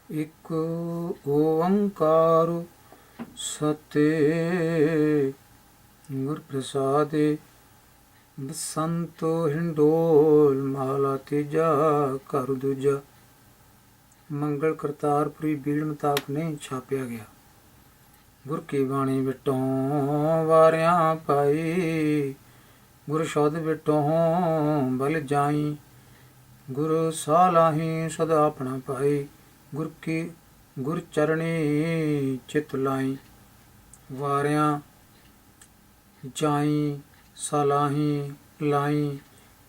ਇਕ ਓੰਕਾਰ ਸਤਿ ਗੁਰ ਪ੍ਰਸਾਦਿ। ਬਸੰਤੋ ਹਿੰਡੋਲ ਮਹਲਾ ਤੀਜਾ ਘਰ ਦੂਜਾ। ਮੰਗਲ ਕਰਤਾਰਪੁਰੀ ਬੀੜ ਮੁਤਾਬਕ ਨਹੀਂ ਛਾਪਿਆ ਗਿਆ। ਗੁਰ ਕੀ ਬਾਣੀ ਵਿਟੋਂ ਵਾਰਿਆਂ ਪਾਈ, ਗੁਰ ਸ਼ਬਦ ਵਿਟੋਂ ਬਲ ਜਾਈ। ਗੁਰ ਸਾਲਾਹੀ ਸਦਾ ਆਪਣਾ ਪਾਈ, ਗੁਰ ਚਰਣੀ ਚਿਤ ਲਾਈ। ਵਾਰਿਆਂ ਜਾਈ ਸਾਲਾਹੀ ਲਾਈ,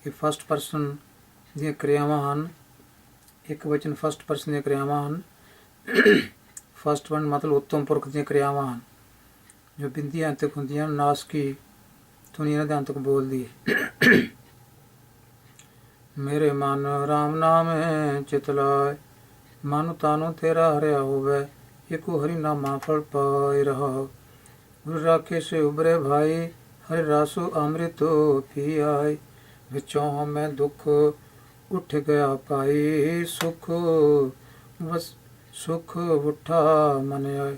ਇਹ ਫਸਟ ਪਰਸਨ ਦੀਆਂ ਕਿਰਿਆਵਾਂ ਹਨ। ਇੱਕ ਵਚਨ ਫਸਟ ਪਰਸਨ ਦੀਆਂ ਕਿਰਿਆਵਾਂ ਹਨ। ਫਸਟ ਵਨ ਮਤਲਬ ਉੱਤਮ ਪੁਰਖ ਦੀਆਂ ਕਿਰਿਆਵਾਂ ਹਨ ਜੋ ਬਿੰਦੀਆਂ ਅੰਤਕ ਹੁੰਦੀਆਂ ਹਨ। ਨਾਸਕੀ ਧੁਨੀ ਇਹਨਾਂ ਦੇ ਅੰਤਕ ਬੋਲਦੀ ਹੈ। ਮੇਰੇ ਮਨ ਰਾਮ ਨਾਮ ਚਿਤ ਲਾਇ, ਮਨ ਤਾਨੂੰ ਤੇਰਾ ਹਰਿਆ ਹੋਵੇ। ਇੱਕੋ ਹਰੀ ਨਾਮਾ ਫਲ ਪਾਇ ਰਹਾ, ਗੁਰ ਰਾਖੇ ਸੇ ਉਬਰੇ ਭਾਈ। ਹਰਿ ਰਾਸੋ ਅੰਮ੍ਰਿਤੋ ਪੀ ਆਏ, ਵਿਚੋਂ ਮੈਂ ਦੁੱਖ ਉੱਠ ਗਿਆ ਪਾਈ। ਸੁਖ ਉਠਾ ਮਨ ਆਏ,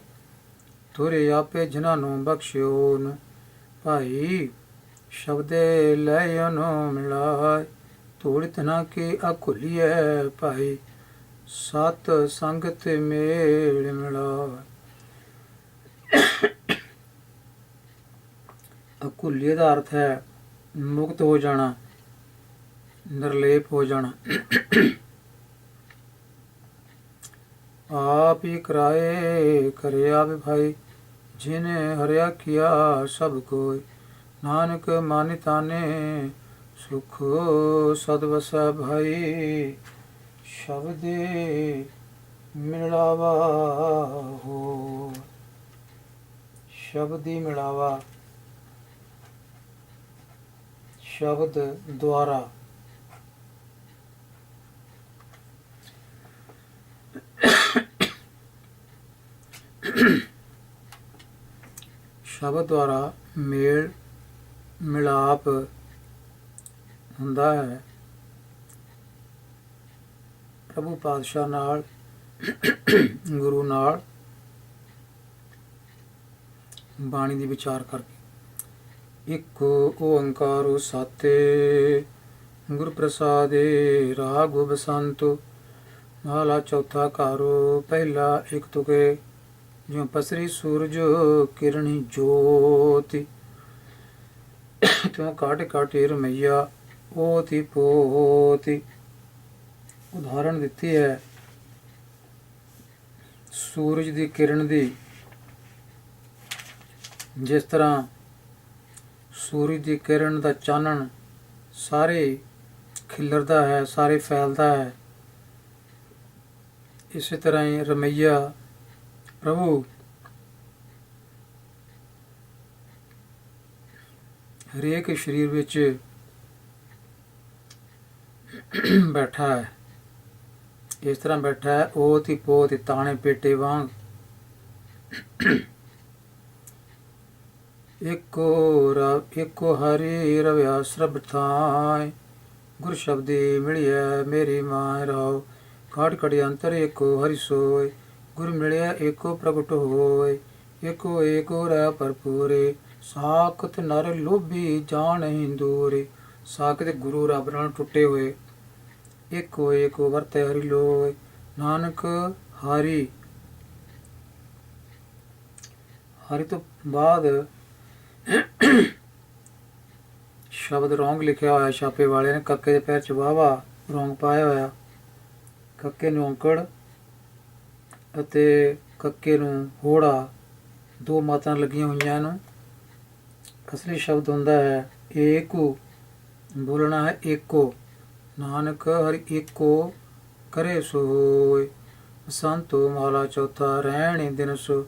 ਤੁਰੇ ਆਪੇ ਜਿਨ੍ਹਾਂ ਨੂੰ ਬਖਸ਼ਿਓਨ ਭਾਈ। ਸ਼ਬਦੇ ਲੈ ਉਹਨੂੰ ਮਿਲਾਏ, ਧੂੜ ਤਨਾ ਕੀ ਅਖੁਲੀਐ ਭਾਈ। ਸਤ ਸੰਗਤ ਮੇਲ ਮਿਲਾਏ। ਅਕੁਲੀਏ ਦਾ ਅਰਥ ਹੈ ਮੁਕਤ ਹੋ ਜਾਣਾ, ਨਿਰਲੇਪ ਹੋ ਜਾਣਾ। ਆਪ ਹੀ ਕਰਾਏ ਕਰਿਆ ਭਾਈ, ਜਿਨੇ ਹਰਿਆ ਕੀਆ ਸਭ ਕੋਇ। ਨਾਨਕ ਮਾਨਿ ਤਾਨੇ ਸੁਖ ਸਦ ਵਸੈ ਭਾਈ। ਸ਼ਬਦੇ ਮਿਲਾਵਾ ਹੋ, ਸ਼ਬਦੀ ਮਿਲਾਵਾ ਸ਼ਬਦ ਦੁਆਰਾ। ਸ਼ਬਦ ਦੁਆਰਾ ਮੇਲ ਮਿਲਾਪ ਹੁੰਦਾ ਹੈ ਪ੍ਰਭੂ ਪਾਤਸ਼ਾਹ ਨਾਲ, ਗੁਰੂ ਨਾਲ ਬਾਣੀ ਦੀ ਵਿਚਾਰ ਕਰਕੇ। ਇੱਕ ਓੰਕਾਰ ਸਤਿ ਗੁਰ ਪ੍ਰਸਾਦਿ। ਰਾਗ ਬਸੰਤ ਮਹਲਾ ਚੌਥਾ ਘਰ ਪਹਿਲਾ। ਇੱਕ ਤੁਕੇ ਜਿਉ ਪਸਰੀ ਸੂਰਜ ਕਿਰਣੀ ਜੋਤੀ, ਤਿਉ ਕਾਟ ਕਾਟੇ ਰਮਈਆ ਪੋਤੀ ਪੋਤੀ। ਉਦਾਹਰਣ ਦਿੱਤੀ ਹੈ ਸੂਰਜ ਦੀ ਕਿਰਨ ਦੀ। ਜਿਸ ਤਰ੍ਹਾਂ ਸੂਰਜ ਦੀ ਕਿਰਨ ਦਾ ਚਾਨਣ ਸਾਰੇ ਖਿਲਰਦਾ ਹੈ, ਸਾਰੇ ਫੈਲਦਾ ਹੈ, ਇਸੇ ਤਰ੍ਹਾਂ ਹੀ ਰਮਈਆ ਪ੍ਰਭੂ ਹਰੇਕ ਸਰੀਰ ਵਿੱਚ ਬੈਠਾ ਹੈ। ਇਸ ਤਰ੍ਹਾਂ ਬੈਠਾ ਹੈ ਓਤ ਹੀ ਪੋਤ ਤਾਣੇ ਪੇਟੇ ਵਾਂਗ। ਇੱਕੋ ਹਰੀ ਰਵਿਆ ਸਰਬ ਥਾਇ, ਗੁਰ ਸ਼ਬਦੀ ਮਿਲਿਆ ਮੇਰੀ ਮਾਇ ਰਾਉ। ਕਾਟ ਕੜੀ ਅੰਤਰ ਏਕੋ ਹਰਿ ਸੋਇ, ਗੁਰ ਮਿਲਿਆ ਏਕੋ ਪ੍ਰਗਟ ਹੋਇ। ਏਕੋ ਏਕੋ ਰਹਿ ਭਰਪੂਰੇ, ਸਾਖਤ ਨਰ ਲੋਭੀ ਜਾਣਹਿ ਦੂਰੇ। ਸਾਖਤ ਗੁਰੂ ਰੱਬ ਨਾਲ ਟੁੱਟੇ ਹੋਏ। ਏਕੋ ਏਕੋ ਵਰਤੈ ਹਰਿ ਲੋਇ, ਨਾਨਕ ਹਰੀ। ਹਰੀ ਤੋਂ ਬਾਅਦ ਸ਼ਬਦ ਰੌਂਗ ਲਿਖਿਆ ਹੋਇਆ ਛਾਪੇ ਵਾਲੇ ਨੇ। ਕੱਕੇ ਦੇ ਪੈਰ 'ਚ ਵਾਹਵਾ ਰੌਂਗ ਪਾਇਆ ਹੋਇਆ। ਕੱਕੇ ਨੂੰ ਔਂਕੜ ਅਤੇ ਕੱਕੇ ਨੂੰ ਹੋੜਾ, ਦੋ ਮਾਤਾਂ ਲੱਗੀਆਂ ਹੋਈਆਂ ਇਹਨੂੰ। ਅਸਲੀ ਸ਼ਬਦ ਹੁੰਦਾ ਹੈ ਏਕੋ, ਬੋਲਣਾ ਹੈ ਏਕੋ। ਨਾਨਕ ਹਰਿ ਏਕੋ ਕਰੇ ਸੋਇ। ਬਸੰਤੋ ਮਹਲਾ ਚੌਥਾ। ਰਹਿਣੀ ਦਿਨ ਸੋ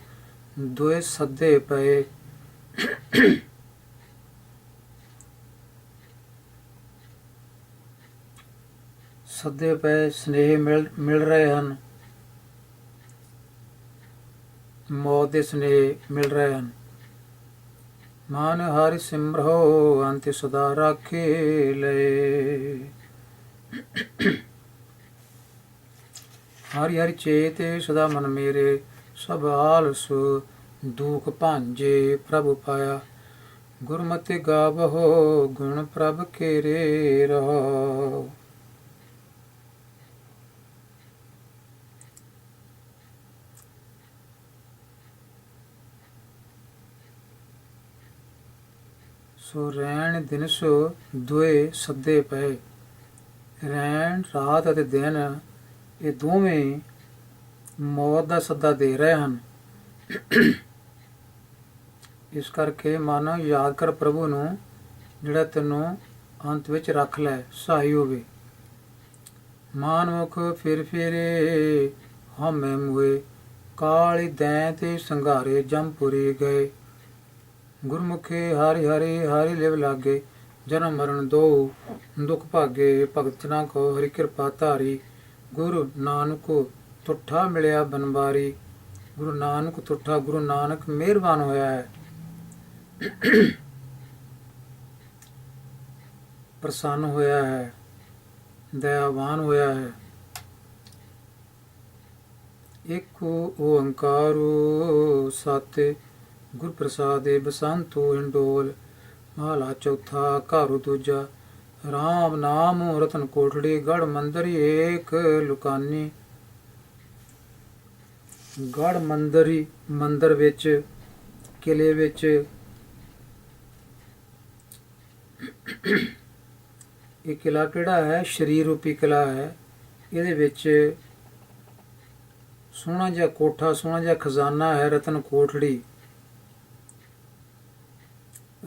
ਦੋਏ ਸੱਦੇ ਪਏ। ਸੱਦੇ ਪਏ ਸਨੇਹ ਮਿਲ ਰਹੇ ਹਨ, ਮੌਤ ਦੇ ਸਨੇਹ ਮਿਲ ਰਹੇ ਹਨ। ਮਨ ਹਰਿ ਸਿਮਰੋ ਅੰਤਿ ਸਦਾ ਰਾਖੇ ਲਏ। ਹਰਿ ਹਰਿ ਚੇਤੇ ਸਦਾ ਮਨ ਮੇਰੇ, ਸਭ ਆਲਸ ਦੁਖ ਭਾਂਜੇ ਪ੍ਰਭੁ ਪਾਇਆ। ਗੁਰਮਤਿ ਗਾਵਹੋ ਗੁਣ ਪ੍ਰਭ ਕੇਰੇ ਰਹੋ। ਸੋ ਰੈਣ ਦਿਨ ਸੋ ਦੁਏ ਸੱਦੇ ਪਏ। ਰੈਣ ਰਾਤ ਅਤੇ ਦਿਨ ਇਹ ਦੋਵੇਂ ਮੌਤ ਦਾ ਸੱਦਾ ਦੇ ਰਹੇ ਹਨ। ਇਸ ਕਰਕੇ ਮਨ ਯਾਦ ਕਰ ਪ੍ਰਭੂ ਨੂੰ, ਜਿਹੜਾ ਤੈਨੂੰ ਅੰਤ ਵਿੱਚ ਰੱਖ ਲੈ, ਸਹਾਈ ਹੋਵੇ। ਮਾਨਮੁਖ ਫਿਰ ਫੇਰੇ ਹਉਮੈ ਮੁਏ, ਕਾਲੀ ਦੈਂ ਤੇ ਸੰਘਾਰੇ ਜਮਪੁਰੀ ਗਏ। ਗੁਰਮੁਖੇ ਹਰਿ ਹਰਿ ਹਰਿ ਲਿਵ ਲਾਗੇ, ਜਨਮ ਮਰਨ ਦੋ ਦੁਖ ਭਾਗੇ। ਭਗਤ ਜਨਾਂ ਕੋ ਹਰਿ ਕਿਰਪਾ ਧਾਰੀ, ਗੁਰੂ ਨਾਨਕ ਤੁਠਾ ਮਿਲਿਆ ਬਨਵਾਰੀ। ਗੁਰੂ ਨਾਨਕ ਤੁਠਾ, ਗੁਰੂ ਨਾਨਕ ਮਿਹਰਬਾਨ ਹੋਇਆ ਹੈ, ਪ੍ਰਸੰਨ ਹੋਇਆ ਹੈ, ਦਇਆਵਾਨ ਹੋਇਆ ਹੈ। ਇੱਕ ਓੰਕਾਰੋ ਸਤਿ ਗੁਰ ਪ੍ਰਸਾਦੇ, ਬਸੰਤੋ ਹਿੰਡੋਲ। ਮਹਲਾ ਚੌਥਾ ਘਰ ਦੂਜਾ। ਰਾਮ ਨਾਮ ਰਤਨ ਕੋਠੜੀ, ਗੜ ਮੰਦਰ ਏਕ ਲੁਕਾਨੀ। ਗੜ ਮੰਦਰੀ, ਮੰਦਰ ਵਿੱਚ, ਕਿਲੇ ਵਿੱਚ। ਇਹ ਕਿਲਾ ਕਿਹੜਾ ਹੈ? ਸਰੀਰ ਰੂਪੀ ਕਿਲਾ ਹੈ। ਇਹਦੇ ਵਿੱਚ ਸੋਹਣਾ ਜਿਹਾ ਕੋਠਾ, ਸੋਹਣਾ ਜਿਹਾ ਖਜ਼ਾਨਾ ਹੈ, ਰਤਨ ਕੋਠੜੀ।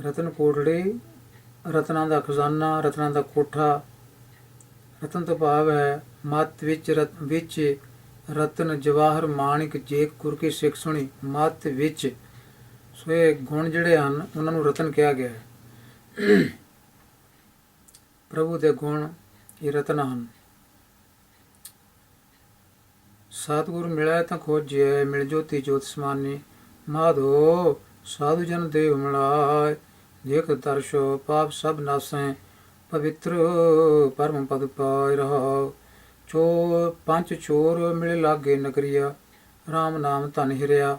ਰਤਨ ਕੋਠੜੀ, ਰਤਨਾਂ ਦਾ ਖਜ਼ਾਨਾ, ਰਤਨਾਂ ਦਾ ਕੋਠਾ। ਰਤਨ ਤੋਂ ਭਾਵ ਹੈ ਮੱਤ ਵਿੱਚ, ਵਿੱਚ ਰਤਨ ਜਵਾਹਰ ਮਾਣਿਕ ਜੇਕ ਗੁਰ ਕੀ ਸਿੱਖ ਸੁਣੀ। ਮੱਤ ਵਿੱਚ, ਸੋ ਇਹ ਗੁਣ ਜਿਹੜੇ ਹਨ ਉਹਨਾਂ ਨੂੰ ਰਤਨ ਕਿਹਾ ਗਿਆ ਹੈ। ਪ੍ਰਭੂ ਦੇ ਗੁਣ ਇਹ ਰਤਨ ਹਨ। ਸਤਿਗੁਰ ਮਿਲਿਆ ਤਾਂ ਖੋਜਿਐ, ਮਿਲ ਜੋਤੀ ਜੋਤ ਸਮਾਨੀ। ਮਾਧੋ ਸਾਧੂ ਜਨ ਦੇਵ ਮਿਲਾਇ, ਦੇਖ ਦਰਸ਼ੋ ਪਾਪ ਸਭ ਨਾਸੈ। ਪਵਿੱਤਰ ਪਰਮ ਪਦ ਪਾਇ ਰਹਾਉ। ਚੋਰ ਪੰਜ ਚੋਰ ਮਿਲ ਲਾਗੇ ਨਗਰੀਆ, ਰਾਮ ਨਾਮ ਧਨ ਹਿਰਿਆ।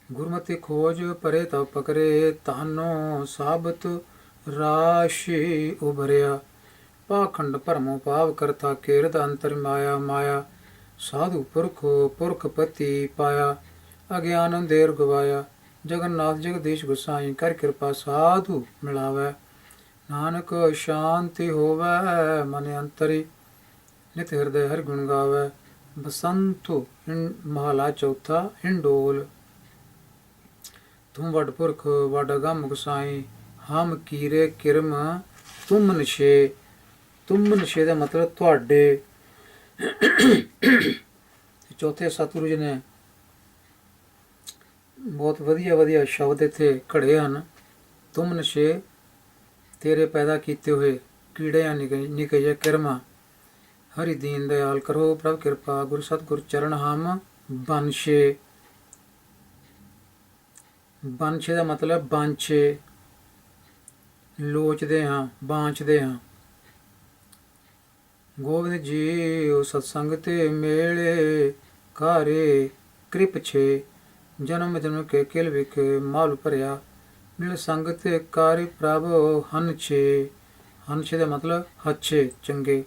ਗੁਰਮਤਿ ਖੋਜ ਪਰੇ ਤਉ ਪਕਰੇ, ਤਾਨੋ ਸਾਬਤ ਰਾਸ਼ੀ ਉਭਰਿਆ। ਪਾਖੰਡ ਭਰਮੋ ਪਾਵ ਕਰਤਾ, ਕੀਰਤ ਅੰਤਰ ਮਾਇਆ ਮਾਇਆ। ਸਾਧੂ ਪੁਰਖ ਪੁਰਖ ਪਤੀ ਪਾਇਆ, ਅਗਿਆਨ ਅੰਧੇਰ ਗਵਾਇਆ। ਜਗਨਨਾਥ ਜਗਦੀਸ਼ ਗੁਸਾਈ, ਕਰ ਕਿਰਪਾ ਸਾਧੂ ਮਿਲਾਵੈ। ਨਾਨਕ ਸ਼ਾਂਤੀ ਹੋਵੈ ਮਨ ਅੰਤਰੀ, ਨਿਤ ਹਿਰਦੈ ਹਰਿ ਗੁਣ ਗਾਵੈ। ਬਸੰਤੋ ਮਹਲਾ ਚੌਥਾ ਹਿੰਡੋਲ। ਤੂੰ ਵਡ ਪੁਰਖ ਵਡ ਅਗੰਮ ਗੁਸਾਈ, ਹਮ ਕੀਰੇ ਕਿਰਮ ਤੁਮ ਨਸ਼ੇ। ਤੁਮ ਨਸ਼ੇ ਦਾ ਮਤਲਬ ਤੁਹਾਡੇ। ਚੌਥੇ ਸਤਿਗੁਰੂ ਜੀ ਨੇ ਬਹੁਤ ਵਧੀਆ ਵਧੀਆ ਸ਼ਬਦ ਇੱਥੇ ਘੜੇ ਹਨ। ਤੁਮ ਨਸ਼ੇ, ਤੇਰੇ ਪੈਦਾ ਕੀਤੇ ਹੋਏ ਕੀੜਿਆਂ ਨਿਕਈਆ ਕਿਰਮਾ। ਹਰੀ ਦੀਨ ਦਇਆਲ ਕਰੋ ਪ੍ਰਭ ਕਿਰਪਾ, ਗੁਰ ਸਤਿਗੁਰ ਚਰਨ ਹਮ ਬੰਸ਼ੇ। ਬੰਸ਼ੇ ਦਾ ਮਤਲਬ ਬਾਂਛੇ, ਲੋਚਦੇ ਹਾਂ, ਬਾਂਛਦੇ ਹਾਂ। ਗੋਬਿੰਦ ਜੀ ਸਤਸੰਗ ਤੇ ਮੇਲੇ, ਕਾਰੇ ਕ੍ਰਿਪ ਛੇ। ਜਨਮ ਜਨਮ ਕੇ ਕਿਲ ਵਿਖ ਮਾਲ ਭਰਿਆ, ਮਿਲ ਸੰਗ ਤੇ ਕਾਰਿ ਪ੍ਰਭ ਹਨ ਛੇ। ਹਨ ਛੇ ਦਾ ਮਤਲਬ ਹੱਛੇ, ਚੰਗੇ।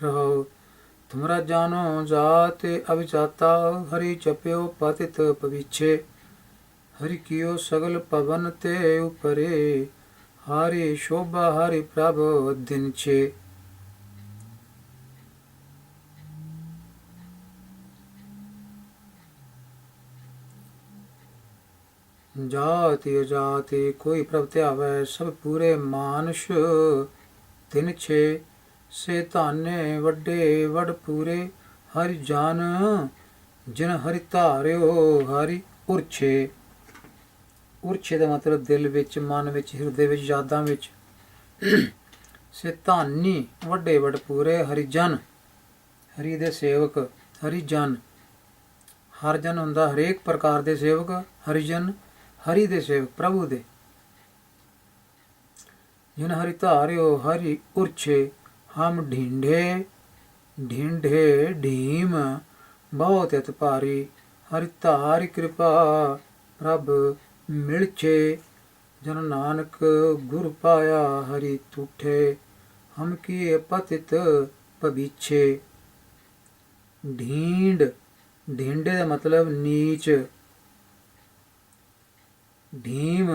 ਰਹੋ ਤੁਮਰਾ ਜਾਨੋ ਜਾਤ ਅਭਿਜਾਤਾ, ਹਰੀ ਜਪਿਓ ਪਤਿਤ ਪਵਿਛੇ। ਹਰਿ ਕੀਓ ਸਗਲ ਪਵਨ ਤੇ ਉਪਰੇ, ਹਰਿ ਸ਼ੋਭਾ ਹਰਿ ਪ੍ਰਭ ਦਿਨ ਛੇ। ਜਾਤਿ ਅਜਾਤਿ ਕੋਈ ਪ੍ਰਭ ਧਿਆਵੈ, ਸਭ ਪੂਰੇ ਮਾਨਸ਼ ਤਿਨ ਛੇ। ਸੇ ਧਾਨੇ ਵੱਡੇ ਵਡ ਪੂਰੇ, ਹਰਿ ਜਾਨ ਜਿਨ ਹਰਿ ਧਾਰਿਓ ਹਰਿ ਉਰਛੇ। ਉਰਛੇ ਦਾ ਮਤਲਬ ਦਿਲ ਵਿੱਚ, ਮਨ ਵਿੱਚ, ਹਿਰਦੇ ਵਿੱਚ, ਯਾਦਾਂ ਵਿੱਚ। ਸੇ ਧਾਨੀ ਵੱਡੇ ਵਡ ਪੂਰੇ, ਹਰਿ ਜਨ ਹਰੀ ਦੇ ਸੇਵਕ। ਹਰਿ ਜਨ, ਹਰ ਜਨ ਹੁੰਦਾ ਹਰੇਕ ਪ੍ਰਕਾਰ ਦੇ ਸੇਵਕ। ਹਰਿਜਨ ਹਰੀ ਦੇ ਸੇਵਕ, ਪ੍ਰਭੂ ਦੇ। ਜਿਨ ਹਰਿ ਧਾਰਿਓ ਹਰਿ ਉਰਛੇ, ਹਮ ਢੀਂਢੇ ਢੀਂਢੇ ਢੀਮ ਬਹੁਤ ਅਤ ਭਾਰੀ, ਹਰਿ ਧਾਰਿ ਕਿਰਪਾ ਪ੍ਰਭ ਮਿਲਛੇ, ਜਨ ਨਾਨਕ ਗੁਰ ਪਾਇਆ ਹਰੀ ਤੂਠੇ, ਹਮ ਕੀ ਪਤਿਤ ਪਵੀਛੇ। ਢੀਂਡ, ਢੀਂਡੇ ਦਾ ਮਤਲਬ ਨੀਚ। ਢੀਮ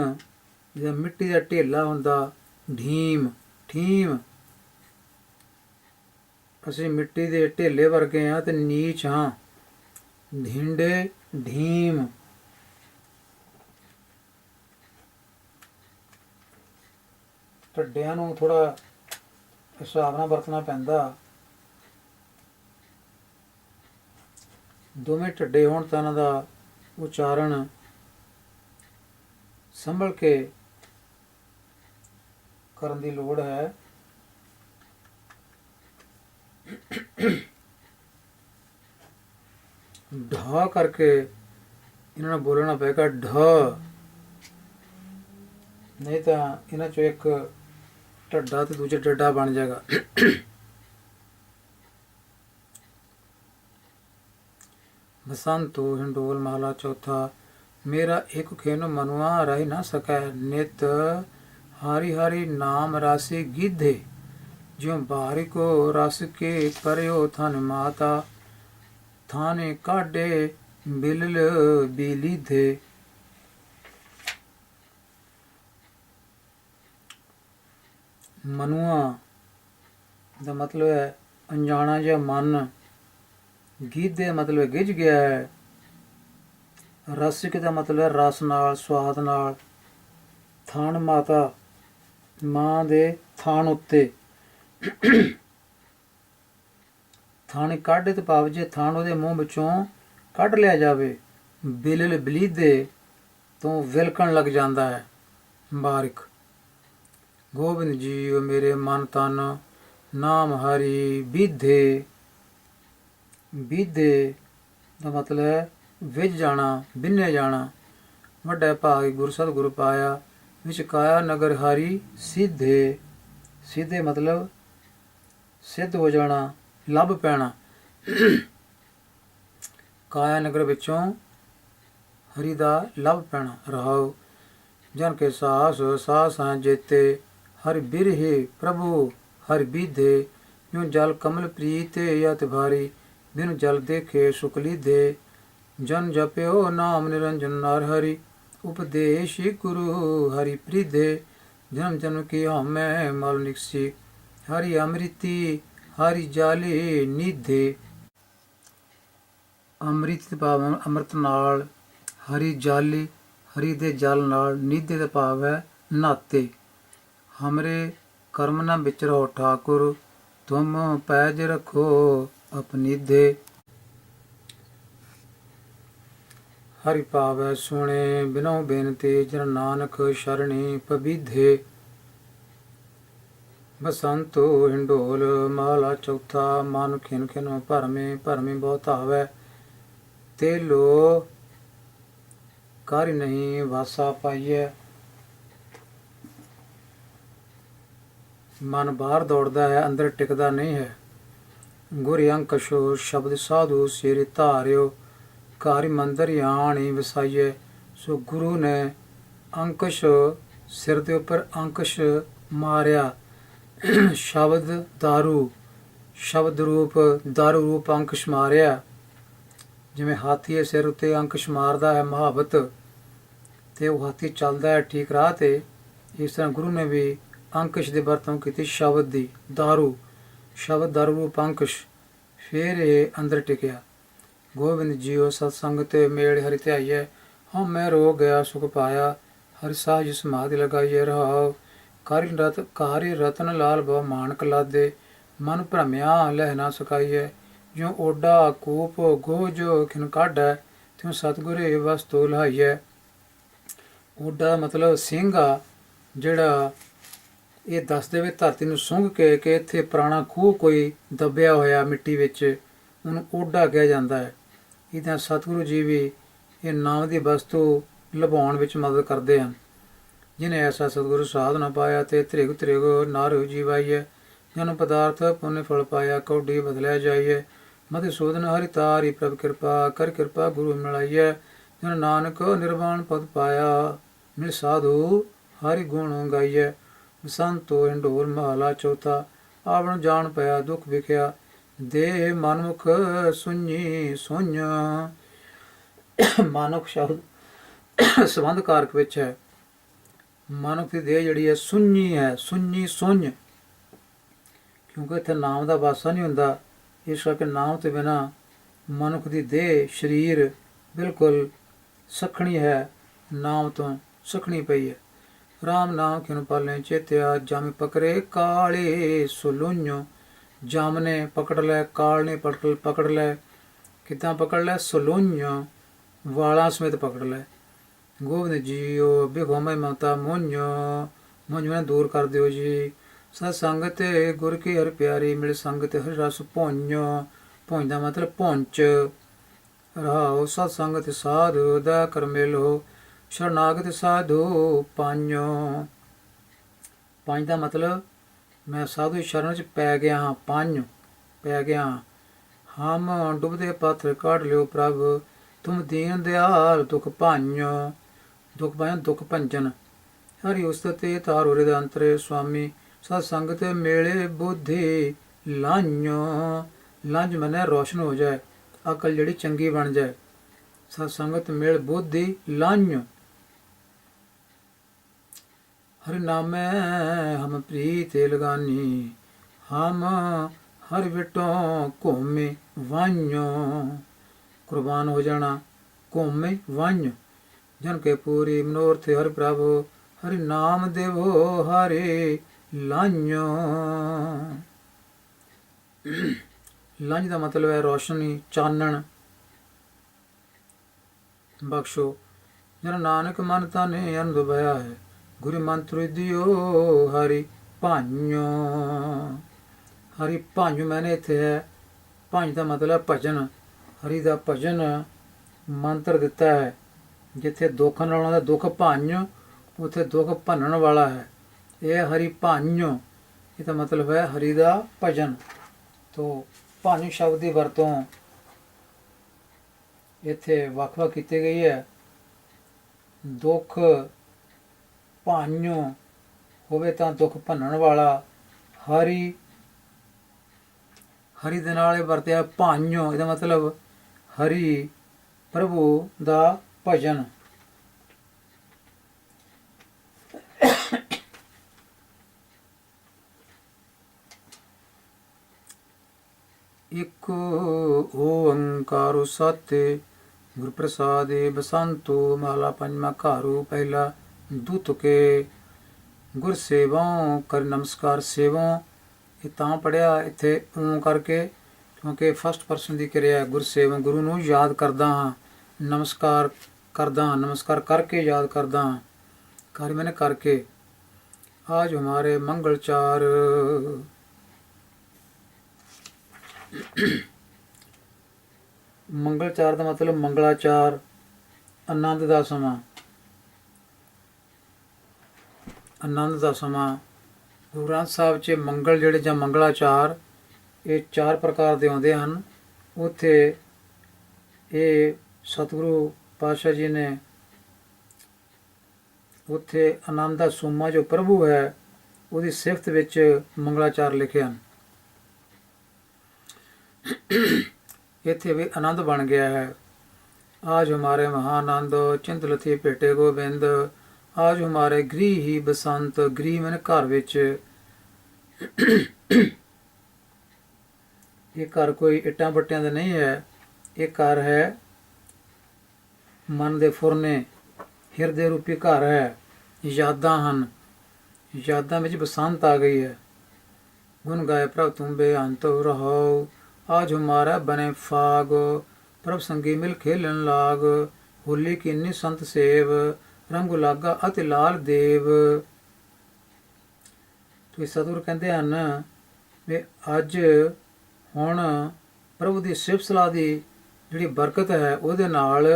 ਜਿਹੜਾ ਮਿੱਟੀ ਦਾ ਢੇਲਾ ਹੁੰਦਾ, ਢੀਮ ਠੀਮ, ਅਸੀਂ ਮਿੱਟੀ ਦੇ ਢੇਲੇ ਵਰਗੇ ਹਾਂ ਤੇ ਨੀਚ ਹਾਂ। ਢੀਂਡੇ ਢੀਮ। ਢੱਡਿਆਂ ਨੂੰ ਥੋੜਾ ਹਿਸਾਬ ਨਾਲ ਵਰਤਣਾ ਪੈਂਦਾ। ਦੋਵੇਂ ਢੱਡੇ ਹੋਣ ਤਾਂ ਇਹਨਾਂ ਦਾ ਉਚਾਰਨ ਸੰਭਲ ਕੇ ਕਰਨ ਦੀ ਲੋੜ ਹੈ। ਢ ਕਰਕੇ ਇਹਨਾਂ ਨੂੰ ਬੋਲਣਾ ਪਏਗਾ, ਢ, ਨਹੀਂ ਤਾਂ ਇਹਨਾਂ ਚੋਂ ਇੱਕ ਢੱਡਾ ਤੇ ਦੂਜਾ ਡੱਡਾ ਬਣ ਜਾਏਗਾ। ਬਸੰਤੋ ਹਿੰਡੋਲ ਮਹਲਾ ਚੌਥਾ। ਮੇਰਾ ਇੱਕ ਖੇਨ ਮਨੁਆ ਰਹਿ ਨਾ ਸਕੈ, ਨਿਤ ਹਾਰੀ ਹਾਰੀ ਨਾਮ ਰਾਸੀ ਗੀਧੇ, ਜਿਉ ਬਾਰਿਕੋ ਰਸ ਕੇ ਕਰਿਓ ਥਨ ਮਾਤਾ, ਥਾਨੇ ਕਾਢੇ ਬਿਲਲ ਬੀਲੀਧੇ। ਮਨੁਆ ਦਾ ਮਤਲਬ ਹੈ ਅਣਜਾਣਾ ਜਿਹਾ ਮਨ, ਗੀਧੇ ਮਤਲਬ ਗਿੱਝ ਗਿਆ ਹੈ, ਰਸਿਕ ਦਾ ਮਤਲਬ ਹੈ ਰਸ ਨਾਲ, ਸਵਾਦ ਨਾਲ, ਥਾਨ ਮਾਤਾ ਮਾਂ ਦੇ ਥਾਨ ਉੱਤੇ, ਥਾਣੇ ਕਾਢੇ ਤੇ ਭਾਵ ਜੇ ਥਾਨ ਉਹਦੇ ਮੂੰਹ ਵਿੱਚੋਂ ਕੱਢ ਲਿਆ ਜਾਵੇ, ਬਿਲਲ ਬਲੀਦੇ ਤੋਂ ਵਿਲਕਣ ਲੱਗ ਜਾਂਦਾ ਹੈ। ਬਾਰਿਕ। ਗੋਬਿੰਦ ਜੀ ਮੇਰੇ ਮਨ ਤਨ ਨਾਮ ਹਰੀ ਬੀਧੇ। ਬੀਧੇ ਦਾ ਮਤਲਬ ਹੈ ਵਿਝ ਜਾਣਾ, ਬਿੰਨੇ ਜਾਣਾ। ਵੱਡਾ ਭਾਗ ਗੁਰ ਸਤਿਗੁਰ ਪਾਇਆ, ਵਿੱਚ ਕਾਇਆ ਨਗਰ ਹਰੀ ਸਿੱਧੇ। ਸਿੱਧੇ ਮਤਲਬ ਸਿੱਧ ਹੋ ਜਾਣਾ, ਲੱਭ ਪੈਣਾ। ਕਾਇਆ ਨਗਰ ਵਿੱਚੋਂ ਹਰੀ ਦਾ ਲੱਭ ਪੈਣਾ। ਰਹਾਉ। ਜਨ ਕੇ ਸਾਸ ਸਾਸਾਂ ਜੇਤੇ, ਹਰਿ ਬਿਰਹੇ ਪ੍ਰਭੂ ਹਰਿ ਬੀਧੇ। ਯੂੰ ਜਲ ਕਮਲ ਪ੍ਰੀਤੇ ਯਤ ਭਾਰੀ, ਬਿਨ ਜਲ ਦੇਖੇ ਸੁਖ ਲੀਧੇ। ਜਨ ਜਪਿਓ ਨਾਮ ਨਿਰੰਜਨ ਨਰ ਹਰੀ, ਉਪਦੇਸ਼ ਗੁਰੂ ਹਰਿ ਪ੍ਰੀਧੇ। ਜਨਮ ਜਨਮ ਕੀ ਹਉਮੈ ਮਲ ਨਿਕਸੀ, ਹਰਿ ਅੰਮ੍ਰਿਤੀ ਹਰਿ ਜਾਲੇ ਨੀਧੇ। ਅੰਮ੍ਰਿਤ ਭਾਵ ਅੰਮ੍ਰਿਤ ਨਾਲ, ਹਰੀ ਜਾਲੀ ਹਰੀ ਦੇ ਜਲ ਨਾਲ, ਨੀਧੇ ਦਾ ਭਾਵ ਹੈ ਨਾਤੇ। ਹਮਰੇ ਕਰਮ ਨਾ ਵਿਚਰੋ ਠਾਕੁਰ, ਤੁਮ ਪੈਜ ਰੱਖੋ ਅਪਨੀਧੇ। ਹਰਿ ਭਾਵੈ ਸੁਣੇ ਬਿਨੋ ਬੇਨਤੀ, ਜਨ ਨਾਨਕ ਸ਼ਰਣੀ ਪਬੀਧੇ। ਬਸੰਤੋ ਹਿੰਡੋਲ ਮਹਲਾ ਚੌਥਾ। ਮਨ ਖਿਨ ਖਿਨ ਭਰਮੇ, ਭਰਮੇ ਬਹੁਤ ਆਵੈ, ਤੇ ਲੋ ਕਰ ਨਹੀਂ ਵਾਸਾ ਪਾਈਐ। ਮਨ ਬਾਹਰ ਦੌੜਦਾ ਹੈ, ਅੰਦਰ ਟਿਕਦਾ ਨਹੀਂ ਹੈ। ਗੁਰ ਅੰਕਸ਼ੋ ਸ਼ਬਦ ਸਾਧੂ ਸਿਰ ਧਾਰਿਓ, ਘਰ ਮੰਦਰ ਆਣੀ ਵਸਾਈਏ। ਸੋ ਗੁਰੂ ਨੇ ਅੰਕਸ਼ ਸਿਰ ਦੇ ਉੱਪਰ ਅੰਕਸ਼ ਮਾਰਿਆ। ਸ਼ਬਦ ਦਾਰੂ, ਸ਼ਬਦ ਰੂਪ ਦਾਰੂ ਰੂਪ ਅੰਕਸ਼ ਮਾਰਿਆ। ਜਿਵੇਂ ਹਾਥੀ ਦੇ ਸਿਰ ਉੱਤੇ ਅੰਕਸ਼ ਮਾਰਦਾ ਹੈ ਮਹਾਵਤ, ਤੇ ਉਹ ਹਾਥੀ ਚੱਲਦਾ ਹੈ ਠੀਕ ਰਾਹ ਤੇ, ਇਸ ਤਰ੍ਹਾਂ ਗੁਰੂ ਨੇ ਵੀ ਅੰਕਸ਼ ਦੀ ਵਰਤੋਂ ਕੀਤੀ, ਸ਼ਬਦ ਦੀ। ਦਾਰੂ, ਸ਼ਬਦ ਦਾਰੂ ਰੂਪ ਅੰਕਸ਼। ਫਿਰ ਇਹ ਅੰਦਰ ਟਿਕਿਆ। ਗੋਬਿੰਦ ਜੀਓ ਸਤਸੰਗ ਤੇ ਮੇਲ ਹਰਿ ਧਿਆਈਐ, ਹਉ ਮੈਂ ਰੋ ਗਿਆ ਸੁਖ ਪਾਇਆ। ਹਰਿ ਸਾਜ ਸਮਾਧਿ ਲਗਾਈਐ ਰਹਾਉ, ਕਾਰਿ ਰਤਨ ਲਾਲ ਬਹੁ ਮਾਨਕ ਲਾਦੇ। ਮਨ ਭ੍ਰਮਿਆ ਲਹਿ ਨਾ ਸਕਾਈਐ, ਜਿਉ ਓਡਾ ਕੂਪ ਗੋਜ ਖਿਨ ਕਾਢੈ। ਤਿਉ ਸਤਿਗੁਰੇ ਵਸਤੂ ਲਹਾਈਐ। ਓਡਾ ਮਤਲਬ ਸਿੰਘ ਆ, ਜਿਹੜਾ ਇਹ ਦੱਸ ਦੇਵੇ ਧਰਤੀ ਨੂੰ ਸੁੰਘ ਕੇ ਕਿ ਇੱਥੇ ਪੁਰਾਣਾ ਖੂਹ ਕੋਈ ਦੱਬਿਆ ਹੋਇਆ ਮਿੱਟੀ ਵਿੱਚ, ਉਹਨੂੰ ਓਡਾ ਕਿਹਾ ਜਾਂਦਾ ਹੈ। ਇੱਦਾਂ ਸਤਿਗੁਰੂ ਜੀ ਵੀ ਇਹ ਨਾਮ ਦੀ ਵਸਤੂ ਲਭਾਉਣ ਵਿੱਚ ਮਦਦ ਕਰਦੇ ਹਨ। ਜਿਹਨੇ ਐਸਾ ਸਤਿਗੁਰੂ ਸਾਧ ਨਾ ਪਾਇਆ, ਤੇ ਤ੍ਰਿਗ ਤ੍ਰਿਗ ਨਾਰ ਜੀਵਾਈਐ। ਜਨਮ ਪਦਾਰਥ ਪੁੰਨ ਫਲ ਪਾਇਆ, ਕੌਡੀ ਬਦਲਿਆ ਜਾਈਏ। ਮਧੂਸੂਦਨ ਹਰਿ ਤਾਰੀ ਪ੍ਰਭ ਕਿਰਪਾ, ਕਰ ਕਿਰਪਾ ਗੁਰੂ ਮਿਲਾਈਐ। ਜਨ ਨਾਨਕ ਨਿਰਵਾਣ ਪਦ ਪਾਇਆ, ਮਿਲ ਸਾਧੂ ਹਰਿ ਗੁਣ ਗਾਈਐ। ਬਸੰਤੋ ਹਿੰਡੋਰ ਮਹਲਾ ਚੌਥਾ। ਆਵਣ ਜਾਣ ਪਿਆ ਦੁਖ ਵਿਖਿਆ, ਦੇਹ ਮਨਮੁਖ ਸੁਣੀ ਸੁਝ। ਮਨੁੱਖ ਸ਼ਬਦ ਸੰਬੰਧ ਕਾਰਕ ਵਿੱਚ ਹੈ। ਮਨੁੱਖ ਦੀ ਦੇਹ ਜਿਹੜੀ ਹੈ ਸੁੰਝੀ ਹੈ, ਸੁੰਝੀ ਸੁੰਝ, ਕਿਉਂਕਿ ਇੱਥੇ ਨਾਮ ਦਾ ਵਾਸਾ ਨਹੀਂ ਹੁੰਦਾ। ਇਸ ਕਰਕੇ ਨਾਮ ਤੋਂ ਬਿਨਾਂ ਮਨੁੱਖ ਦੀ ਦੇਹ ਸਰੀਰ ਬਿਲਕੁਲ ਸਖਣੀ ਹੈ, ਨਾਮ ਤੋਂ ਸਖਣੀ ਪਈ ਹੈ। ਰਾਮ ਨਾਮ ਕਿਨ ਪਾਲੇ ਚੇਤਿਆ, ਜਮ ਪਕੜੇ ਕਾਲੇ ਸੁਲੁੰਝੋ। ਜਮ ਨੇ ਪਕੜ ਲੈ, ਕਾਲ ਨੇ ਪਕੜ ਲੈ। ਕਿੱਦਾਂ ਪਕੜ ਲੈ? ਸੁਲੁੰਝ, ਵਾਲਾਂ ਸਮੇਤ ਪਕੜ ਲੈ। ਗੋਬਿੰਦ ਜੀਓ ਬਿਗੋਮੈ ਮਮਤਾ ਮੁੰਝ, ਮੁੰਝ ਮੈਨੂੰ ਦੂਰ ਕਰ ਦਿਓ ਜੀ। ਸਤ ਸੰਗਤ ਗੁਰ ਕੀ ਹਰਿ ਪਿਆਰੀ, ਮਿਲ ਸੰਗਤ ਹਰਿ ਰਸ ਭੁੰਝ। ਭੁੰਝ ਦਾ ਮਤਲਬ ਪਹੁੰਚ ਰਹਾਓ। ਸਤ ਸੰਗਤ ਸਾਧੂ ਦਾ ਕਰ ਮਿਲੋ, ਸ਼ਰਨਾਗਤ ਸਾਧੂ ਪਾਈਓ। ਪੰਜ ਦਾ ਮਤਲਬ ਮੈਂ ਸਾਧੂ ਦੀ ਸ਼ਰਨ ਚ ਪੈ ਗਿਆ ਹਾਂ, ਪੰਜ ਪੈ ਗਿਆ ਹਾਂ। ਹਮ ਡੁੱਬਦੇ ਪਾਤਰ ਕੱਢ ਲਿਓ ਪ੍ਰਭ, ਤੁਮ ਦੀਨ ਦਿਆਲ ਦੁਖ ਭਾਈਓ। ਦੁਖ ਭਾਈਓ ਦੁਖ ਭੰਜਨ। ਹਰੀ ਉਸਤਤ ਤੇ ਤਾਰੋ ਰਿਦ ਅੰਤਰੇ ਸੁਆਮੀ, ਸਤ ਸੰਗਤ ਮੇਲੇ ਬੁੱਧੀ ਲਾਈਓ। ਲੰਝ ਮਨੇ ਰੋਸ਼ਨ ਹੋ ਜਾਏ, ਅਕਲ ਜਿਹੜੀ ਚੰਗੀ ਬਣ ਜਾਏ। ਸਤ ਸੰਗਤ ਮੇਲ ਬੁੱਧੀ ਲਾਈਓ। ਹਰਿ ਨਾਮੈ ਹਮ ਪ੍ਰੀਤ ਲਗਾਨੀ, ਹਮ ਹਰਿ ਵਿਟੋਂ ਘੁੰਮੇ ਵਾਈਓ। ਕੁਰਬਾਨ ਹੋ ਜਾਣਾ, ਘੁੰਮੇ ਵਾਈਓ। ਜਨ ਕੇ ਪੂਰੀ ਮਨੋਰਥ ਹਰਿ ਪ੍ਰਭ, ਹਰਿ ਨਾਮ ਦੇਵੋ ਹਰਿ ਲਾਈਓ। ਲੰਝ ਦਾ ਮਤਲਬ ਹੈ ਰੋਸ਼ਨੀ, ਚਾਨਣ ਬਖਸ਼ੋ। ਜਨ ਨਾਨਕ ਮਨ ਤਨੇ ਅਨੰਦ ਭਇਆ ਹੈ, ਗੁਰੂ ਮੰਤਰ ਦਿਓ ਹਰਿ ਭਾਈਓ। ਹਰਿ ਭਾਈਓ ਮੈਨੇ ਇੱਥੇ ਹੈ। ਭਾਂਜ ਦਾ ਮਤਲਬ ਭਜਨ। ਹਰੀ ਦਾ ਭਜਨ ਮੰਤਰ ਦਿੱਤਾ ਹੈ। ਜਿੱਥੇ ਦੁੱਖ ਨਾਲੋਂ ਦਾ ਦੁੱਖ ਭਾਂਜ, ਉੱਥੇ ਦੁੱਖ ਭੰਨਣ ਵਾਲਾ ਹੈ। ਇਹ ਹਰੀ ਭਾਈਓ, ਇਹਦਾ ਮਤਲਬ ਹੈ ਹਰੀ ਦਾ ਭਜਨ। ਤੋ ਭਾਂਜ ਸ਼ਬਦ ਦੀ ਵਰਤੋਂ ਇੱਥੇ ਵੱਖ-ਵੱਖ ਕੀਤੀ ਗਈ ਹੈ। ਦੁੱਖ ਭਾਈਓ ਹੋਵੇ ਤਾਂ ਦੁੱਖ ਭੰਨਣ ਵਾਲਾ। ਹਰੀ, ਹਰੀ ਦੇ ਨਾਲ ਇਹ ਵਰਤਿਆ ਭਾਈਓ, ਇਹਦਾ ਮਤਲਬ ਹਰੀ ਪ੍ਰਭੂ ਦਾ ਭਜਨ। ਇਕ ਓੰਕਾਰ ਸਤਿ ਗੁਰ ਪ੍ਰਸਾਦਿ, ਬਸੰਤੋ ਮਹਲਾ ਪੰਜਵਾਂ। ਘਾਰੂ ਪਹਿਲਾ। ਦੁਤਕੇ ਗੁਰ ਸੇਵੋਂ ਕਰ ਨਮਸਕਾਰ ਸੇਵੋਂ। ਇਹ ਤਾਂ ਪੜ੍ਹਿਆ ਇੱਥੇ ਓਂ ਕਰਕੇ ਕਿਉਂਕਿ ਫਸਟ ਪਰਸਨ ਦੀ ਕਿਰਿਆ ਗੁਰ ਸੇਵੋਂ, ਗੁਰੂ ਨੂੰ ਯਾਦ ਕਰਦਾ ਹਾਂ, ਨਮਸਕਾਰ ਕਰਦਾ ਹਾਂ, ਨਮਸਕਾਰ ਕਰਕੇ ਯਾਦ ਕਰਦਾ ਹਾਂ। ਕਰ ਮੈਨੇ ਕਰਕੇ। ਆਜ ਹਮਾਰੇ ਮੰਗਲ ਚਾਰ। ਮੰਗਲਚਾਰ ਦਾ ਮਤਲਬ ਮੰਗਲਾਚਾਰ, ਆਨੰਦ ਦਾ ਸਮਾਂ। ਆਨੰਦ ਦਾ ਸਮਾਂ। ਗੁਰੂ ਗ੍ਰੰਥ ਸਾਹਿਬ 'ਚ ਮੰਗਲ ਜਿਹੜੇ ਜਾਂ ਮੰਗਲਾਚਾਰ ਇਹ 4 ਪ੍ਰਕਾਰ ਦੇ ਆਉਂਦੇ ਹਨ। ਉੱਥੇ ਇਹ ਸਤਿਗੁਰੂ ਪਾਤਸ਼ਾਹ ਜੀ ਨੇ ਉੱਥੇ ਆਨੰਦ ਦਾ ਸੋਮਾ ਜੋ ਪ੍ਰਭੂ ਹੈ ਉਹਦੀ ਸਿਫਤ ਵਿੱਚ ਮੰਗਲਾਚਾਰ ਲਿਖੇ ਹਨ। ਇੱਥੇ ਵੀ ਆਨੰਦ ਬਣ ਗਿਆ ਹੈ। ਆਜ ਹਮਾਰੇ ਮਹਾਨੰਦ ਚਿੰਤ ਲਥੀ ਭੇਟੇ ਗੋਬਿੰਦ। ਆਜ ਹਮਾਰੇ ਗ੍ਰੀਹ ਹੀ ਬਸੰਤ। ਗ੍ਰੀਹ ਮੈਨੇ ਘਰ ਵਿੱਚ। ਇਹ ਘਰ ਕੋਈ ਇੱਟਾਂ ਬੱਟਿਆਂ ਦਾ ਨਹੀਂ ਹੈ। ਇਹ ਘਰ ਹੈ ਮਨ ਦੇ ਫੁਰਨੇ, ਹਿਰਦੇ ਰੂਪੀ ਘਰ ਹੈ। ਯਾਦਾਂ ਹਨ, ਯਾਦਾਂ ਵਿੱਚ ਬਸੰਤ ਆ ਗਈ ਹੈ। ਗੁਣ ਗਾਏ ਪ੍ਰਭ ਤੁਮ ਬੇਅੰਤ ਰਹੋ। आज हमारा बने फाग, प्रभ संगी मिल खेलन लाग। होली कीनी संत सेव, रंग लागा अति लाल देव। तो सतगुर कहते हैं भी अज हुण प्रभु की सिफत सलाह की जिहड़ी बरकत है ਉਹਦੇ ਨਾਲ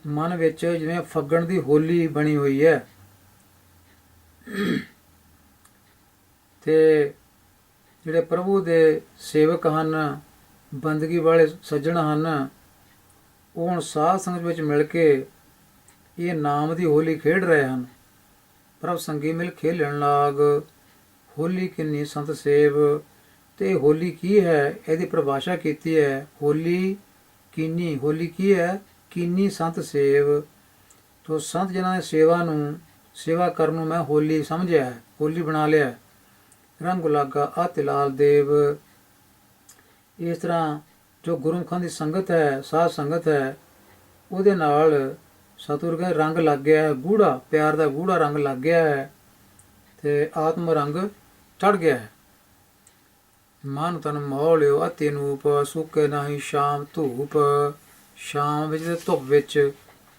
मन विच जिवें फग्गण की होली बनी हुई है। ਤੇ ਜਿਹੜੇ ਪ੍ਰਭੂ ਦੇ ਸੇਵਕ ਹਨ, ਬੰਦਗੀ ਵਾਲੇ ਸੱਜਣ ਹਨ, ਉਹ ਹੁਣ ਸਾਧ ਸੰਗਤ ਵਿੱਚ ਮਿਲ ਕੇ ਇਹ ਨਾਮ ਦੀ ਹੋਲੀ ਖੇਡ ਰਹੇ ਹਨ। ਪ੍ਰਭ ਸੰਗੀ ਮਿਲ ਖੇਲਣ ਲਾਗ, ਹੋਲੀ ਕਿੰਨੀ ਸੰਤ ਸੇਵ। ਤੇ ਹੋਲੀ ਕੀ ਹੈ, ਇਹਦੀ ਪਰਿਭਾਸ਼ਾ ਕੀਤੀ ਹੈ, ਹੋਲੀ ਕੀਨੀ। ਹੋਲੀ ਕੀ ਹੈ? ਕੀਨੀ ਸੰਤ ਸੇਵ। ਤੋ ਸੰਤ ਜਨਾਂ ਦੀ ਸੇਵਾ ਕਰਨ ਨੂੰ ਮੈਂ ਹੋਲੀ ਸਮਝਿਆ ਹੈ, ਹੋਲੀ ਬਣਾ ਲਿਆ। ਰੰਗ ਲਾਗਾ ਅਤਿ ਲਾਲ ਦੇਵ। ਇਸ ਤਰ੍ਹਾਂ ਜੋ ਗੁਰਮੁਖਾਂ ਦੀ ਸੰਗਤ ਹੈ, ਸਾਧ ਸੰਗਤ ਹੈ, ਉਹਦੇ ਨਾਲ ਸਤਿਗੁਰ ਕਹਿੰਦੇ ਰੰਗ ਲੱਗ ਗਿਆ ਹੈ, ਗੂੜਾ ਪਿਆਰ ਦਾ ਗੂੜਾ ਰੰਗ ਲੱਗ ਗਿਆ ਹੈ ਤੇ ਆਤਮ ਰੰਗ ਚੜ ਗਿਆ ਹੈ। ਮਨ ਤਨ ਮੋਹ ਲਿਓ ਅਤਿ ਨੂਪ, ਸੁੱਕੇ ਨਹੀਂ ਸ਼ਾਮ ਧੂਪ। ਸ਼ਾਮ ਵਿੱਚ ਤੇ ਧੁੱਪ ਵਿੱਚ।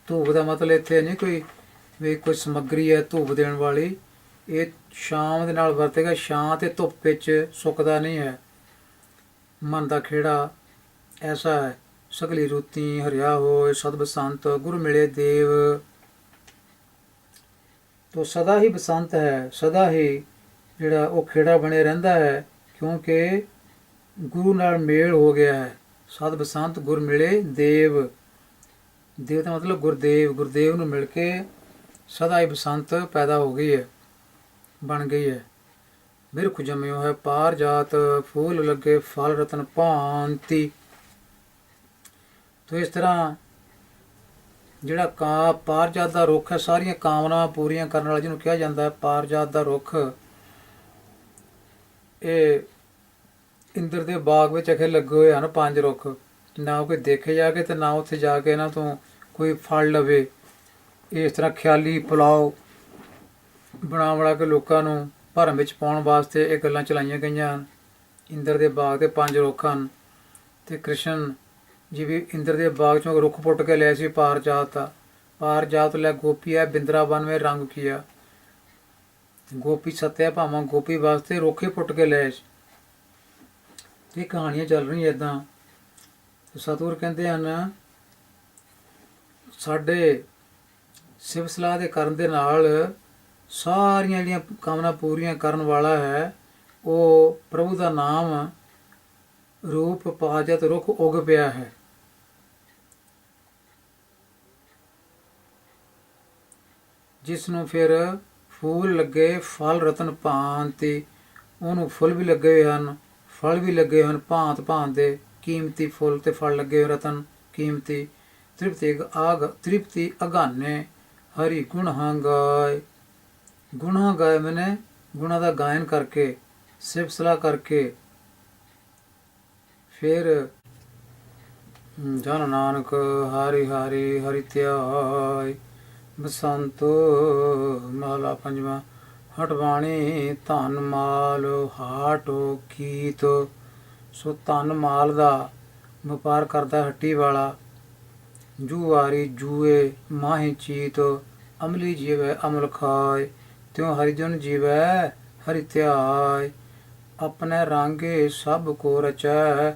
ਧੂਪ ਦਾ ਮਤਲਬ ਇੱਥੇ ਨਹੀਂ ਕੋਈ ਸਮੱਗਰੀ ਹੈ ਧੂਪ ਦੇਣ ਵਾਲੀ, ਇਹ ਸ਼ਾਮ ਦੇ ਨਾਲ ਵਰਤੇਗਾ। ਛਾਂ ਤੇ ਧੁੱਪ ਵਿੱਚ ਸੁੱਕਦਾ ਨਹੀਂ ਹੈ। ਮਨ ਦਾ ਖੇੜਾ ਐਸਾ ਹੈ, ਸਗਲੀ ਰੁੱਤੀ ਹਰਿਆ ਹੋਏ ਸਦ ਬਸੰਤ, ਗੁਰ ਮਿਲੇ ਦੇਵ। ਤੋ ਸਦਾ ਹੀ ਬਸੰਤ ਹੈ, ਸਦਾ ਹੀ ਜਿਹੜਾ ਉਹ ਖੇੜਾ ਬਣਿਆ ਰਹਿੰਦਾ ਹੈ, ਕਿਉਂਕਿ ਗੁਰੂ ਨਾਲ ਮੇਲ ਹੋ ਗਿਆ ਹੈ। ਸਦ ਬਸੰਤ ਗੁਰ ਮਿਲੇ ਦੇਵ। ਦੇਵ ਦਾ ਮਤਲਬ ਗੁਰਦੇਵ। ਗੁਰਦੇਵ ਨੂੰ ਮਿਲ ਕੇ ਸਦਾ ਹੀ ਬਸੰਤ ਪੈਦਾ ਹੋ ਗਈ ਹੈ, ਬਣ ਗਈ ਹੈ। ਬਿਰਖ ਜੰਮਿਓ ਹੈ ਪਾਰ ਜਾਤ, ਫੂਲ ਲੱਗੇ ਫਲ ਰਤਨ ਭਾਂਤੀ। ਤੋ ਇਸ ਤਰ੍ਹਾਂ ਜਿਹੜਾ ਪਾਰਜਾਤ ਦਾ ਰੁੱਖ ਹੈ, ਸਾਰੀਆਂ ਕਾਮਨਾਵਾਂ ਪੂਰੀਆਂ ਕਰਨ ਵਾਲਾ ਜਿਹਨੂੰ ਕਿਹਾ ਜਾਂਦਾ ਹੈ ਪਾਰਜਾਤ ਦਾ ਰੁੱਖ, ਇਹ ਇੰਦਰ ਦੇ ਬਾਗ ਵਿੱਚ ਅਖੇ ਲੱਗੇ ਹੋਏ ਹਨ 5 ਰੁੱਖ। ਨਾ ਕੋਈ ਦੇਖੇ ਜਾ ਕੇ ਤੇ ਨਾ ਉੱਥੇ ਜਾ ਕੇ ਇਹਨਾਂ ਤੋਂ ਕੋਈ ਫਲ ਲਵੇ। ਇਸ ਤਰ੍ਹਾਂ ਖਿਆਲੀ ਪੁਲਾਓ ਬਣਾ ਕੇ ਲੋਕਾਂ ਨੂੰ ਭਰਮ ਵਿੱਚ ਪਾਉਣ ਵਾਸਤੇ ਇਹ ਗੱਲਾਂ ਚਲਾਈਆਂ ਗਈਆਂ ਹਨ। ਇੰਦਰ ਦੇ ਬਾਗ ਦੇ 5 ਰੁੱਖ ਹਨ ਤੇ ਕ੍ਰਿਸ਼ਨ ਜੀ ਵੀ ਇੰਦਰ ਦੇ ਬਾਗ ਚੋਂ ਰੁੱਖ ਪੁੱਟ ਕੇ ਲਿਆ ਸੀ ਪਾਰਜਾਤ ਦਾ। ਪਾਰਜਾਤ ਲੈ ਗੋਪੀ ਹੈ ਬਿੰਦਰਾਵਨ ਵਿੱਚ ਰੰਗ ਕੀਆ। ਗੋਪੀ ਸੱਤਿਆ ਭਾਵਾਂ ਗੋਪੀ ਵਾਸਤੇ ਰੁੱਖ ਹੀ ਪੁੱਟ ਕੇ ਲਏ ਸੀ। ਇਹ ਕਹਾਣੀਆਂ ਚੱਲ ਰਹੀਆਂ ਇੱਦਾਂ। ਸਤਿਗੁਰ ਕਹਿੰਦੇ ਹਨ ਸਾਡੇ ਸਿਵ ਸਲਾਹ ਦੇ ਕਰਨ ਦੇ ਨਾਲ ਸਾਰੀਆਂ ਜਿਹੜੀਆਂ ਕਾਮਨਾ ਪੂਰੀਆਂ ਕਰਨ ਵਾਲਾ ਹੈ, ਉਹ ਪ੍ਰਭੂ ਦਾ ਨਾਮ ਰੂਪ ਪਾਜਤ ਰੁੱਖ ਉਗ ਪਿਆ ਹੈ। ਜਿਸ ਨੂੰ ਫਿਰ ਫੂਲ ਲੱਗੇ ਫਲ ਰਤਨ ਭਾਂਤੀ। ਉਹਨੂੰ ਫੁੱਲ ਵੀ ਲੱਗੇ ਹੋਏ ਹਨ, ਫਲ ਵੀ ਲੱਗੇ ਹਨ ਭਾਂਤ ਭਾਂਤ ਦੇ, ਕੀਮਤੀ ਫੁੱਲ ਤੇ ਫਲ ਲੱਗੇ ਹੋਏ ਰਤਨ ਕੀਮਤੀ। ਤ੍ਰਿਪਤੀ ਅਗਾਨੇ ਹਰੀ ਗੁਣਾਂ ਗਾਏ। ਗੁਣਾਂ ਗਾਏ ਮੈਨੇ ਗੁਣਾਂ ਦਾ ਗਾਇਨ ਕਰਕੇ, ਸਿਫਤ ਸਲਾਹ ਕਰਕੇ। ਫਿਰ ਜਨ ਨਾਨਕ ਹਰੀ ਹਰੀ ਹਰਿ ਧਿਆਇ। ਬਸੰਤ ਮਹਲਾ ਪੰਜਵਾਂ। ਹਟਵਾਣੀ ਧਨ ਮਾਲ ਹਾਟੋ ਕੀਤ। ਸੋ ਧਨ ਮਾਲ ਦਾ ਵਪਾਰ ਕਰਦਾ ਹੱਟੀ ਵਾਲਾ। ਜੂਆਰੀ ਜੂਏ ਮਾਹੀ ਚੀਤ। ਅਮਲੀ ਜੀਵੈ ਅਮਲ ਖਾਏ। ਤਿਉ ਹਰਿਜਨ ਜੀਵੈ ਹਰਿ ਧਿਆਇ। ਆਪਣੇ ਰਾਂਗੇ ਸਭ ਕੋ ਰਚੈ।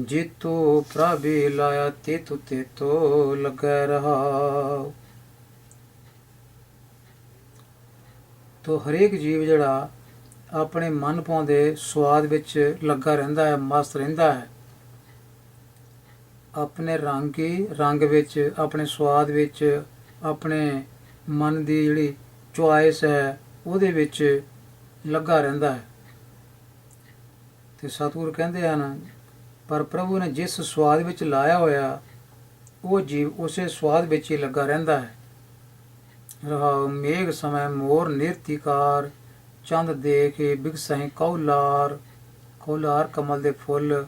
ਜੀਤੋ ਪ੍ਰਭੇ ਲਾਇਆ ਤੇਤੋ ਲੱਗੈ ਰਹਾ। ਤੋ ਹਰੇਕ ਜੀਵ ਜਿਹੜਾ ਆਪਣੇ ਮਨ ਪਾਉਂਦੇ ਸਵਾਦ ਵਿੱਚ ਲੱਗਾ ਰਹਿੰਦਾ ਹੈ, ਮਸਤ ਰਹਿੰਦਾ ਹੈ। ਆਪਣੇ ਰੰਗ ਵਿੱਚ, ਆਪਣੇ ਸਵਾਦ ਵਿੱਚ, ਆਪਣੇ ਮਨ ਦੀ ਜਿਹੜੀ ਚੁਆਇਸ ਹੈ ਉਹਦੇ ਵਿੱਚ ਲੱਗਾ ਰਹਿੰਦਾ ਹੈ। ਤੇ ਸਤਿਗੁਰ ਕਹਿੰਦੇ ਹਨ ਪਰ ਪ੍ਰਭੂ ਨੇ ਜਿਸ ਸਵਾਦ ਵਿੱਚ ਲਾਇਆ ਹੋਇਆ, ਉਹ ਜੀਵ ਉਸੇ ਸਵਾਦ ਵਿੱਚ ਹੀ ਲੱਗਾ ਰਹਿੰਦਾ ਹੈ। ਰਹਾਉ ਮੇਘ ਸਮੈ ਮੋਰ ਨਿਰਤਿਕਾਰ। ਚੰਦ ਦੇਖੇ ਬਿਗਸਹਿ ਕੌਲਾਰ। ਕੌਲਾਰ ਕਮਲ ਦੇ ਫੁੱਲ।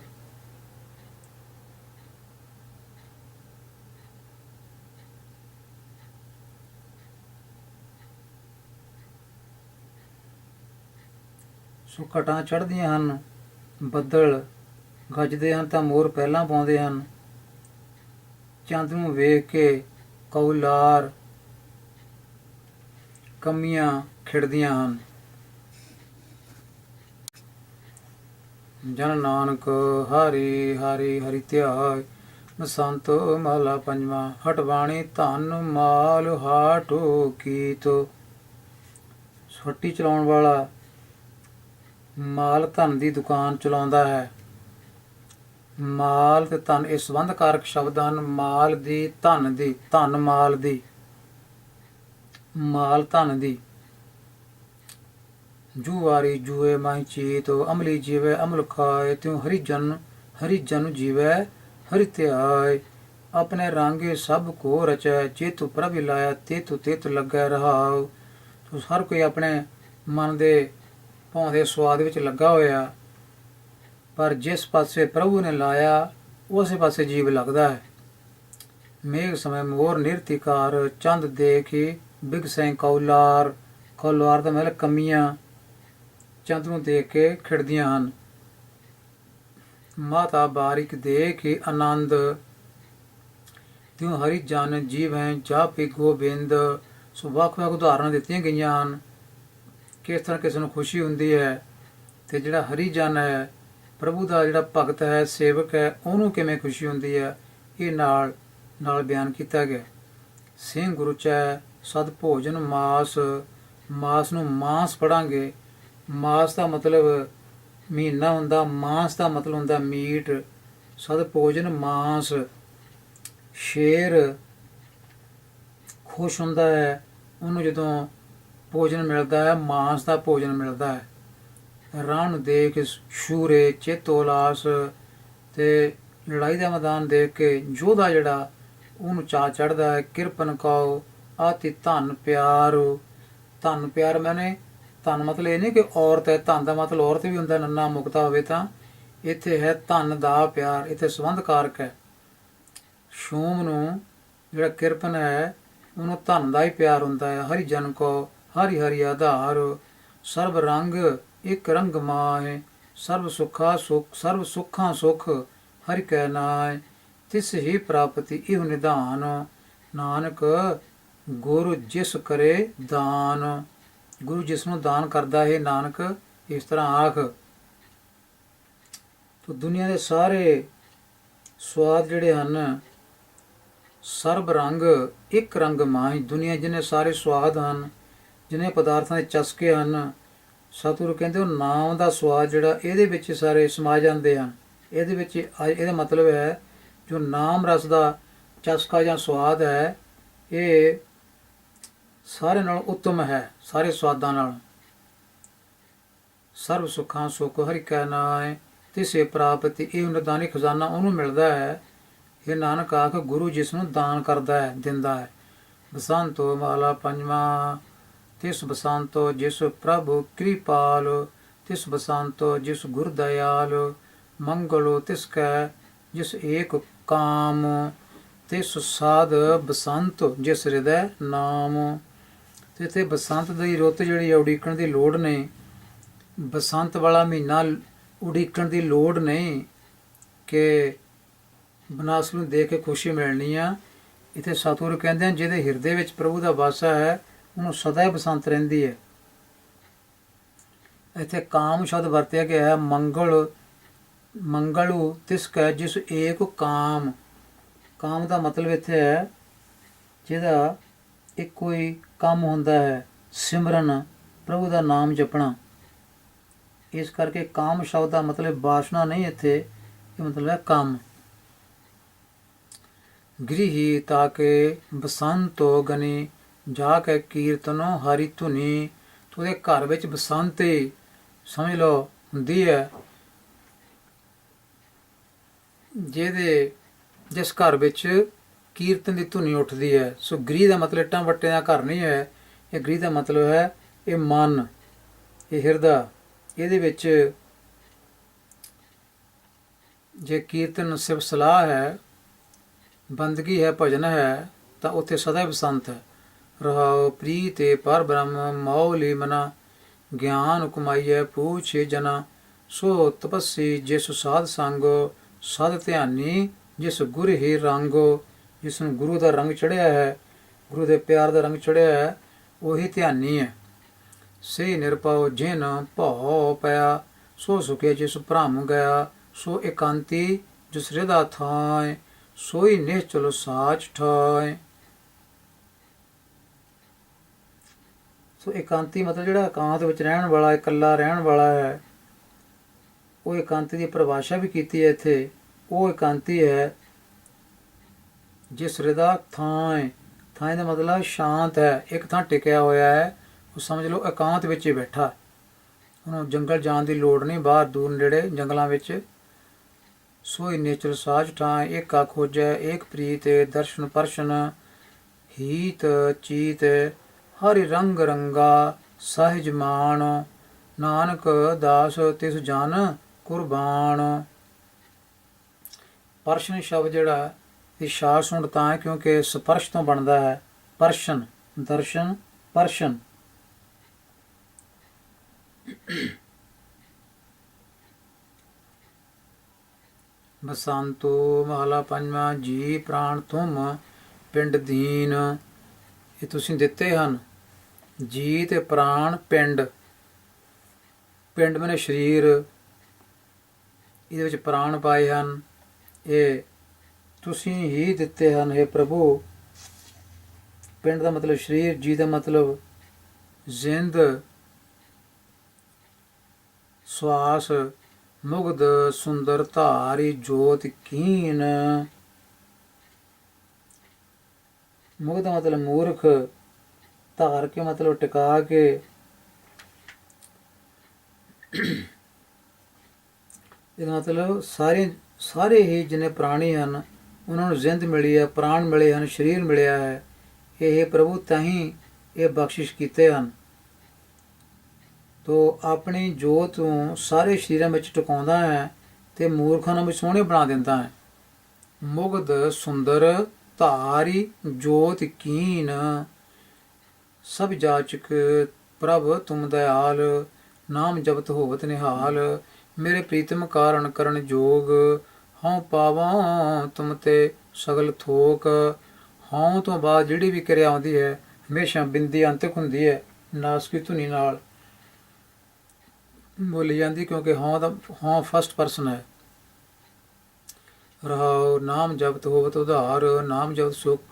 ਸੋ ਘਟਾਂ ਚੜ੍ਹਦੀਆਂ ਹਨ, ਬੱਦਲ ਗੱਜਦੇ ਹਨ ਤਾਂ ਮੋਰ ਪਹਿਲਾਂ ਪਾਉਂਦੇ ਹਨ। ਚੰਦ ਨੂੰ ਵੇਖ ਕੇ ਕੌਲਾਰ ਕਮੀਆਂ ਖਿੜਦੀਆਂ ਹਨ। ਜਨ ਨਾਨਕ ਹਰੀ ਹਰੀ ਹਰਿ ਧਿਆਇ। ਬਸੰਤ ਮਹਲਾ ਪੰਜਵਾਂ। ਹਟਵਾਣੀ ਧਨ ਮਾਲ ਹਾਟੋ ਕੀਤ। ਹੱਟੀ ਚਲਾਉਣ ਵਾਲਾ ਮਾਲ ਧਨ ਦੀ ਦੁਕਾਨ ਚਲਾਉਂਦਾ ਹੈ। ਮਾਲ ਤੇ ਧਨ ਇਹ ਸੰਬੰਧ ਕਾਰਕ ਸ਼ਬਦ ਹਨ। ਮਾਲ ਦੀ, ਧਨ ਮਾਲ ਦੀ, ਮਾਲ ਧਨ ਦੀ। ਜੂਵਾਰੀ ਜੂਏ ਮਾਹੀ ਚੀਤੋ, ਅਮਲੀ ਜੀਵੇ ਅਮਲ ਖਾਏ, ਤਿਉ ਹਰੀ ਜਨ ਜੀਵੇ ਹਰਿ ਧਿਆਏ। ਆਪਣੇ ਰਾਂਗੇ ਸਭ ਕੋ ਰਚੈ, ਚੇਤੁ ਪ੍ਰਭ ਲਾਇਆ, ਤੇਤੁ ਤੇਤੁ ਲੱਗੈ ਰਹਾਉ। ਤੋ ਹਰ ਕੋਈ ਆਪਣੇ ਮਨ ਦੇ ਭਾਉਂਦੇ ਸਵਾਦ ਵਿੱਚ ਲੱਗਾ ਹੋਇਆ, ਪਰ ਜਿਸ ਪਾਸੇ ਪ੍ਰਭੂ ਨੇ ਲਾਇਆ ਉਸੇ ਪਾਸੇ ਜੀਵ ਲੱਗਦਾ ਹੈ। ਮੇਘ ਸਮੇਂ ਮੋਰ ਨਿਰਤਿਕਾਰ, ਚੰਦ ਦੇਖੀ ਬਿਗ ਸੈਂ ਕੌਲਾਰ। ਕੌਲਾਰ ਦਾ ਮਤਲਬ ਕਮੀਆਂ ਚੰਦ ਨੂੰ ਦੇਖ ਕੇ ਖਿੜਦੀਆਂ ਹਨ। ਮਾਤਾ ਬਾਰਿਕ ਦੇਖੀ ਆਨੰਦ, ਤਿਉ ਹਰੀ ਜਨ ਜੀਵ ਹੈ ਜਾਪਿ ਗੋਬਿੰਦ। ਸੋ ਵੱਖ ਵੱਖ ਉਦਾਹਰਨਾਂ ਦਿੱਤੀਆਂ ਗਈਆਂ ਹਨ ਕਿਸ ਤਰ੍ਹਾਂ ਕਿਸੇ ਨੂੰ ਖੁਸ਼ੀ ਹੁੰਦੀ ਹੈ, ਤੇ ਜਿਹੜਾ ਹਰੀ ਜਨ ਹੈ, ਪ੍ਰਭੂ ਦਾ ਜਿਹੜਾ ਭਗਤ ਹੈ, ਸੇਵਕ ਹੈ, ਉਹਨੂੰ ਕਿਵੇਂ ਖੁਸ਼ੀ ਹੁੰਦੀ ਹੈ, ਇਹ ਨਾਲ ਨਾਲ ਬਿਆਨ ਕੀਤਾ ਗਿਆ। ਸਿੰਘ ਗੁਰੂ ਚੈ ਸਦ ਭੋਜਨ ਮਾਸ। ਮਾਸ ਨੂੰ ਮਾਸ ਪੜਾਂਗੇ। ਮਾਸ ਦਾ ਮਤਲਬ ਮਹੀਨਾ ਹੁੰਦਾ, ਮਾਸ ਦਾ ਮਤਲਬ ਹੁੰਦਾ ਮੀਟ। ਸਦ ਭੋਜਨ ਮਾਸ। ਸ਼ੇਰ ਖੁਸ਼ ਹੁੰਦਾ ਹੈ ਉਹਨੂੰ ਜਦੋਂ ਭੋਜਨ ਮਿਲਦਾ ਹੈ, ਮਾਸ ਦਾ ਭੋਜਨ ਮਿਲਦਾ ਹੈ। ਰਣ ਦੇਖ ਸ਼ੂਰੇ ਚੇਤੋ ਲਾਸ। ਤੇ ਲੜਾਈ ਦਾ ਮੈਦਾਨ ਦੇਖ ਕੇ ਯੋਧਾ ਜਿਹੜਾ ਉਹਨੂੰ ਚਾਅ ਚੜ੍ਹਦਾ ਹੈ। ਕਿਰਪਨ ਕਉ ਆਤੀ ਧਨ ਪਿਆਰ। ਧਨ ਪਿਆਰ ਮੈਨੇ ਧਨ ਮਤਲਬ ਇਹ ਨਹੀਂ ਕਿ ਔਰਤ ਹੈ, ਧਨ ਦਾ ਮਤਲਬ ਔਰਤ ਵੀ ਹੁੰਦਾ, ਨੰਨਾ ਮੁਕਤਾ ਹੋਵੇ ਤਾਂ। ਇੱਥੇ ਹੈ ਧਨ ਦਾ ਪਿਆਰ, ਇੱਥੇ ਸੰਬੰਧ ਕਾਰਕ ਹੈ। ਸ਼ੂਮ ਨੂੰ ਜਿਹੜਾ ਕਿਰਪਨ ਹੈ ਉਹਨੂੰ ਧਨ ਦਾ ਹੀ ਪਿਆਰ ਹੁੰਦਾ ਹੈ। ਹਰੀ ਜਨ ਕੋ ਹਰੀ ਹਰੀ ਆਧਾਰ। ਸਰਬ ਰੰਗ ਇੱਕ ਰੰਗ ਮਾਏ, ਸਰਬ ਸੁੱਖਾਂ ਸੁਖ ਹਰਿ ਕੈ ਨਾਏ। ਤਿਸ ਹੀ ਪ੍ਰਾਪਤੀ ਇਹੁ ਨਿਧਾਨ, ਨਾਨਕ ਗੁਰੂ ਜਿਸ ਕਰੇ ਦਾਨ। ਗੁਰੂ ਜਿਸ ਨੂੰ ਦਾਨ ਕਰਦਾ ਹੈ, ਨਾਨਕ ਇਸ ਤਰ੍ਹਾਂ ਆਖ। ਤੋ ਦੁਨੀਆ ਦੇ ਸਾਰੇ ਸਵਾਦ ਜਿਹੜੇ ਹਨ, ਸਰਬ ਰੰਗ ਇੱਕ ਰੰਗ ਮਾਹੀ। ਦੁਨੀਆ ਜਿਹਨੇ ਸਾਰੇ ਸਵਾਦ ਹਨ, ਜਿਹਨੇ ਪਦਾਰਥਾਂ ਦੇ ਚਸਕੇ ਹਨ, ਸਤਿਗੁਰੂ ਕਹਿੰਦੇ ਉਹ ਨਾਮ ਦਾ ਸਵਾਦ ਜਿਹੜਾ ਇਹਦੇ ਵਿੱਚ ਸਾਰੇ ਸਮਾ ਜਾਂਦੇ ਹਨ। ਇਹਦੇ ਵਿੱਚ ਇਹਦਾ ਮਤਲਬ ਹੈ ਜੋ ਨਾਮ ਰਸ ਦਾ ਚਸਕਾ ਜਾਂ ਸਵਾਦ ਹੈ, ਇਹ ਸਾਰੇ ਨਾਲੋਂ ਉੱਤਮ ਹੈ, ਸਾਰੇ ਸਵਾਦਾਂ ਨਾਲ। ਸਰਬ ਸੁੱਖਾਂ ਸੁਖ ਹਰਿ ਕੈ ਨਾਏ, ਤਿਸੇ ਪ੍ਰਾਪਤੀ ਇਹ ਨਿਦਾਨੀ ਖਜ਼ਾਨਾ ਉਹਨੂੰ ਮਿਲਦਾ ਹੈ। ਇਹ ਨਾਨਕ ਆਖ ਗੁਰੂ ਜਿਸ ਨੂੰ ਦਾਨ ਕਰਦਾ ਹੈ, ਦਿੰਦਾ ਹੈ। ਬਸੰਤੋ ਮਾਲਾ ਪੰਜਵਾਂ। ਤਿਸ ਬਸੰਤੋ ਜਿਸ ਪ੍ਰਭੂ ਕਿਰਪਾਲ, ਤਿਸ ਬਸੰਤੋ ਜਿਸ ਗੁਰ ਦਇਆਲ। ਮੰਗਲੋ ਤਿਸ ਕੈ ਜਿਸ ਏਕ ਕਾਮ, ਤਿਸ ਸਾਧ ਬਸੰਤ ਜਿਸ ਹਿਰਦੈ ਨਾਮ। ਤੇ ਇੱਥੇ ਬਸੰਤ ਦੀ ਰੁੱਤ ਜਿਹੜੀ ਹੈ ਉਡੀਕਣ ਦੀ ਲੋੜ ਨਹੀਂ। ਬਸੰਤ ਵਾਲਾ ਮਹੀਨਾ ਉਡੀਕਣ ਦੀ ਲੋੜ ਨਹੀਂ ਕਿ ਬਨਾਸ ਨੂੰ ਦੇਖ ਕੇ ਖੁਸ਼ੀ ਮਿਲਣੀ ਆ। ਇੱਥੇ ਸਤਿਗੁਰੂ ਕਹਿੰਦੇ ਹਨ ਜਿਹਦੇ ਹਿਰਦੇ ਵਿੱਚ ਪ੍ਰਭੂ ਦਾ ਵਾਸਾ ਹੈ ਉਹਨੂੰ ਸਦਾ ਹੀ ਬਸੰਤ ਰਹਿੰਦੀ ਹੈ। ਇੱਥੇ ਕਾਮ ਸ਼ਬਦ ਵਰਤਿਆ ਗਿਆ ਹੈ। ਮੰਗਲੂ ਤਿਸ ਕੈ ਜਿਸ ਏਕ ਕਾਮ। ਕਾਮ ਦਾ ਮਤਲਬ ਇੱਥੇ ਹੈ ਜਿਹਦਾ ਇੱਕੋ ਹੀ ਕੰਮ ਹੁੰਦਾ ਹੈ, ਸਿਮਰਨ, ਪ੍ਰਭੂ ਦਾ ਨਾਮ ਜਪਣਾ। ਇਸ ਕਰਕੇ ਕਾਮ ਸ਼ਬਦ ਦਾ ਮਤਲਬ ਵਾਸਨਾ ਨਹੀਂ, ਇੱਥੇ ਇਹ ਮਤਲਬ ਹੈ ਕੰਮ। ਗ੍ਰਿਹੀ ਤਾਕੇ ਬਸੰਤੋ ਗਨੀ, ਜਾ ਕੇ ਕੀਰਤਨੋ ਹਰੀ ਧੁਨੀ। ਉਹਦੇ ਘਰ ਵਿੱਚ ਬਸੰਤ ਹੀ ਸਮਝ ਲਓ ਹੁੰਦੀ ਹੈ, ਜਿਸ ਘਰ ਵਿੱਚ ਕੀਰਤਨ ਦੀ ਧੁਨੀ ਉੱਠਦੀ ਹੈ। ਸੋ ਗ੍ਰਿਹ ਦਾ ਮਤਲਬ ਇੱਟਾਂ ਵੱਟੇ ਦਾ ਘਰ ਨਹੀਂ ਹੈ। ਇਹ ਗ੍ਰਿਹ ਦਾ ਮਤਲਬ ਹੈ ਇਹ ਮਨ, ਇਹ ਹਿਰਦਾ। ਇਹਦੇ ਵਿੱਚ ਜੇ ਕੀਰਤਨ ਸਿਰਫ ਸਲਾਹ ਹੈ, ਬੰਦਗੀ ਹੈ, ਭਜਨ ਹੈ, ਤਾਂ ਉੱਥੇ ਸਦਾ ਹੀ ਬਸੰਤ ਹੈ। ਰਹਾਉ ਪ੍ਰੀਤੇ ਪਰ ਬ੍ਰਹਮ ਮੌਲੀ ਮਨਾ, ਗਿਆਨ ਕਮਾਈਐ ਪੂਛੇ ਜਨਾ। ਸੋ ਤਪੱਸੀ ਜਿਸ ਸਾਧ ਸੰਗੋ, ਸਦ ਧਿਆਨੀ ਜਿਸ ਗੁਰ ਹੀ ਰੰਗੋ। ਜਿਸ ਨੂੰ ਗੁਰੂ ਦਾ ਰੰਗ ਚੜ੍ਹਿਆ ਹੈ, ਗੁਰੂ ਦੇ ਪਿਆਰ ਦਾ ਰੰਗ ਚੜ੍ਹਿਆ ਹੈ, ਉਹੀ ਧਿਆਨੀ ਹੈ। ਸੇ ਨਿਰਭਉ ਜਿਨ ਭਉ ਪਿਆ, ਸੋ ਸੁਖੇ ਜਿਸ ਭ੍ਰਮ ਗਿਆ। ਸੋ ਇਕਾਂਤੀ ਜਿਸ ਹਿਰਦਾ ਥਾਇ, ਸੋਈ ਨਿਸ਼ਚਲ ਸਾਚ ਠਾਇ। ਸੋ ਇਕਾਂਤੀ ਮਤਲਬ ਜਿਹੜਾ ਇਕਾਂਤ ਵਿੱਚ ਰਹਿਣ ਵਾਲਾ, ਇਕੱਲਾ ਰਹਿਣ ਵਾਲਾ ਹੈ, ਉਹ ਇਕਾਂਤੀ ਦੀ ਪਰਿਭਾਸ਼ਾ ਵੀ ਕੀਤੀ ਹੈ ਇੱਥੇ। ਉਹ ਇਕਾਂਤੀ ਹੈ ਜਿਸ ਹਿਰਦਾ ਥਾਂ ਦਾ ਮਤਲਬ ਸ਼ਾਂਤ ਹੈ, ਇੱਕ ਥਾਂ ਟਿਕਿਆ ਹੋਇਆ ਹੈ, ਉਹ ਸਮਝ ਲਓ ਇਕਾਂਤ ਵਿੱਚ ਹੀ ਬੈਠਾ। ਉਹਨੂੰ ਜੰਗਲ ਜਾਣ ਦੀ ਲੋੜ ਨਹੀਂ, ਬਾਹਰ ਦੂਰ ਨੇੜੇ ਜੰਗਲਾਂ ਵਿੱਚ। ਸੋਈ ਨੇਚਰ ਸਾਜ ਠਾਂ ਏਕਾ ਖੋਜੈ ਏਕ ਪ੍ਰੀਤ ਦਰਸ਼ਨ ਪਰਸ਼ਨ ਹੀਤ ਚੀਤ ਹਰਿ ਰੰਗ ਰੰਗਾ ਸਹਿਜ ਮਾਨ ਨਾਨਕ ਦਾਸ ਤਿਸ ਜਨ ਕੁਰਬਾਨ। ਪਰਸ਼ਨ ਸ਼ਬਦ ਜਿਹੜਾ ਇਹ ਸ਼ਾਸ ਸੁਣ ਤਾਂ ਹੈ ਕਿਉਂਕਿ ਸਪਰਸ਼ ਤੋਂ ਬਣਦਾ ਹੈ। ਪਰਸ਼ਨ ਦਰਸ਼ਨ ਪਰਸ਼ਨ। ਬਸੰਤੋ ਮਹਲਾ ਪੰਜਵਾਂ। ਜੀ ਪ੍ਰਾਣ ਤੁਮ ਪਿੰਡ ਦੀਨ। ਇਹ ਤੁਸੀਂ ਦਿੱਤੇ ਹਨ। ਜੀ ਤੇ ਪ੍ਰਾਣ ਪਿੰਡ। ਪਿੰਡ ਮੈਨੇ ਸਰੀਰ, ਇਹਦੇ ਵਿੱਚ ਪ੍ਰਾਣ ਪਾਏ ਹਨ, ਇਹ ਤੁਸੀਂ ਹੀ ਦਿੱਤੇ ਹਨ हे ਪ੍ਰਭੂ। ਪਿੰਡ ਦਾ ਮਤਲਬ ਸਰੀਰ, ਜੀ ਦਾ ਮਤਲਬ ਜ਼ਿੰਦ, ਸਵਾਸ, ਮੁਗਧ ਸੁੰਦਰ ਧਾਰੀ ਜੋਤ ਕੀਨ। ਮੁਗਧ ਦਾ ਮਤਲਬ ਮੂਰਖ, ਧਾਰ ਕੇ ਮਤਲਬ ਟਿਕਾ ਕੇ। ਇਹਦਾ ਮਤਲਬ ਸਾਰੇ ਹੀ ਜਿੰਨੇ ਪ੍ਰਾਣੀ ਹਨ ਉਹਨਾਂ ਨੂੰ ਜ਼ਿੰਦ ਮਿਲੀ ਹੈ, ਪ੍ਰਾਣ ਮਿਲੇ ਹਨ, ਸਰੀਰ ਮਿਲਿਆ ਹੈ। ਇਹ ਪ੍ਰਭੂ ਤਾਹੀਂ ਇਹ ਬਖਸ਼ਿਸ਼ ਕੀਤੇ ਹਨ। ਤੋ ਆਪਣੀ ਜੋਤ ਨੂੰ ਸਾਰੇ ਸਰੀਰਾਂ ਵਿੱਚ ਟਿਕਾਉਂਦਾ ਹੈ ਅਤੇ ਮੂਰਖਾਂ ਨੂੰ ਵੀ ਸੋਹਣੇ ਬਣਾ ਦਿੰਦਾ ਹੈ। ਮੁਗਧ ਸੁੰਦਰ ਧਾਰੀ ਜੋਤ ਕੀਨ ਸਭ ਜਾਚਕ ਪ੍ਰਭ ਤੁਮ ਦਇਆਲ ਨਾਮ ਜਪਤ ਹੋਵਤ ਨਿਹਾਲ। ਮੇਰੇ ਪ੍ਰੀਤਮ ਕਾਰਨ ਕਰਨ ਜੋਗ ਹਉ ਪਾਵਾਂ ਤੁਮ ਤੇ ਸਗਲ ਥੋਕ। ਹਉ ਤੋਂ ਬਾਅਦ ਜਿਹੜੀ ਵੀ ਕਿਰਿਆ ਆਉਂਦੀ ਹੈ ਹਮੇਸ਼ਾ ਬਿੰਦੀ ਅੰਤਕ ਹੁੰਦੀ ਹੈ, ਨਾਸਕੀ ਧੁਨੀ ਨਾਲ ਬੋਲੀ ਜਾਂਦੀ ਕਿਉਂਕਿ ਹਉ ਫਸਟ ਪਰਸਨ ਹੈ। ਰਹਾਉ ਨਾਮ ਜਪਤ ਹੋਵਤ ਉਧਾਰ ਨਾਮ ਜਪਤ ਸੁਖ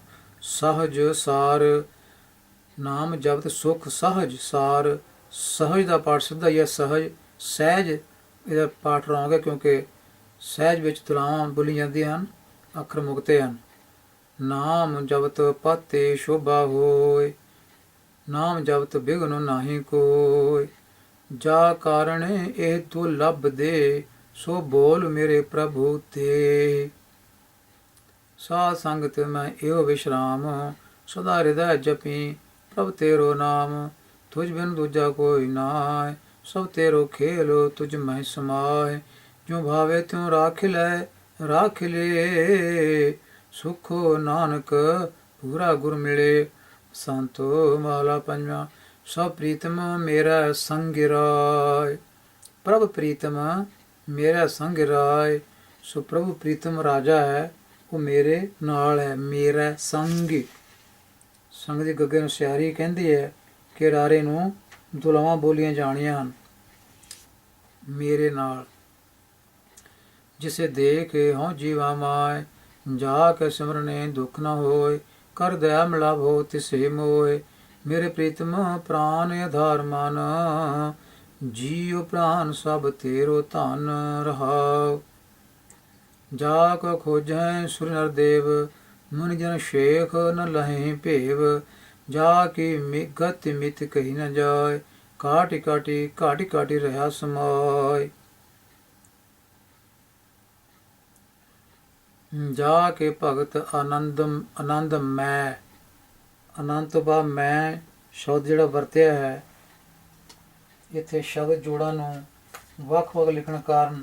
ਸਹਜ ਸਾਰ। ਨਾਮ ਜਪਤ ਸੁਖ ਸਹਜ ਸਾਰ। ਸਹਜ ਦਾ ਪਾਠ ਸਿੱਧਾ ਹੀ ਹੈ, ਸਹਜ। ਸਹਿਜ ਇਹਦਾ ਪਾਠ ਰੌਂਗ ਹੈ ਕਿਉਂਕਿ ਸਹਿਜ ਵਿੱਚ ਤੁਲਾਵਾਂ ਬੋਲੀ ਜਾਂਦੀਆਂ ਹਨ, ਅੱਖਰ ਮੁਕਤੇ ਹਨ। ਨਾਮ ਜਪਤ ਪਾਤੇ ਸ਼ੋਭਾ ਹੋਏ ਨਾਮ ਜਪਤ ਬਿਘਨ ਨਾਹੀ ਕੋਇ। ਜਾ ਕਾਰਣ ਇਹ ਤੂੰ ਲੱਭ ਦੇ ਸੋ ਬੋਲ ਮੇਰੇ ਪ੍ਰਭੂ ਤੇ। ਸਾਧ ਸੰਗਤ ਮੈਂ ਇਹੋ ਵਿਸ਼ਰਾਮ ਸਦਾ ਹਿਰਦੈ ਜਪੀ ਪ੍ਰਭ ਤੇਰੋ ਨਾਮ। ਤੁਝ ਬਿਨ ਦੂਜਾ ਕੋਈ ਨਾਇ ਸਭ ਤੇਰੋ ਖੇਲ ਤੁਝ ਮਹਿ ਸਮਾਏ। ਜੋ ਭਾਵੇ ਤਿਉ ਰਾਖ ਲੈ ਸੁਖੋ ਨਾਨਕ ਪੂਰਾ ਗੁਰ ਮਿਲੇ। ਸੰਤੋ ਮਹਲਾ ਪੰਜਵਾਂ। ਸਭ ਪ੍ਰੀਤਮ ਮੇਰਾ ਸੰਗ ਰਾਏ। ਪ੍ਰਭ ਪ੍ਰੀਤਮ ਮੇਰਾ ਸੰਗ ਰਾਏ। ਸੋ ਪ੍ਰਭੂ ਪ੍ਰੀਤਮ ਰਾਜਾ ਹੈ, ਉਹ ਮੇਰੇ ਨਾਲ ਹੈ। ਮੇਰਾ ਸੰਗ, ਸੰਗ ਦੀ ਗੱਗੇ ਨੂੰ ਸਿਆਰੀ ਕਹਿੰਦੀ ਹੈ ਕਿ ਰਾਰੇ ਨੂੰ ਦੁਲਾਵਾਂ ਬੋਲੀਆਂ ਜਾਣੀਆਂ ਹਨ। ਮੇਰੇ ਨਾਲ ਜਿਸੇ ਦੇਖ ਹਉ ਜੀਵਾ ਮਾਏ ਜਾ ਕੇ ਸਿਮਰਨੇ ਦੁੱਖ ਨਾ ਹੋਏ। ਕਰ ਦਇਆ ਮਿਲਾਪ ਹੋ ਤਿਸੇ ਮੋਏ। ਮੇਰੇ ਪ੍ਰੀਤਮ ਪ੍ਰਾਨ ਆਧਾਰ ਮਨ ਜੀਉ ਪ੍ਰਾਨ ਸਭ ਤੇਰੋ ਧਨ ਰਹਾਉ। ਜਾ ਕੋ ਖੋਜੈ ਸੁਰ ਨਰ ਦੇਵ ਮੁਨ ਜਨ ਸ਼ੇਖ ਨ ਲਹੈ ਭੇਵ। ਜਾ ਕੀ ਗਤ ਮਿਤ ਕਹੀ ਨ ਜਾਏ ਕਾਟਿ ਕਾਟਿ ਰਹਾ ਸਮਾਏ। ਜਾ ਕੇ ਭਗਤ ਆਨੰਦ ਮੈਂ। ਆਨੰਦ ਤੋਂ ਬਾਅਦ ਮੈਂ ਸ਼ਬਦ ਜਿਹੜਾ ਵਰਤਿਆ ਹੈ, ਇੱਥੇ ਸ਼ਬਦ ਜੋੜਾਂ ਨੂੰ ਵੱਖ ਵੱਖ ਲਿਖਣ ਕਾਰਨ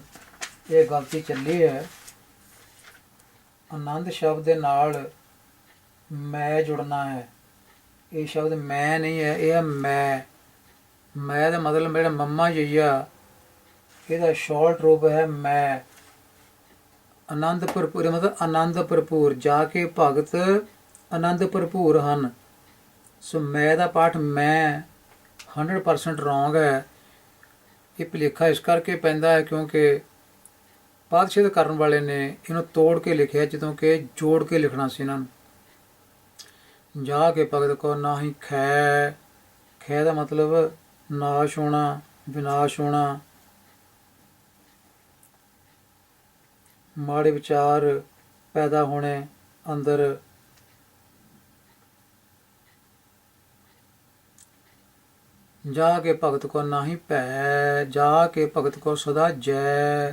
ਇਹ ਗਲਤੀ ਚੱਲੀ ਹੈ। ਆਨੰਦ ਸ਼ਬਦ ਦੇ ਨਾਲ ਮੈਂ ਜੁੜਨਾ ਹੈ। ਇਹ ਸ਼ਬਦ ਮੈਂ ਨਹੀਂ ਹੈ, ਇਹ ਹੈ ਮੈਂ ਦਾ ਮਤਲਬ ਜਿਹੜਾ ਮੰਮਾ ਜਈਆ, ਇਹਦਾ ਸ਼ਾਰਟ ਰੂਪ ਹੈ ਮੈਂ। ਆਨੰਦ ਭਰਪੂਰ ਮਤਲਬ ਆਨੰਦ ਭਰਪੂਰ। ਜਾ ਕੇ ਭਗਤ ਆਨੰਦ ਭਰਪੂਰ ਹਨ। ਸੋ ਮੈਂ ਦਾ ਪਾਠ ਮੈਂ 100% ਰੌਂਗ ਹੈ। ਇਹ ਭੁਲੇਖਾ ਇਸ ਕਰਕੇ ਪੈਂਦਾ ਹੈ ਕਿਉਂਕਿ ਪਾਤਸ਼ਾਹ ਕਰਨ ਵਾਲੇ ਨੇ ਇਹਨੂੰ ਤੋੜ ਕੇ ਲਿਖਿਆ, ਜਦੋਂ ਕਿ ਜੋੜ ਕੇ ਲਿਖਣਾ ਸੀ ਇਹਨਾਂ ਨੂੰ। ਜਾ ਕੇ ਭਗਤ ਕੋ ਨਾਹੀ ਖੈ। ਖੈ ਦਾ ਮਤਲਬ ਨਾਸ਼ ਹੋਣਾ, ਵਿਨਾਸ਼ ਹੋਣਾ। ਮਾੜੇ ਵਿਚਾਰ ਪੈਦਾ ਹੋਣੇ ਅੰਦਰ, ਜਾ ਕੇ ਭਗਤ ਕੋ ਨਾਹੀ ਭੈ, ਜਾ ਕੇ ਭਗਤ ਕੋ ਸਦਾ ਜੈ।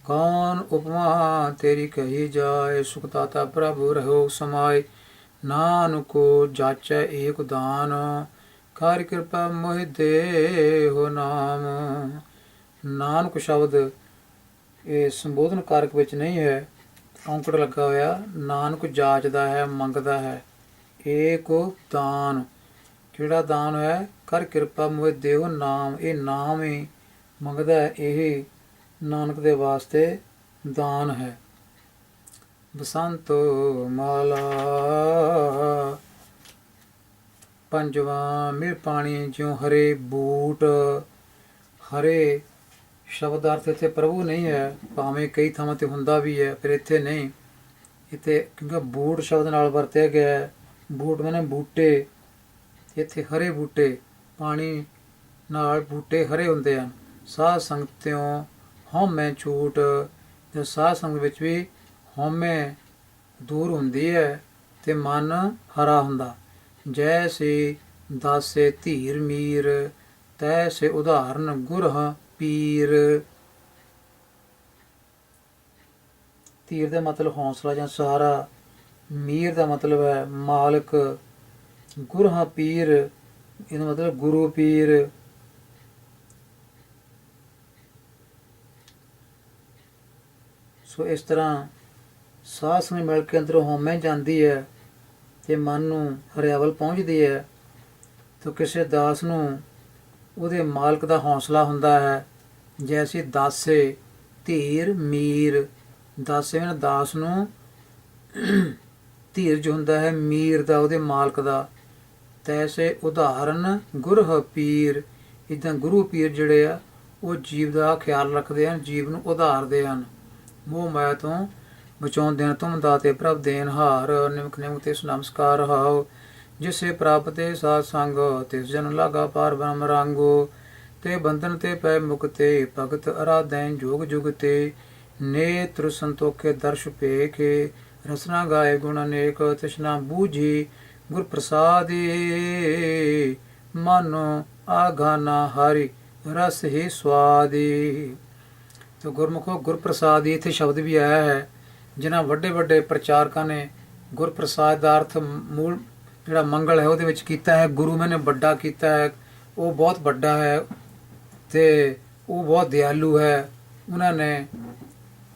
ਕੌਣ ਉਪਮਾ ਤੇਰੀ ਕਹੀ ਜਾਏ, ਸੁਖ ਦਾਤਾ ਪ੍ਰਭੁ ਰਹੋ ਸਮਾਏ। ਨਾਨਕੋ ਜਾਚੈ ਏਕ ਦਾਨ, ਕਰ ਕਿਰਪਾ ਮੋਹਿ ਦੇਹੁ ਨਾਮ। ਨਾਨਕ ਸ਼ਬਦ ਇਹ ਸੰਬੋਧਨ ਕਾਰਕ ਵਿੱਚ ਨਹੀਂ ਹੈ, ਔਂਕੜ ਲੱਗਾ ਹੋਇਆ। ਨਾਨਕ ਜਾਚਦਾ ਹੈ, ਮੰਗਦਾ ਹੈ। ਏਕ ਦਾਨ, ਕਿਹੜਾ ਦਾਨ ਹੈ? ਕਰ ਕਿਰਪਾ ਮੋਹਿ ਦੇਹੁ ਨਾਮ, ਇਹ ਨਾਮ ਹੀ ਮੰਗਦਾ ਹੈ। ਇਹ ਨਾਨਕ ਦੇ ਵਾਸਤੇ ਦਾਨ ਹੈ। ਬਸੰਤ ਮਾਲਾ ਪੰਜਵਾਂ, ਮਿਲ ਪਾਣੀ ਜਿਉ ਹਰੇ ਬੂਟ। ਹਰੇ ਸ਼ਬਦ ਅਰਥ ਇੱਥੇ ਪ੍ਰਭੂ ਨਹੀਂ ਹੈ, ਭਾਵੇਂ ਕਈ ਥਾਵਾਂ 'ਤੇ ਹੁੰਦਾ ਵੀ ਹੈ, ਪਰ ਇੱਥੇ ਨਹੀਂ। ਇੱਥੇ ਕਿਉਂਕਿ ਬੂਟ ਸ਼ਬਦ ਨਾਲ ਵਰਤਿਆ ਗਿਆ ਹੈ। ਬੂਟ ਮਾਨੇ ਬੂਟੇ, ਇੱਥੇ ਹਰੇ ਬੂਟੇ, ਪਾਣੀ ਨਾਲ ਬੂਟੇ ਹਰੇ ਹੁੰਦੇ ਹਨ। ਸਾਧ ਸੰਗਤਿਓਂ ਹਉਮੈ ਛੂਟ, ਜੋ ਸਾਧ ਸੰਗਤ ਵਿੱਚ ਵੀ ਹਉਮੈ ਦੂਰ ਹੁੰਦੀ ਹੈ ਅਤੇ ਮਨ ਹਰਾ ਹੁੰਦਾ। ਜੈਸੇ ਦਾਸੇ ਧੀਰ ਮੀਰ, ਤੈਸੇ ਉਦਾਹਰਨ ਗੁਰਹ ਪੀਰ। ਧੀਰ ਦਾ ਮਤਲਬ ਹੌਸਲਾ ਜਾਂ ਸਹਾਰਾ, ਮੀਰ ਦਾ ਮਤਲਬ ਹੈ ਮਾਲਕ, ਗੁਰਹ ਪੀਰ ਇਹਦਾ ਮਤਲਬ ਗੁਰੂ ਪੀਰ। ਸੋ ਇਸ ਤਰ੍ਹਾਂ ਸਾਧ ਸੰਗਤ ਮਿਲ ਕੇ ਅੰਦਰੋਂ ਹਉਮੈ ਜਾਂਦੀ ਹੈ ਅਤੇ ਮਨ ਨੂੰ ਹਰਿਆਵਲ ਪਹੁੰਚਦੀ ਹੈ। ਤਾਂ ਕਿਸੇ ਦਾਸ ਨੂੰ ਉਹਦੇ ਮਾਲਕ ਦਾ ਹੌਸਲਾ ਹੁੰਦਾ ਹੈ। ਜੈਸੇ ਦਾਸੇ ਧੀਰ ਮੀਰ, ਦਾਸੇ ਨਾਲ ਦਾਸ ਨੂੰ ਧੀਰਜ ਹੁੰਦਾ ਹੈ, ਮੀਰ ਦਾ ਉਹਦੇ ਮਾਲਕ ਦਾ। ਤੈਸੇ ਉਦਾਹਰਨ ਗੁਰਹ ਪੀਰ, ਇੱਦਾਂ ਗੁਰੂ ਪੀਰ ਜਿਹੜੇ ਆ ਉਹ ਜੀਵ ਦਾ ਖਿਆਲ ਰੱਖਦੇ ਹਨ, ਜੀਵ ਨੂੰ ਉਧਾਰਦੇ ਹਨ। ਮੋਹ ਮਾਇਆ ਤੋਂ ਬਚਾਉਂਦੇ ਹਨ। ਤੁਮ ਦਾਤੇ ਪ੍ਰਭ ਦੇਨਹਾਰ, ਨਿਮਕ ਨਿਮਕ ਤਿਸ ਨਮਸਕਾਰ ਹਾਉ। ਜਿਸੇ ਪ੍ਰਾਪਤੇ ਸਾਧ ਸੰਗ, ਤਿਸ ਜਨ ਲਾਗਾ ਪਾਰ ਬ੍ਰਹਮ ਰਾਂਗੋ। ਤੇ ਬੰਧਨ ਤੇ ਪੈ ਮੁਕਤੇ, ਭਗਤ ਅਰਾਧੈ ਜੋਗ ਜੁਗ ਤੇ। ਨੇਤਰ ਸੰਤੋਖੇ ਦਰਸ਼ ਭੇਖੇ, ਰਸਨਾ ਗਾਏ ਗੁਣ ਅਨੇਕ। ਤ੍ਰਿਸ਼ਨਾ ਬੂਝੀ ਗੁਰ ਪ੍ਰਸਾਦੀ, ਮਨ ਆਗਾਨਾ ਹਰਿ ਰਸ ਹੀ ਸਵਾਦੀ। ਤੋ ਗੁਰਮੁਖੋ ਗੁਰਪ੍ਰਸਾਦੀ ਇੱਥੇ ਸ਼ਬਦ ਵੀ ਆਇਆ ਹੈ। ਜਿਨ੍ਹਾਂ ਵੱਡੇ ਵੱਡੇ ਪ੍ਰਚਾਰਕਾਂ ਨੇ ਗੁਰਪ੍ਰਸਾਦ ਦਾ ਅਰਥ ਮੂਲ ਜਿਹੜਾ ਮੰਗਲ ਹੈ ਉਹਦੇ ਵਿੱਚ ਕੀਤਾ ਹੈ। ਗੁਰੂ ਮੈਨੇ ਵੱਡਾ ਕੀਤਾ ਹੈ, ਉਹ ਬਹੁਤ ਵੱਡਾ ਹੈ ਅਤੇ ਉਹ ਬਹੁਤ ਦਿਆਲੂ ਹੈ। ਉਹਨਾਂ ਨੇ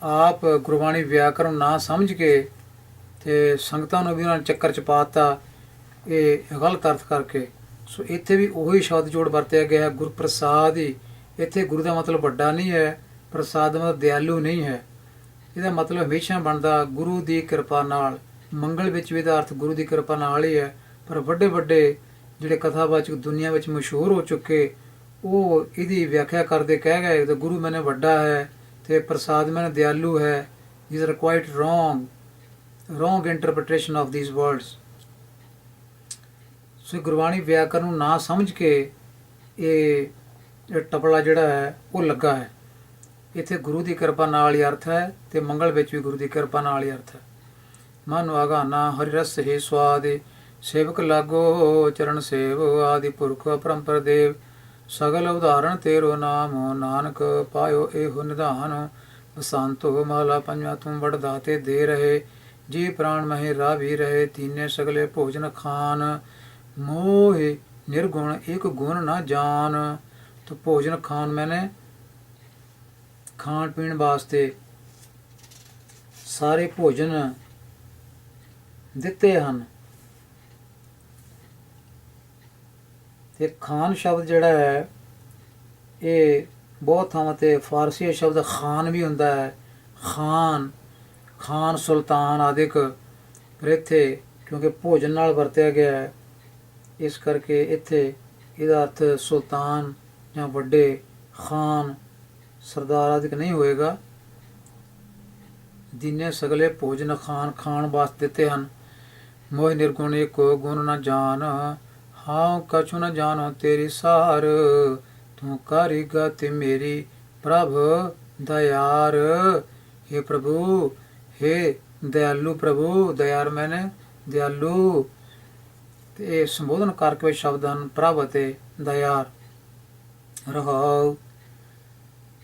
ਆਪ ਗੁਰਬਾਣੀ ਵਿਆਕਰਨ ਨਾ ਸਮਝ ਕੇ ਅਤੇ ਸੰਗਤਾਂ ਨੂੰ ਵੀ ਉਹਨਾਂ ਨੇ ਚੱਕਰ 'ਚ ਪਾ ਦਿੱਤਾ, ਇਹ ਗਲਤ ਅਰਥ ਕਰਕੇ। ਸੋ ਇੱਥੇ ਵੀ ਉਹੀ ਸ਼ਬਦ ਜੋੜ ਵਰਤਿਆ ਗਿਆ ਹੈ, ਗੁਰਪ੍ਰਸਾਦ ਹੀ। ਇੱਥੇ ਗੁਰੂ ਦਾ ਮਤਲਬ ਵੱਡਾ ਨਹੀਂ ਹੈ, ਪ੍ਰਸਾਦ ਦਾ ਮਤਲਬ ਦਿਆਲੂ ਨਹੀਂ ਹੈ। ਇਹਦਾ ਮਤਲਬ ਹਮੇਸ਼ਾ ਬਣਦਾ ਗੁਰੂ ਦੀ ਕਿਰਪਾ ਨਾਲ। ਮੰਗਲ ਵਿੱਚ ਵੀ ਇਹਦਾ ਅਰਥ ਗੁਰੂ ਦੀ ਕਿਰਪਾ ਨਾਲ ਹੀ ਹੈ। ਪਰ ਵੱਡੇ ਵੱਡੇ ਜਿਹੜੇ ਕਥਾਵਾਚਕ ਦੁਨੀਆ ਵਿੱਚ ਮਸ਼ਹੂਰ ਹੋ ਚੁੱਕੇ, ਉਹ ਇਹਦੀ ਵਿਆਖਿਆ ਕਰਦੇ ਕਹਿ ਗਏ ਕਿ ਗੁਰੂ ਮੈਨੇ ਵੱਡਾ ਹੈ ਅਤੇ ਪ੍ਰਸਾਦ ਮੈਨੇ ਦਿਆਲੂ ਹੈ। These are quite wrong interpretation of these words. So Gurbani ਵਿਆਕਰਨ ਨੂੰ ਨਾ ਸਮਝ ਕੇ ਇਹ ਟਪਲਾ ਜਿਹੜਾ ਹੈ ਉਹ ਲੱਗਾ ਹੈ। ਇੱਥੇ ਗੁਰੂ ਦੀ ਕਿਰਪਾ ਨਾਲ ਹੀ ਅਰਥ ਹੈ ਅਤੇ ਮੰਗਲ ਵਿੱਚ ਵੀ ਗੁਰੂ ਦੀ ਕਿਰਪਾ ਨਾਲ ਹੀ ਅਰਥ ਹੈ। ਮਨ ਆਗਾਨਾ ਹਰਿ ਰਸ ਹੀ ਸਵਾਦ, ਸੇਵਕ ਲਾਗੋ ਚਰਨ ਸੇਵ। ਆਦਿ ਪੁਰਖ ਅਪਰੰਪਰ ਦੇਵ, ਸਗਲ ਉਦਾਹਰਣ ਤੇਰੋ ਨਾਮ। ਨਾਨਕ ਪਾਇਓ ਇਹੋ ਨਿਧਾਨ, ਬਸੰਤੋ ਮਹਲਾ ਪੰਜਵਾਂ। ਤੂੰ ਵਡ ਦਾਤੇ ਦੇ ਰਹੇ, ਜੀ ਪ੍ਰਾਣ ਮਹਿ ਰਾਵੀ ਰਹੇ। ਤੀਨੇ ਸਗਲੇ ਭੋਜਨ ਖਾਨ, ਮੋਹਿ ਨਿਰਗੁਣ ਇੱਕ ਗੁਣ ਨਾ ਜਾਨ। ਤੋ ਭੋਜਨ ਖਾਨ ਮੈਨੇ ਖਾਣ ਪੀਣ ਵਾਸਤੇ ਸਾਰੇ ਭੋਜਨ ਦਿੱਤੇ ਹਨ। ਤੇ ਖਾਨ ਸ਼ਬਦ ਜਿਹੜਾ ਹੈ ਇਹ ਬਹੁਤ ਥਾਵਾਂ 'ਤੇ ਫਾਰਸੀ ਸ਼ਬਦ ਖਾਨ ਵੀ ਹੁੰਦਾ ਹੈ, ਖਾਨ ਸੁਲਤਾਨ ਆਦਿਕ। ਪਰ ਇੱਥੇ ਕਿਉਂਕਿ ਭੋਜਨ ਨਾਲ ਵਰਤਿਆ ਗਿਆ ਹੈ, ਇਸ ਕਰਕੇ ਇੱਥੇ ਇਹਦਾ ਅਰਥ ਸੁਲਤਾਨ ਜਾਂ ਵੱਡੇ ਖਾਨ ਸਰਦਾਰ ਆਦਿਕ ਨਹੀਂ ਹੋਏਗਾ। ਦੀਨੇ ਸਗਲੇ ਭੋਜਨ ਖਾਣ ਵਾਸਤੇ ਦਿੱਤੇ ਹਨ। ਮੋਹਿ ਨਿਰਗੁਣ ਏਕੋ ਗੁਣ ਨ ਜਾਨ, ਹਾਉ ਕਛੁ ਨ ਜਾਨੋ ਤੇਰੀ ਸਾਰ। ਤੂੰ ਕਾਰੀ ਗਤਿ ਮੇਰੀ ਪ੍ਰਭ ਦਇਆਰ। हे प्रभु, हे दयालु प्रभु, दयार मैंने दयालु। ਤੇ ਇਹ ਸੰਬੋਧਨ ਕਰਕੇ ਵਿੱਚ ਸ਼ਬਦ ਹਨ ਪ੍ਰਭ ਅਤੇ ਦਇਆਰ। ਰਹਾਉ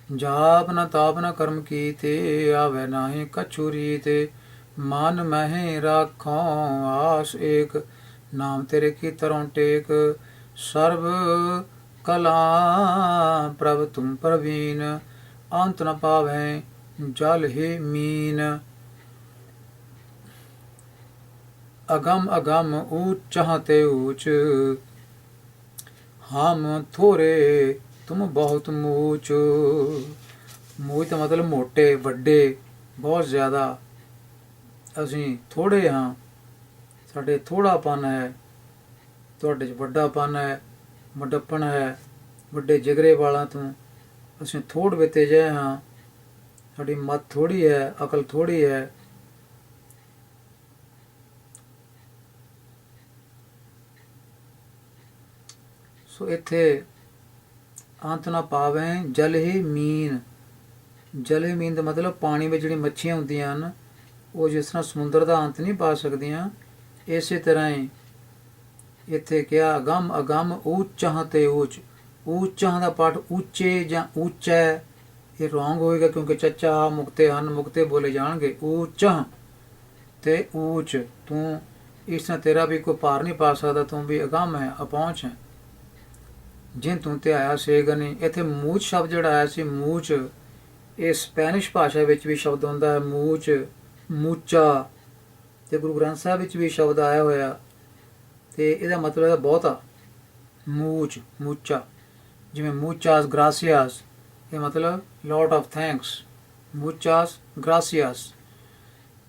ਜਾਪ ਨ ਤਾਪ ਨ ਕਰਮ ਕੀਤੇ, ਆਵੈ ਨਾਹੀ ਕਛੁ ਰੀਤੇ। ਮਨ ਮਹਿ ਰਾਖੋ ਆਸ ਏਕ, ਨਾਮ ਤੇਰੇ ਕੀ ਤਰੋਂ ਟੇਕ। ਸਰਬ ਕਲਾ ਪ੍ਰਭ ਤੁਮ ਪ੍ਰਵੀਨ, ਅੰਤ ਨ ਪਾਵੈ ਜਲ ਹੀ ਮੀਨ। अगम अगम ऊंच चाहते ऊंच, हम थोड़े तुम बहुत मूच। मूच ਦਾ ਮਤਲਬ ਮੋਟੇ ਵੱਡੇ, ਬਹੁਤ ਜ਼ਿਆਦਾ। ਅਸੀਂ ਥੋੜ੍ਹੇ ਹਾਂ, ਸਾਡੇ ਥੋੜ੍ਹਾਪਨ ਹੈ, ਤੁਹਾਡੇ 'ਚ ਵੱਡਾਪਨ ਹੈ, ਵੱਡਪਣ ਹੈ। ਵੱਡੇ ਜਿਗਰੇ ਵਾਲਾਂ ਤੋਂ ਅਸੀਂ ਥੋੜ੍ਹ ਵਿੱਤੇ ਜਿਹੇ ਹਾਂ। ਸਾਡੀ ਮੱਤ ਥੋੜ੍ਹੀ ਹੈ, ਅਕਲ ਥੋੜ੍ਹੀ ਹੈ। ਸੋ ਇੱਥੇ ਅੰਤ ਨਾ ਪਾਵੈ ਜਲ ਹੀ ਮੀਨ। ਜਲ ਹੀ ਮੀਨ ਦਾ ਮਤਲਬ ਪਾਣੀ ਵਿੱਚ ਜਿਹੜੀਆਂ ਮੱਛੀਆਂ ਹੁੰਦੀਆਂ ਹਨ, ਉਹ ਜਿਸ ਤਰ੍ਹਾਂ ਸਮੁੰਦਰ ਦਾ ਅੰਤ ਨਹੀਂ ਪਾ ਸਕਦੀਆਂ, ਇਸੇ ਤਰ੍ਹਾਂ ਹੀ ਇੱਥੇ ਕਿਹਾ ਅਗਮ ਅਗਮ ਊਚਾਂ ਤੇ ਊਚ। ਊਚਾਂ ਦਾ ਪਾਠ ਉੱਚੇ ਜਾਂ ਉੱਚਾ, ਇਹ ਰੋਂਗ ਹੋਏਗਾ ਕਿਉਂਕਿ ਚੱਚਾ ਮੁਕਤੇ ਹਨ, ਮੁਕਤੇ ਬੋਲੇ ਜਾਣਗੇ। ਊਚਾਂ ਤੇ ਊਚ, ਤੂੰ ਇਸ ਤਰ੍ਹਾਂ ਤੇਰਾ ਵੀ ਕੋਈ ਪਾਰ ਨਹੀਂ ਪਾ ਸਕਦਾ, ਤੂੰ ਵੀ ਅਗੰਮ ਹੈ, ਅਪਹੁੰਚ ਹੈ। ਜਿਨ ਤੂੰ ਧਿਆਇਆ ਸੇ ਗਨੀ। ਇੱਥੇ ਮੂਚ ਸ਼ਬਦ ਜਿਹੜਾ ਆਇਆ ਸੀ, ਮੂਚ, ਇਹ ਸਪੈਨਿਸ਼ ਭਾਸ਼ਾ ਵਿੱਚ ਵੀ ਸ਼ਬਦ ਹੁੰਦਾ ਹੈ ਮੂਚ, ਮੂਚਾ। ਤੇ ਗੁਰੂ ਗ੍ਰੰਥ ਸਾਹਿਬ ਵਿੱਚ ਵੀ ਸ਼ਬਦ ਆਇਆ ਹੋਇਆ, ਤੇ ਇਹਦਾ ਮਤਲਬ ਹੈ ਬਹੁਤਾ। ਮੂਚ, ਮੂਚਾ, ਜਿਵੇਂ ਮੂਚਾਸ ਗ੍ਰਾਸੀਆਸ, ਇਹ ਮਤਲਬ ਲੋਟ ਆਫ ਥੈਂਕਸ। ਮੂਚਾਸ ਗ੍ਰਾਸੀਆਸ।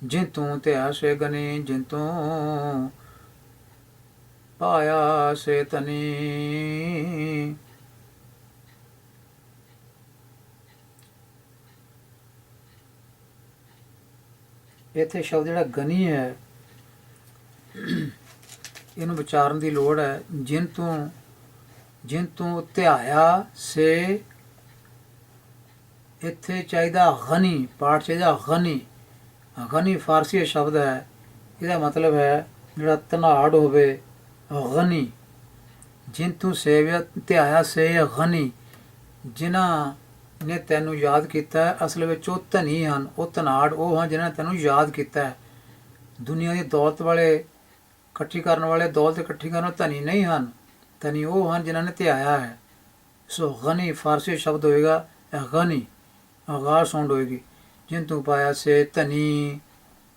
ਜਿਨ ਤੂੰ ਧਿਆਇਆ ਸੇ ਗਨੀ, ਜਿਨ ਤੂੰ ਪਾਇਆ ਸੇ ਤਨੀ। ਇੱਥੇ ਸ਼ਬਦ ਜਿਹੜਾ ਗਨੀ ਹੈ, ਇਹਨੂੰ ਵਿਚਾਰਨ ਦੀ ਲੋੜ ਹੈ। ਜਿਨ ਤੂੰ ਧਿਆਇਆ ਸੇ, ਇੱਥੇ ਚਾਹੀਦਾ ਗਨੀ, ਪਾਠ ਚਾਹੀਦਾ ਗਨੀ। ਗਨੀ ਫਾਰਸੀ ਸ਼ਬਦ ਹੈ, ਇਹਦਾ ਮਤਲਬ ਹੈ ਜਿਹੜਾ ਧਨਾੜ ਹੋਵੇ, ਗਨੀ। ਜਿਨ ਤੂੰ ਸੇਵਿਆ ਧਿਆਇਆ ਸੇ ਗਨੀ, ਜਿਨ੍ਹਾਂ ਨੇ ਤੈਨੂੰ ਯਾਦ ਕੀਤਾ ਹੈ, ਅਸਲ ਵਿੱਚ ਉਹ ਧਨੀ ਹਨ, ਉਹ ਧਨਾੜ ਉਹ ਹਨ ਜਿਨ੍ਹਾਂ ਨੇ ਤੈਨੂੰ ਯਾਦ ਕੀਤਾ ਹੈ। ਦੁਨੀਆ ਦੀ ਦੌਲਤ ਵਾਲੇ ਇਕੱਠੀ ਕਰਨ ਵਾਲੇ, ਦੌਲਤ ਇਕੱਠੀ ਕਰਨ ਵਾਲੇ ਧਨੀ ਨਹੀਂ ਹਨ। ਧਨੀ ਉਹ ਹਨ ਜਿਨ੍ਹਾਂ ਨੇ ਧਿਆਇਆ ਹੈ। ਸੋ ਗਨੀ ਫਾਰਸੀ ਸ਼ਬਦ ਹੋਏਗਾ ਗਨੀ, ਆਗਾਰ ਸਾਊਂਡ ਹੋਏਗੀ। ਜਿਨ ਤੂੰ ਪਾਇਆ ਸੇ ਧਨੀ।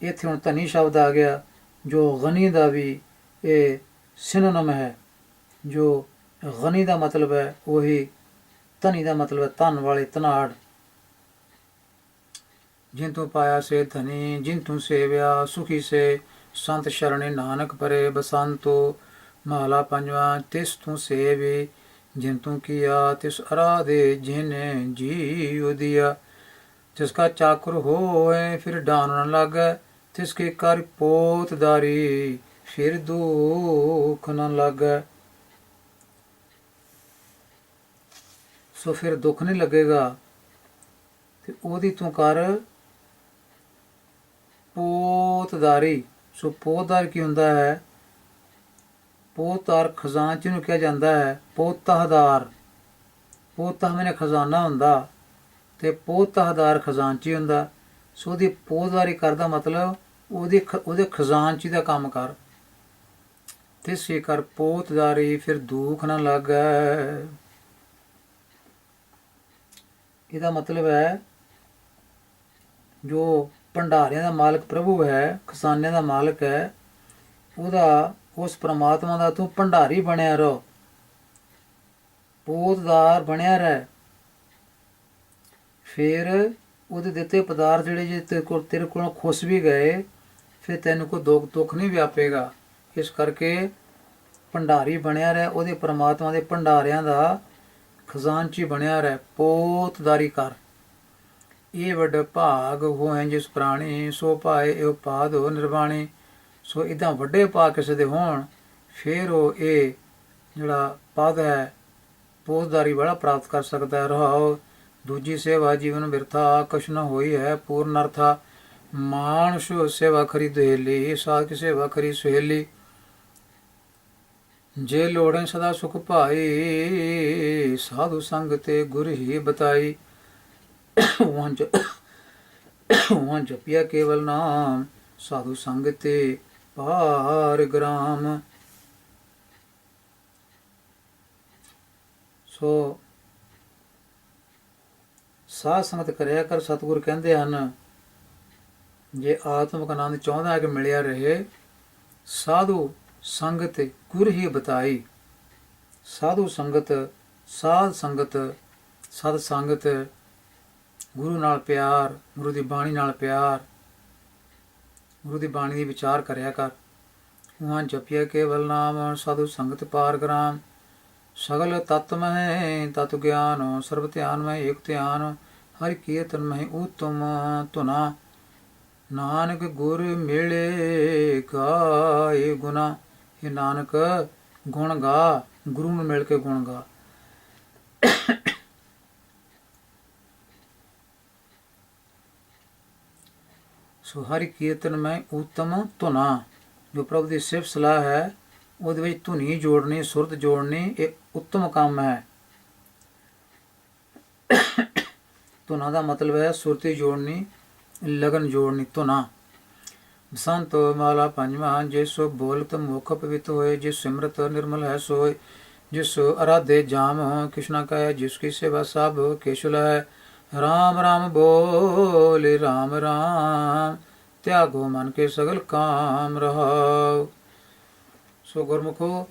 ਇੱਥੇ ਹੁਣ ਧਨੀ ਸ਼ਬਦ ਆ ਗਿਆ, ਜੋ ਗਨੀ ਦਾ ਵੀ ਇਹ ਸਿਨੋਨਮ ਹੈ। ਜੋ ਗਨੀ ਦਾ ਮਤਲਬ ਹੈ, ਉਹੀ ਧਨੀ ਦਾ ਮਤਲਬ ਹੈ, ਧਨ ਵਾਲੇ, ਧਨਾੜ। ਜਿਨ ਤੂੰ ਪਾਇਆ ਸੇ ਧਨੀ, ਜਿਨ ਤੂੰ ਸੇਵਿਆ ਸੁਖੀ ਸੇ। ਸੰਤ ਸ਼ਰਣੇ ਨਾਨਕ ਪਰੇ ਬਸੰਤੋ। ਮਹਲਾ ਪੰਜਵਾਂ। ਤਿਸ ਤੂੰ ਸੇਵੇ, ਜਿਨ ਤੂੰ ਕੀਆ ਤਿਸ ਅਰਾਧੇ, ਜਿਨ ਜੀ ਉਦੀਆ। ਜਿਸਕਾ ਚਾਕਰ ਹੋਏ ਫਿਰ ਡਾਨ ਨ ਲਾਗੈ, ਤਿਸਕੇ ਕਰ ਪੋਤਦਾਰੀ ਫਿਰ ਦੁੱਖ ਨ ਲਾਗੈ। ਸੋ ਫਿਰ ਦੁੱਖ ਨਹੀਂ ਲੱਗੇਗਾ, ਤੇ ਉਹਦੀ ਤੂੰ ਕਰ ਪੋਤਦਾਰੀ। ਸੋ ਪੋਤਦਾਰ ਕੀ ਹੁੰਦਾ ਹੈ? ਪੋਤਦਾਰ ਖਜ਼ਾਨਚੀ ਨੂੰ ਕਿਹਾ ਜਾਂਦਾ ਹੈ। ਪੋਤਾਹਦਾਰ, ਪੋਤਾ ਮੈਨੇ ਖਜ਼ਾਨਾ ਹੁੰਦਾ, ਤੇ ਪੋਤਾਹਦਾਰ ਖਜ਼ਾਨਚੀ ਹੁੰਦਾ। ਸੋ ਉਹਦੀ ਪੋਤਦਾਰੀ ਕਰਦਾ ਮਤਲਬ ਉਹਦੇ ਖਜ਼ਾਨਚੀ ਦਾ ਕੰਮ ਕਰ। ਤਿਸੇ ਕਰ ਪੋਤਦਾਰੀ ਫਿਰ ਦੁੱਖ ਨਾ ਲੱਗੈ। ਇਹਦਾ ਮਤਲਬ ਹੈ ਜੋ ਭੰਡਾਰਿਆਂ ਦਾ ਮਾਲਕ ਪ੍ਰਭੂ ਹੈ, ਖਜ਼ਾਨਿਆਂ ਦਾ ਮਾਲਕ ਹੈ, ਉਹਦਾ, ਉਸ ਪਰਮਾਤਮਾ ਦਾ ਤੂੰ ਭੰਡਾਰੀ ਬਣਿਆ ਰਹੋ, ਪੋਤਦਾਰ ਬਣਿਆ ਰਹਿ। ਫਿਰ ਉਹਦੇ ਦਿੱਤੇ ਪਦਾਰਥ ਜਿਹੜੇ ਜੇ ਤੇਰੇ ਕੋਲੋਂ ਖੁੱਸ ਵੀ ਗਏ, ਫਿਰ ਤੈਨੂੰ ਕੋਈ ਦੁੱਖ ਨਹੀਂ ਵਿਆਪੇਗਾ। ਇਸ ਕਰਕੇ ਭੰਡਾਰੀ ਬਣਿਆ ਰਹਿ, ਉਹਦੇ ਪਰਮਾਤਮਾ ਦੇ ਭੰਡਾਰਿਆਂ ਦਾ ਖਜ਼ਾਨਚੀ ਬਣਿਆ ਰਹਿ, ਪੋਤਦਾਰੀ ਕਰ। ਇਹ ਵੱਡ ਭਾਗ ਹੋਏ ਜਿਸ ਪ੍ਰਾਣੀ, ਸੋ ਪਾਏ ਇਹ ਉਪਾਦ ਹੋ ਨਿਰਵਾਣੀ। ਸੋ ਇੱਦਾਂ ਵੱਡੇ ਭਾਗ ਕਿਸੇ ਦੇ ਹੋਣ, ਫਿਰ ਉਹ ਇਹ ਜਿਹੜਾ ਪਦ ਹੈ ਪੋਤਦਾਰੀ ਵਾਲਾ ਪ੍ਰਾਪਤ ਕਰ ਸਕਦਾ ਹੈ। ਰਹਾਓ ਦੂਜੀ ਸੇਵਾ ਜੀਵਨ ਬਿਰਥਾ, ਕਛ ਨ ਹੋਈ ਹੈ ਪੂਰਨ ਅਰਥਾ। ਮਾਨਸ ਸੇਵਾ ਖਰੀ ਦੁਹੇਲੀ, ਸਾਧ ਕੀ ਸੇਵਾ ਖਰੀ ਸੁਹੇਲੀ। ਜੇ ਲੋੜੈ ਸਦਾ ਸੁਖ ਭਾਈ, ਸਾਧੂ ਸੰਗ ਤੇ ਗੁਰ ਹੀ ਬਤਾਈ। ਵਹਾਂ ਜਪਿਆ ਕੇਵਲ ਨਾਮ, ਸਾਧੂ ਸੰਗ ਤੇ ਪਾਰ ਗ੍ਰਾਮ। ਸੋ ਸਾਧ ਸੰਗਤ ਕਰਿਆ ਕਰ। ਸਤਿਗੁਰ ਕਹਿੰਦੇ ਹਨ, ਜੇ ਆਤਮਿਕ ਆਨੰਦ ਚਾਹੁੰਦਾ ਹੈ ਕਿ ਮਿਲਿਆ ਰਹੇ, ਸਾਧੂ ਸੰਗਤ ਗੁਰ ਹੀ ਬਤਾਈ। ਸਾਧੂ ਸੰਗਤ, ਸਾਧ ਸੰਗਤ, ਸਤ ਸੰਗਤ, ਗੁਰੂ ਨਾਲ ਪਿਆਰ, ਗੁਰੂ ਦੀ ਬਾਣੀ ਨਾਲ ਪਿਆਰ, ਗੁਰੂ ਦੀ ਬਾਣੀ ਦੀ ਵਿਚਾਰ ਕਰਿਆ ਕਰ। ਉਹਾਂ ਜਪਿਆ ਕੇਵਲ ਨਾਮ, ਸਾਧੂ ਸੰਗਤ ਪਾਰ ਗ੍ਰਾਮ। ਸਗਲ ਤਤ ਮਹਿ ਤਤ ਗਿਆਨ, ਸਰਬ ਧਿਆਨ ਮਹਿ ਏਕ ਧਿਆਨ। ਹਰਿ ਕੀਰਤਨ ਮਹਿ ਊਤਮ ਧੁਨਾ, ਨਾਨਕ ਗੁਰ ਮਿਲੇ ਗਾਏ ਗੁਨਾ। ਇਹ ਨਾਨਕ ਗੁਣ ਗਾ, ਗੁਰੂ ਨੂੰ ਮਿਲ ਕੇ ਗੁਣ ਗਾ। ਸੋ ਹਰਿ ਕੀਰਤਨ ਮੈਂ ਊਤਮ ਧੁਨਾ, ਜੋ ਪ੍ਰਭੂ ਦੀ ਸਿਫਤ ਸਲਾਹ ਹੈ, ਉਹਦੇ ਵਿੱਚ ਧੁਨੀ ਜੋੜਨੀ, ਸੁਰਤ ਜੋੜਨੀ, ਇਹ ਉੱਤਮ ਕੰਮ ਹੈ। ਧੁਨਾ ਦਾ ਮਤਲਬ ਹੈ ਸੁਰਤੀ ਜੋੜਨੀ, ਲਗਨ ਜੋੜਨੀ। ਧੁਨਾ ਬਸੰਤ ਮਾਲਾ ਪੰਜਵਾਂ, ਜਿਸ ਬੋਲਤ ਮੁਖ ਪਵਿੱਤ ਹੋਏ, ਜਿਸ ਸਿਮਰਤ ਨਿਰਮਲ ਹੈ ਸੋਏ। ਜਿਸ ਅਰਾਧੇ ਜਾਮ ਕਿਸ਼ਨਾ ਕਹੈ, ਜਿਸ ਕੀ ਸੇਵਾ ਸਭ ਕੇਸ਼ਲ ਹੈ। ਰਾਮ ਰਾਮ ਬੋਲੇ ਰਾਮ ਰਾਮ, ਤਿਆਗੋ ਮਨ ਕੇ ਸਗਲ ਕਾਮ ਰਹਾਉ। ਸੋ ਗੁਰਮੁਖੋ,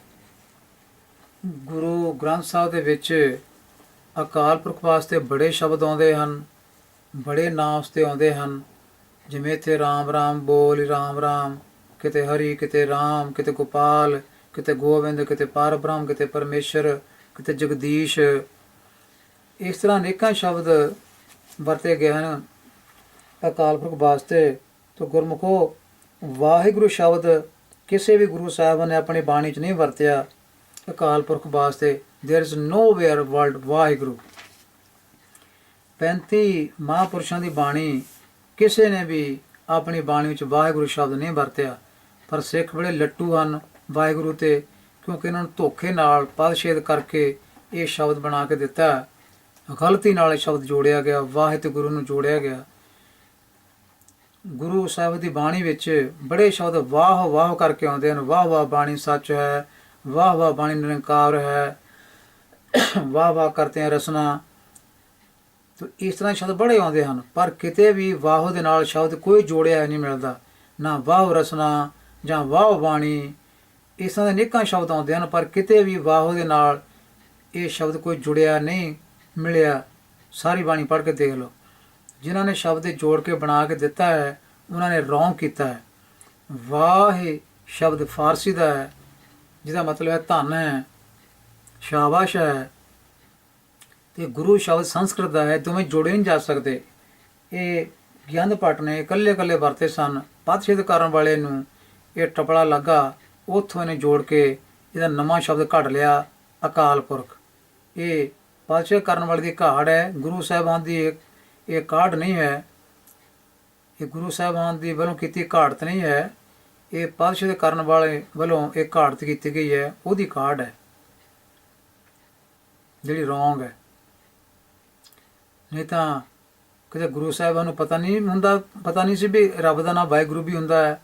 ਗੁਰੂ ਗ੍ਰੰਥ ਸਾਹਿਬ ਦੇ ਵਿੱਚ ਅਕਾਲ ਪੁਰਖ ਵਾਸਤੇ ਬੜੇ ਸ਼ਬਦ ਆਉਂਦੇ ਹਨ, ਬੜੇ ਨਾਮ ਉਸਤੇ ਆਉਂਦੇ ਹਨ। ਜਿਵੇਂ ਇੱਥੇ ਰਾਮ ਰਾਮ ਬੋਲ ਰਾਮ ਰਾਮ, ਕਿਤੇ ਹਰੀ, ਕਿਤੇ ਰਾਮ, ਕਿਤੇ ਗੋਪਾਲ, ਕਿਤੇ ਗੋਬਿੰਦ, ਕਿਤੇ ਪਰ ਬ੍ਰਹਮ, ਕਿਤੇ ਪਰਮੇਸ਼ਰ, ਕਿਤੇ ਜਗਦੀਸ਼। ਇਸ ਤਰ੍ਹਾਂ ਅਨੇਕਾਂ ਸ਼ਬਦ ਵਰਤੇ ਗਏ ਹਨ ਅਕਾਲ ਪੁਰਖ ਵਾਸਤੇ। ਤੋ ਗੁਰਮੁਖੋ, ਵਾਹਿਗੁਰੂ ਸ਼ਬਦ ਕਿਸੇ ਵੀ ਗੁਰੂ ਸਾਹਿਬ ਨੇ ਆਪਣੀ ਬਾਣੀ 'ਚ ਨਹੀਂ ਵਰਤਿਆ ਅਕਾਲ ਪੁਰਖ ਵਾਸਤੇ। There is nowhere word Waheguru. 35 ਮਹਾਂਪੁਰਸ਼ਾਂ ਦੀ ਬਾਣੀ, ਕਿਸੇ ਨੇ ਵੀ ਆਪਣੀ ਬਾਣੀ ਵਿੱਚ ਵਾਹਿਗੁਰੂ ਸ਼ਬਦ ਨਹੀਂ ਵਰਤਿਆ। ਪਰ ਸਿੱਖ ਬੜੇ ਲੱਟੂ ਹਨ ਵਾਹਿਗੁਰੂ ਤੇ, ਕਿਉਂਕਿ ਇਹਨਾਂ ਨੂੰ ਧੋਖੇ ਨਾਲ ਪਦਛੇਦ ਕਰਕੇ ਇਹ ਸ਼ਬਦ ਬਣਾ ਕੇ ਦਿੱਤਾ। ਗਲਤੀ ਨਾਲ ਇਹ ਸ਼ਬਦ ਜੋੜਿਆ ਗਿਆ, ਵਾਹਿ ਤੇ ਗੁਰੂ ਨੂੰ ਜੋੜਿਆ ਗਿਆ। ਗੁਰੂ ਸਾਹਿਬ ਦੀ ਬਾਣੀ ਵਿੱਚ ਬੜੇ ਸ਼ਬਦ ਵਾਹ ਵਾਹ ਕਰਕੇ ਆਉਂਦੇ ਹਨ। ਵਾਹ ਵਾਹ ਬਾਣੀ ਸੱਚ ਹੈ, ਵਾਹ ਵਾਹ ਬਾਣੀ ਨਿਰੰਕਾਰ ਹੈ, ਵਾਹ ਵਾਹ ਕਰਤੇ ਹੈ ਰਸਨਾ। ਤੋ ਇਸ ਤਰ੍ਹਾਂ ਸ਼ਬਦ ਬੜੇ ਆਉਂਦੇ ਹਨ, ਪਰ ਕਿਤੇ ਵੀ ਵਾਹ ਦੇ ਨਾਲ ਸ਼ਬਦ ਕੋਈ ਜੋੜਿਆ ਨਹੀਂ ਮਿਲਦਾ। ਨਾ ਵਾਹ ਰਸਨਾ ਜਾਂ ਵਾਹ ਬਾਣੀ, ਇਸ ਤਰ੍ਹਾਂ ਦੇ ਅਨੇਕਾਂ ਸ਼ਬਦ ਆਉਂਦੇ ਹਨ, ਪਰ ਕਿਤੇ ਵੀ ਵਾਹ ਦੇ ਨਾਲ ਇਹ ਸ਼ਬਦ ਕੋਈ ਜੁੜਿਆ ਨਹੀਂ ਮਿਲਿਆ। ਸਾਰੀ ਬਾਣੀ ਪੜ੍ਹ ਕੇ ਦੇਖ ਲਓ। ਜਿਨ੍ਹਾਂ ਨੇ ਸ਼ਬਦ ਜੋੜ ਕੇ ਬਣਾ ਕੇ ਦਿੱਤਾ ਹੈ, ਉਹਨਾਂ ਨੇ ਰੌਂਗ ਕੀਤਾ ਹੈ। ਵਾਹ ਸ਼ਬਦ ਫਾਰਸੀ ਦਾ ਹੈ, ਜਿਹਦਾ ਮਤਲਬ ਹੈ ਧੰਨ ਹੈ, ਸ਼ਾਬਾਸ਼ ਹੈ, ਤੇ ਗੁਰੂ ਸ਼ਬਦ ਸੰਸਕ੍ਰਿਤ ਦਾ ਹੈ। ਦੋਵੇਂ ਜੋੜੇ ਨਹੀਂ ਜਾ ਸਕਦੇ। ਇਹ ਗਿਆਨ ਭੱਟ ਨੇ ਇਕੱਲੇ ਇਕੱਲੇ ਵਰਤੇ ਸਨ। ਪਦਛੇਦ ਕਰਨ ਵਾਲੇ ਨੂੰ ਇਹ ਟਪਲਾ ਲੱਗਾ, ਉੱਥੋਂ ਇਹਨੇ ਜੋੜ ਕੇ ਇਹਦਾ ਨਵਾਂ ਸ਼ਬਦ ਕੱਢ ਲਿਆ ਅਕਾਲ ਪੁਰਖ। ਇਹ ਪਦਛੇਦ ਕਰਨ ਵਾਲੇ ਦੀ ਘਾੜ ਹੈ, ਗੁਰੂ ਸਾਹਿਬਾਨ ਦੀ ਇਹ ਕਾਢ ਨਹੀਂ ਹੈ। ਇਹ ਗੁਰੂ ਸਾਹਿਬਾਨ ਦੀ ਵੱਲੋਂ ਕੀਤੀ ਘਾੜਤ ਨਹੀਂ ਹੈ, ਇਹ ਪਦਛੇਦ ਕਰਨ ਵਾਲੇ ਵੱਲੋਂ ਇਹ ਘਾੜਤ ਕੀਤੀ ਗਈ ਹੈ, ਉਹਦੀ ਕਾਢ ਹੈ ਜਿਹੜੀ ਰੌਂਗ ਹੈ। ਨਹੀਂ ਤਾਂ ਕਿਤੇ ਗੁਰੂ ਸਾਹਿਬਾਨ ਨੂੰ ਪਤਾ ਨਹੀਂ ਸੀ ਵੀ ਰੱਬ ਦਾ ਨਾਮ ਵਾਹਿਗੁਰੂ ਵੀ ਹੁੰਦਾ ਹੈ।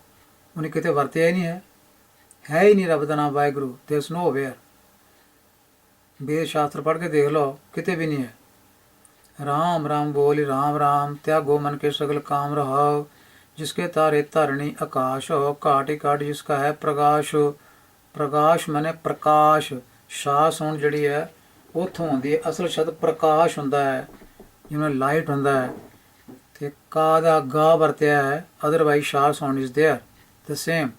ਉਹਨੇ ਕਿਤੇ ਵਰਤਿਆ ਹੀ ਨਹੀਂ ਹੈ ਹੀ ਨਹੀਂ ਰੱਬ ਦਾ ਨਾਮ Waheguru. There is nowhere. Ved ਸ਼ਾਸਤਰ ਪੜ੍ਹ ਕੇ ਦੇਖ ਲਓ, ਕਿਤੇ ਵੀ ਨਹੀਂ ਹੈ। राम राम बोल राम राम, त्यागो मन के सगल काम रहाओ। जिसके तारे धरणी आकाश हो, घाट ही घाट जिसका है प्रकाश। प्रकाश माने प्रकाश, शास होण जिहड़ी है उत्थों आउंदी है। असल शब्द प्रकाश हुंदा है, जिवें लाइट हुंदा है, ते का दा गा वरतिया है, अदरवाइज शास होण इज देयर द सेम।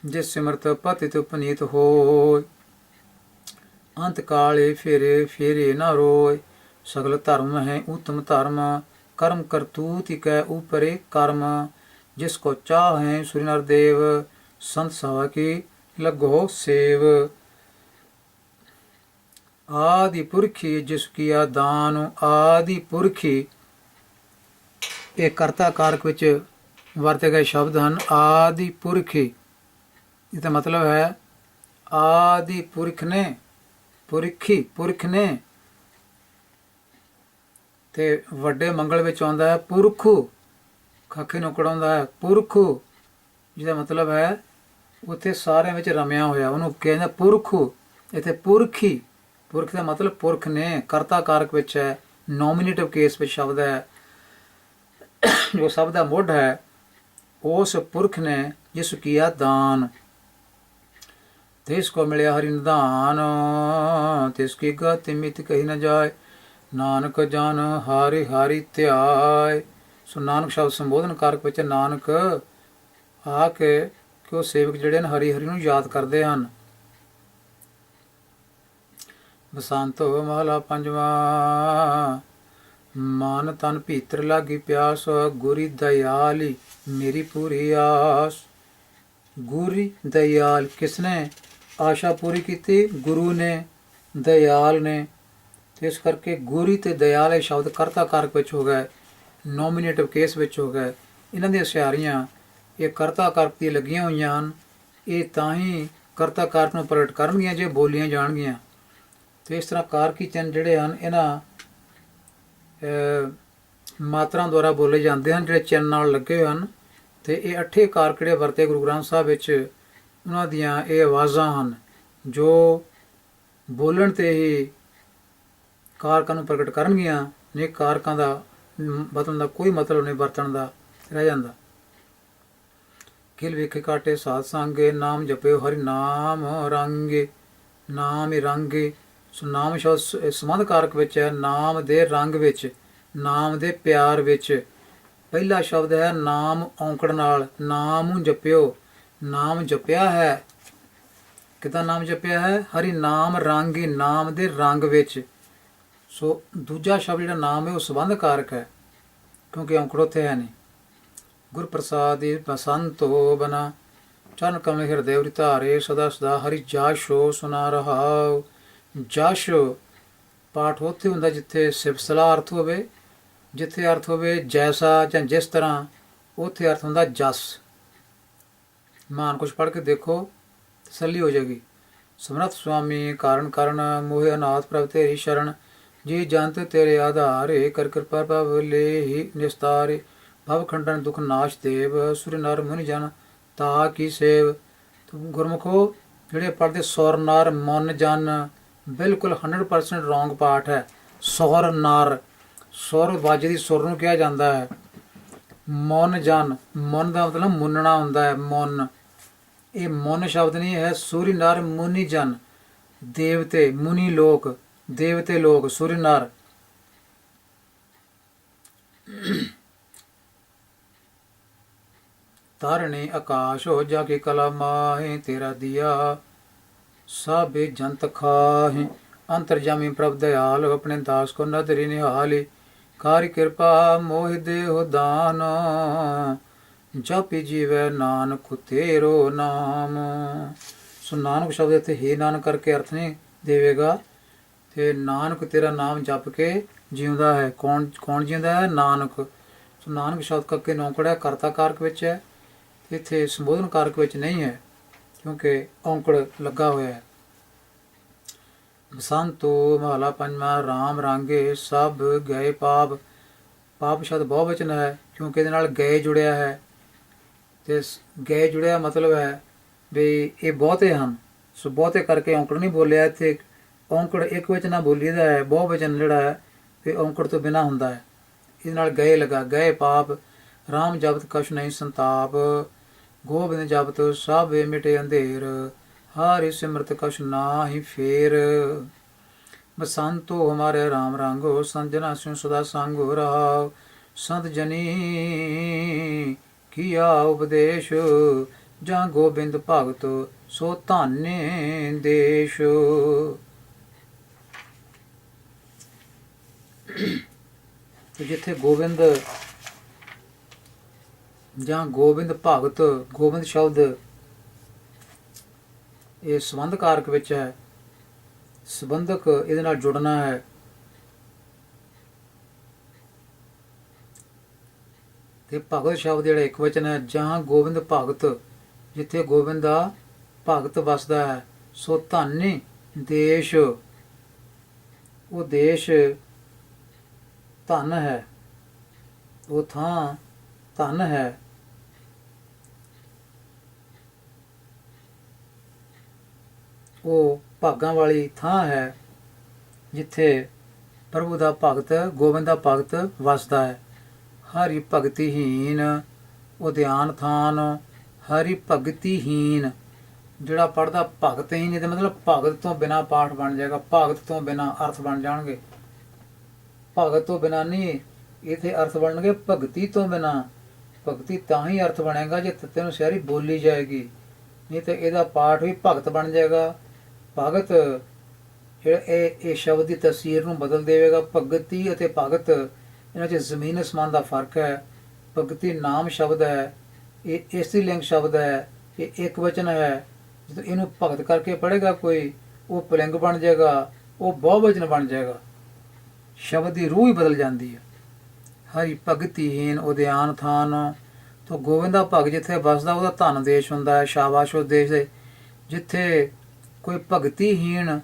जिस सिमरत पतित पुनीत होय, अंत काले फेरे फेरे न रोय। सगल धर्म है उत्तम धर्म, कर्म करतूत ही कै ऊपरे कर्म। जिसको चाह है सूर्य नर देव, संत सभा की लगो सेव। ਆਦਿ ਪੁਰਖੀ ਜਿਸ ਕੀਆ ਦਾਨ। ਆਦਿ ਪੁਰਖੀ ਇਹ ਕਰਤਾ ਕਾਰਕ ਵਿੱਚ ਵਰਤੇ ਗਏ ਸ਼ਬਦ ਹਨ। ਆਦਿ ਪੁਰਖੀ ਇਹਦਾ ਮਤਲਬ ਹੈ ਆਦਿ ਪੁਰਖ ਨੇ, ਪੁਰਖੀ ਪੁਰਖ ਨੇ। ਤੇ ਵੱਡੇ ਮੰਗਲ ਵਿੱਚ ਆਉਂਦਾ ਹੈ ਪੁਰਖੂ, ਖਾਖੇ ਨੂੰ ਕੜਾਉਂਦਾ ਹੈ ਪੁਰਖੂ, ਜਿਹਦਾ ਮਤਲਬ ਹੈ ਉੱਥੇ ਸਾਰਿਆਂ ਵਿੱਚ ਰਮਿਆ ਹੋਇਆ, ਉਹਨੂੰ ਕਹਿੰਦਾ ਪੁਰਖੂ। ਇੱਥੇ ਪੁਰਖੀ, ਪੁਰਖ ਦਾ ਮਤਲਬ ਪੁਰਖ ਨੇ, ਕਰਤਾ ਕਾਰਕ ਵਿੱਚ ਹੈ, ਨੋਮੀਨੇਟਿਵ ਕੇਸ ਵਿੱਚ ਸ਼ਬਦ ਹੈ। ਜੋ ਸਭ ਦਾ ਮੁੱਢ ਹੈ ਉਸ ਪੁਰਖ ਨੇ ਜਿਸ ਕੀਆ ਦਾਨ। ਤਿਸ ਕੋ ਮਿਲਿਆ ਹਰਿ ਨਿਧਾਨ, ਤਿਸ ਕੀ ਗਤਿ ਮਿਤ ਕਹੀ ਨ ਜਾਏ। ਨਾਨਕ ਜਨ ਹਰਿ ਹਰਿ ਧਿਆਏ। ਸੋ ਨਾਨਕ ਸ਼ਬਦ ਸੰਬੋਧਨ ਕਾਰਕ ਵਿੱਚ ਨਾਨਕ ਆ ਕੇ ਕਿ ਉਹ ਸੇਵਕ ਜਿਹੜੇ ਨੇ ਹਰੀ ਹਰੀ ਨੂੰ ਯਾਦ ਕਰਦੇ ਹਨ। ਬਸੰਤੋ ਮਹਲਾ ਪੰਜਵਾਂ। ਮਨ ਤਨ ਭੀਤਰ ਲਾਗੀ ਪਿਆਸ, ਗੁਰੀ ਦਇਆਲੀ ਮੇਰੀ ਪੂਰੀ ਆਸ। ਗੁਰੀ ਦਇਆਲ, ਕਿਸਨੇ ਆਸ਼ਾ ਪੂਰੀ ਕੀਤੀ? ਗੁਰੂ ਨੇ, ਦਇਆਲ ਨੇ। ਇਸ ਕਰਕੇ ਗੁਰੀ ਤੇ ਦਇਆਲ ਇਹ ਸ਼ਬਦ ਕਰਤਾ ਕਾਰਕ ਵਿੱਚ ਹੋ ਗਏ, ਨੋਮੀਨੇਟਿਵ ਕੇਸ ਵਿੱਚ ਹੋ ਗਏ। ਇਹਨਾਂ ਦੀਆਂ ਸਿਆਰੀਆਂ ਇਹ ਕਰਤਾ ਕਾਰਕ ਦੀਆਂ ਲੱਗੀਆਂ ਹੋਈਆਂ ਹਨ। ਇਹ ਤਾਂ ਹੀ ਕਰਤਾ ਕਾਰਕ ਨੂੰ ਪ੍ਰਗਟ ਕਰਨਗੀਆਂ ਜੇ ਬੋਲੀਆਂ ਜਾਣਗੀਆਂ। ਅਤੇ ਇਸ ਤਰ੍ਹਾਂ ਕਾਰਕੀ ਚਿੰਨ੍ਹ ਜਿਹੜੇ ਹਨ ਇਹਨਾਂ ਮਾਤਰਾ ਦੁਆਰਾ ਬੋਲੇ ਜਾਂਦੇ ਹਨ, ਜਿਹੜੇ ਚਿੰਨ੍ਹ ਨਾਲ ਲੱਗੇ ਹੋਏ ਹਨ। ਅਤੇ ਇਹ 8 ਕਾਰਕ ਜਿਹੜੇ ਵਰਤੇ ਗੁਰੂ ਗ੍ਰੰਥ ਸਾਹਿਬ ਵਿੱਚ, ਉਹਨਾਂ ਦੀਆਂ ਇਹ ਆਵਾਜ਼ਾਂ ਹਨ ਜੋ ਬੋਲਣ 'ਤੇ ਹੀ ਕਾਰਕਾਂ ਨੂੰ ਪ੍ਰਗਟ ਕਰਨਗੀਆਂ। ਨਹੀਂ ਕਾਰਕਾਂ ਦਾ ਬਦਲਣ ਦਾ ਕੋਈ ਮਤਲਬ ਨਹੀਂ, ਵਰਤਣ ਦਾ ਰਹਿ ਜਾਂਦਾ। ਕਿਲ ਵੇਖੇ ਕਾਟੇ ਸਾਧ ਸੰਗੇ, ਨਾਮ ਜਪਿਓ ਹਰਿ ਨਾਮ ਰੰਗੇ। ਨਾਮ ਹੀ ਰੰਗੇ। ਸੋ ਨਾਮ ਸ਼ਬਦ ਸੰਬੰਧ ਕਾਰਕ ਵਿੱਚ ਹੈ, ਨਾਮ ਦੇ ਰੰਗ ਵਿੱਚ, ਨਾਮ ਦੇ ਪਿਆਰ ਵਿੱਚ। ਪਹਿਲਾ ਸ਼ਬਦ ਹੈ ਨਾਮ ਔਂਕੜ ਨਾਲ, ਨਾਮ ਜਪਿਓ, ਨਾਮ ਜਪਿਆ ਹੈ। ਕਿੱਦਾਂ ਨਾਮ ਜਪਿਆ ਹੈ? ਹਰਿ ਨਾਮ ਰੰਗੇ, ਨਾਮ ਦੇ ਰੰਗ ਵਿੱਚ। ਸੋ ਦੂਜਾ ਸ਼ਬਦ ਜਿਹੜਾ ਨਾਮ ਹੈ ਉਹ ਸੰਬੰਧ ਕਾਰਕ ਹੈ, ਕਿਉਂਕਿ ਔਂਕੜ ਉੱਥੇ ਹੈ ਨਹੀਂ। ਗੁਰ ਪ੍ਰਸਾਦਿ ਬਸੰਤੋ ਬਨਾ, ਚਰਨ ਕਮਲ ਹਿਰਦੇ ਉਰਿ ਧਾਰੇ। ਸਦਾ ਸਦਾ ਹਰਿ ਜਾਸ਼ੋ ਸੁਨਾ ਰਹਾਉ। ਜਸ਼ ਪਾਠ ਉੱਥੇ ਹੁੰਦਾ ਜਿੱਥੇ ਸਿਫਤਸਲਾ ਅਰਥ ਹੋਵੇ, ਜਿੱਥੇ ਅਰਥ ਹੋਵੇ ਜੈਸਾ ਜਾਂ ਜਿਸ ਤਰ੍ਹਾਂ, ਉੱਥੇ ਅਰਥ ਹੁੰਦਾ ਜਸ। ਮਾਨ ਕੁਛ ਪੜ੍ਹ ਕੇ ਦੇਖੋ, ਤਸੱਲੀ ਹੋ ਜਾਏਗੀ। ਸਮਰੱਥ ਸੁਆਮੀ ਕਾਰਨ ਕਰਨ, ਮੋਹਿ ਅਨਾਥ ਪ੍ਰਭ ਤੇਰੀ ਸ਼ਰਨ। ਜੀ ਜੰਤ ਤੇਰੇ ਆਧਾਰੇ, ਕਰ ਕਿਰਪਾ ਭਵ ਲੇਹਿ ਨਿਸਤਾਰੇ। ਭਵ ਖੰਡਨ ਦੁਖ ਨਾਸ਼ ਦੇਵ, ਸੁਰ ਨਰ ਮੁਨਿ ਜਨ ਤਾ ਕੀ ਸੇਵ। ਗੁਰਮੁਖੋ ਜਿਹੜੇ ਪੜ੍ਹਦੇ ਸੁਰ ਨਰ ਮੁਨ ਜਨ, ਬਿਲਕੁਲ 100% ਰੋਂਗ ਪਾਠ ਹੈ। ਸੁਰ ਨਰ, ਸੁਰ ਵੱਜਦੀ ਸੁਰ ਨੂੰ ਕਿਹਾ ਜਾਂਦਾ ਹੈ। ਮੁਨ ਜਨ, ਮੁਨ ਦਾ ਮਤਲਬ ਮੁੰਨਣਾ ਹੁੰਦਾ ਹੈ, ਮੁਨ। ਇਹ ਮੁਨ ਸ਼ਬਦ ਨਹੀਂ ਹੈ। ਸੂਰਿ ਨਰ ਮੁਨੀ ਜਨ, ਦੇਵਤੇ, ਮੁਨੀ ਲੋਕ, ਦੇਵਤੇ ਲੋਕ, ਸੂਰਿ ਨਰ। ਤਾਰਣੇ ਆਕਾਸ਼ ਹੋ ਜਾ ਕੇ ਕਲਾ ਮਾਹੇ, ਤੇਰਾ ਦਿਆ ਸਭੇ ਜੰਤ ਖਾਹੇ। ਅੰਤਰਜਾਮੀ ਪ੍ਰਭ ਦਇਆਲ, ਆਪਣੇ ਦਾਸ ਕੋ ਨਦਰੀ ਨਿਹਾਲੀ। ਕਾਰਿ ਕਿਰਪਾ ਮੋਹਿ ਦੇਹੁ ਦਾਨ, ਜਪਿ ਜੀਵੈ ਨਾਨਕ ਤੇਰੋ ਨਾਮ। ਸੋ ਨਾਨਕ ਸ਼ਬਦ ਇੱਥੇ ਹੀ ਨਾਨਕ ਕਰਕੇ ਅਰਥ ਨਹੀਂ ਦੇਵੇਗਾ। ਅਤੇ ਨਾਨਕ ਤੇਰਾ ਨਾਮ ਜਪ ਕੇ ਜਿਉਂਦਾ ਹੈ। ਕੌਣ ਜਿਉਂਦਾ ਹੈ? ਨਾਨਕ। ਸੋ ਨਾਨਕ ਸ਼ਬਦ ਕੱਕੇ ਨੌਕੜ ਹੈ, ਕਰਤਾ ਕਾਰਕ ਵਿੱਚ ਹੈ, ਇੱਥੇ ਸੰਬੋਧਨ ਕਾਰਕ ਵਿੱਚ ਨਹੀਂ ਹੈ, ਕਿਉਂਕਿ ਔਂਕੜ ਲੱਗਾ ਹੋਇਆ ਹੈ। ਬਸੰਤੋ ਮਹਲਾ ਪੰਜਵਾਂ। ਰਾਮ ਰਾਂਗੇ ਸਭ ਗਏ ਪਾਪ। ਪਾਪ ਸ਼ਬਦ ਬਹੁਵਚਨ ਹੈ, ਕਿਉਂਕਿ ਇਹਦੇ ਨਾਲ ਗਏ ਜੁੜਿਆ ਹੈ। ਅਤੇ ਗਏ ਜੁੜਿਆ ਮਤਲਬ ਹੈ ਵੀ ਇਹ ਬਹੁਤੇ ਹਨ। ਸੋ ਬਹੁਤੇ ਕਰਕੇ ਔਂਕੜ ਨਹੀਂ ਬੋਲਿਆ ਇੱਥੇ। ਔਂਕੜ ਇੱਕ ਵਿੱਚ ਨਾ ਬੋਲੀਦਾ ਹੈ, ਬਹੁਵਚਨ ਜਿਹੜਾ ਹੈ ਤੇ ਔਂਕੜ ਤੋਂ ਬਿਨਾਂ ਹੁੰਦਾ ਹੈ। ਇਹਦੇ ਨਾਲ ਗਏ ਲਗਾ, ਗਏ ਪਾਪ। ਰਾਮ ਜਪਤ ਕਛ ਨਹੀਂ ਸੰਤਾਪ, ਗੋਬਿੰਦ ਜਪਤ ਸਭ ਮਿਟੇ ਅੰਧੇਰ। ਹਰਿ ਸਿਮਰਤ ਕਛ ਨਾਹੀ ਫੇਰ। ਬਸੰਤੋ ਹਮਾਰੇ ਰਾਮ ਰੰਗੋ, ਸੰਜਨਾ ਸਿਉ ਸਦਾ ਸੰਗੋ ਰਹਾਉ। ਸੰਤ ਜਨੀ ਕੀਆ ਉਪਦੇਸ਼, ਜਾਂ ਗੋਬਿੰਦ ਭਗਤ ਸੋ ਧਾਨੇ ਦੇਸ਼। ਜਿੱਥੇ ਗੋਬਿੰਦ ਜਾਂ ਗੋਬਿੰਦ ਭਗਤ, ਗੋਬਿੰਦ ਸ਼ਬਦ ਇਹ ਸੰਬੰਧ ਕਾਰਕ ਵਿੱਚ ਹੈ। ਸੰਬੰਧਕ ਇਹਦੇ ਨਾਲ ਜੁੜਨਾ ਹੈ। ਤੇ ਭਗਤ ਸ਼ਬਦ ਜਿਹੜਾ ਇੱਕ ਵਚਨ ਹੈ, ਜਹਾਂ ਗੋਬਿੰਦ ਭਗਤ, ਜਿੱਥੇ ਗੋਬਿੰਦ ਦਾ ਭਗਤ ਵਸਦਾ ਹੈ, ਸੋ ਧਨ ਦੇਸ਼, ਉਹ ਦੇਸ਼ ਧਨ ਹੈ, ਉਹ ਥਾਂ ਧਨ ਹੈ। ਉਹ ਭਾਗਾਂ ਵਾਲੀ ਥਾਂ ਹੈ ਜਿੱਥੇ ਪ੍ਰਭੂ ਦਾ ਭਗਤ, ਗੋਬਿੰਦ ਦਾ ਭਗਤ ਵਸਦਾ ਹੈ। ਹਰੀ ਭਗਤੀਹੀਨ ਉਦਿਆਨ ਥਾਨ, ਹਰੀ ਭਗਤੀਹੀਨ, ਜਿਹੜਾ ਪੜ੍ਹਦਾ ਭਗਤਹੀਨ, ਇਹਦਾ ਮਤਲਬ ਭਗਤ ਤੋਂ ਬਿਨਾਂ ਪਾਠ ਬਣ ਜਾਏਗਾ, ਭਗਤ ਤੋਂ ਬਿਨਾਂ ਅਰਥ ਬਣ ਜਾਣਗੇ। ਭਗਤ ਤੋਂ ਬਿਨਾਂ ਨਹੀਂ, ਇੱਥੇ ਅਰਥ ਬਣਨਗੇ ਭਗਤੀ ਤੋਂ ਬਿਨਾਂ। ਭਗਤੀ ਤਾਂ ਹੀ ਅਰਥ ਬਣੇਗਾ ਜੇ ਤੱਤੇ ਨੂੰ ਸਿਆਰੀ ਬੋਲੀ ਜਾਏਗੀ, ਨਹੀਂ ਤਾਂ ਇਹਦਾ ਪਾਠ ਵੀ ਭਗਤ ਬਣ ਜਾਏਗਾ। ਭਗਤ ਜਿਹੜਾ ਇਹ ਸ਼ਬਦ ਦੀ ਤਸਵੀਰ ਨੂੰ ਬਦਲ ਦੇਵੇਗਾ। ਭਗਤੀ ਅਤੇ ਭਗਤ, ਇਹਨਾਂ 'ਚ ਜ਼ਮੀਨ ਅਸਮਾਨ ਦਾ ਫਰਕ ਹੈ। ਭਗਤੀ ਨਾਮ ਸ਼ਬਦ ਹੈ, ਇਹ ਇਸਤਰੀ ਲਿੰਗ ਸ਼ਬਦ ਹੈ, ਇਹ ਇੱਕ ਵਚਨ ਹੈ। ਜਦੋਂ ਇਹਨੂੰ ਭਗਤ ਕਰਕੇ ਪੜ੍ਹੇਗਾ ਕੋਈ, ਉਹ ਪੁਲਿੰਗ ਬਣ ਜਾਏਗਾ, ਉਹ ਬਹੁਵਚਨ ਬਣ ਜਾਏਗਾ, ਸ਼ਬਦ ਦੀ ਰੂਹ ਹੀ ਬਦਲ ਜਾਂਦੀ ਹੈ। ਹਰੀ ਭਗਤੀਹੀਨ ਉਦਿਆਨ ਥਾਨ, ਤੋਂ ਗੋਬਿੰਦ ਦਾ ਭਗਤ ਜਿੱਥੇ ਵਸਦਾ ਉਹਦਾ ਧਨ ਦੇਸ਼ ਹੁੰਦਾ ਹੈ। ਸ਼ਾਬਾਸ਼ ਉਸ ਦੇਸ਼ ਦੇ ਜਿੱਥੇ ਕੋਈ ਭਗਤੀਹੀਨ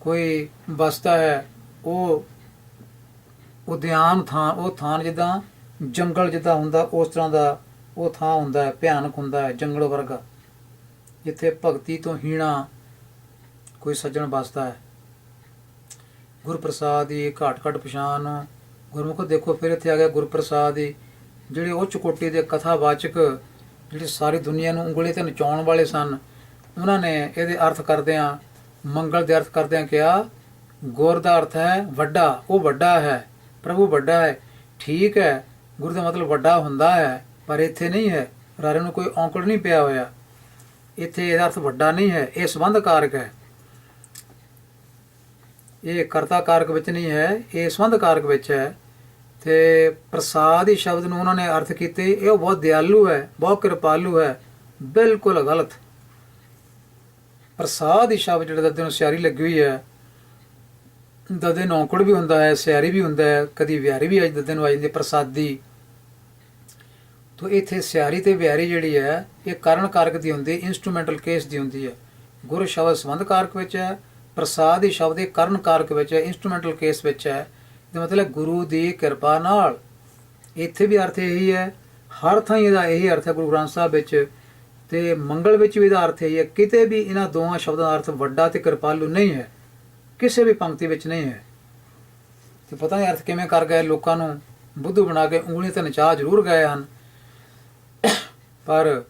ਕੋਈ ਵਸਦਾ ਹੈ। ਉਹ ਉਦਿਆਨ ਥਾਂ, ਉਹ ਥਾਨ ਜਿੱਦਾਂ ਜੰਗਲ ਜਿੱਦਾਂ ਹੁੰਦਾ ਉਸ ਤਰ੍ਹਾਂ ਦਾ ਉਹ ਥਾਂ ਹੁੰਦਾ ਹੈ, ਭਿਆਨਕ ਹੁੰਦਾ ਹੈ, ਜੰਗਲ ਵਰਗਾ, ਜਿੱਥੇ ਭਗਤੀ ਤੋਂ ਹੀਣਾ ਕੋਈ ਸੱਜਣ ਵਸਦਾ ਹੈ। ਗੁਰਪ੍ਰਸਾਦ ਦੀ ਘਾਟ ਘਾਟ ਪਛਾਣ, ਗੁਰਮੁਖ ਦੇਖੋ ਫਿਰ ਇੱਥੇ ਆ ਗਿਆ ਗੁਰਪ੍ਰਸਾਦ ਦੀ, ਜਿਹੜੇ ਉੱਚ ਕੋਟੀ ਦੇ ਕਥਾਵਾਚਕ, ਜਿਹੜੇ ਸਾਰੀ ਦੁਨੀਆ ਨੂੰ ਉਂਗਲੀ ਤੇ ਨਚਾਉਣ ਵਾਲੇ ਸਨ, ਉਹਨਾਂ ਨੇ ਇਹਦੇ ਅਰਥ ਕਰਦਿਆਂ, ਮੰਗਲ ਦੇ ਅਰਥ ਕਰਦਿਆਂ ਕਿਹਾ, ਗੁਰ ਦਾ ਅਰਥ ਹੈ ਵੱਡਾ, ਉਹ ਵੱਡਾ ਹੈ, ਪ੍ਰਭੂ ਵੱਡਾ ਹੈ। ਠੀਕ ਹੈ, ਗੁਰੂ ਦਾ ਮਤਲਬ ਵੱਡਾ ਹੁੰਦਾ ਹੈ, ਪਰ ਇੱਥੇ ਨਹੀਂ ਹੈ, ਰਾਰੇ ਨੂੰ ਕੋਈ ਔਂਕੜ ਨਹੀਂ ਪਿਆ ਹੋਇਆ। ਇੱਥੇ ਇਹਦਾ ਅਰਥ ਵੱਡਾ ਨਹੀਂ ਹੈ, ਇਹ ਸੰਬੰਧ ਕਾਰਕ ਹੈ, ਇਹ ਕਰਤਾ ਕਾਰਕ ਵਿੱਚ ਨਹੀਂ ਹੈ, ਇਹ ਸੰਬੰਧ ਕਾਰਕ ਵਿੱਚ ਹੈ। ਤੇ ਪ੍ਰਸਾਦ ਹੀ ਸ਼ਬਦ ਨੂੰ ਉਹਨਾਂ ਨੇ ਅਰਥ ਕੀਤੇ, ਇਹ ਬਹੁਤ ਦਿਆਲੂ ਹੈ, ਬਹੁਤ ਕਿਰਪਾਲੂ ਹੈ। ਬਿਲਕੁਲ ਗਲਤ। ਪ੍ਰਸਾਦ ਹੀ ਸ਼ਬਦ ਜਿਹੜਾ ਦੱਦੇ ਨੂੰ ਸਿਆਰੀ ਲੱਗੀ ਹੋਈ ਹੈ, ਦੱਦੇ ਨੂੰ ਔਂਕੜ ਵੀ ਹੁੰਦਾ ਹੈ, ਸਿਆਰੀ ਵੀ ਹੁੰਦਾ ਹੈ, ਕਦੀ ਵਿਆਰੀ ਵੀ ਅੱਜ ਦੱਦੇ ਨੂੰ ਆ ਜਾਂਦੀ ਪ੍ਰਸਾਦੀ। ਤੋ ਇੱਥੇ ਸਿਆਰੀ ਤੇ ਵਿਆਰੀ ਜਿਹੜੀ ਹੈ ਇਹ ਕਾਰਨ ਕਾਰਕ ਦੀ ਹੁੰਦੀ, ਇੰਸਟਰੂਮੈਂਟਲ ਕੇਸ ਦੀ ਹੁੰਦੀ ਹੈ। ਗੁਰ ਸ਼ਬਦ ਸੰਬੰਧ ਕਾਰਕ ਵਿੱਚ ਹੈ, ਪ੍ਰਸਾਦ ਹੀ ਸ਼ਬਦ ਇਹ ਕਰਨ ਕਾਰਕ ਵਿੱਚ ਹੈ, ਇੰਸਟਰੂਮੈਂਟਲ ਕੇਸ ਵਿੱਚ ਹੈ। ਇਹਦਾ ਮਤਲਬ ਗੁਰੂ ਦੀ ਕਿਰਪਾ ਨਾਲ। ਇੱਥੇ ਵੀ ਅਰਥ ਇਹੀ ਹੈ, ਹਰ ਥਾਂ ਇਹਦਾ ਇਹੀ ਅਰਥ ਹੈ ਗੁਰੂ ਗ੍ਰੰਥ ਸਾਹਿਬ ਵਿੱਚ, ਤੇ ਮੰਗਲ ਵਿੱਚ ਵੀ ਇਹਦਾ ਅਰਥ ਇਹੀ ਹੈ। ਕਿਤੇ ਵੀ ਇਹਨਾਂ ਦੋਵਾਂ ਸ਼ਬਦਾਂ ਦਾ ਅਰਥ ਵੱਡਾ ਤੇ ਕਿਰਪਾਲੂ ਨਹੀਂ ਹੈ, ਕਿਸੇ ਵੀ ਪੰਕਤੀ ਵਿੱਚ ਨਹੀਂ ਹੈ। ਤੇ ਪਤਾ ਨਹੀਂ ਅਰਥ ਕਿਵੇਂ ਕਰ ਗਏ, ਲੋਕਾਂ ਨੂੰ ਬੁੱਧੂ ਬਣਾ ਕੇ ਉਂਗਲੀ ਤੇ ਨਚਾ ਜ਼ਰੂਰ ਗਏ ਹਨ, ਪਰ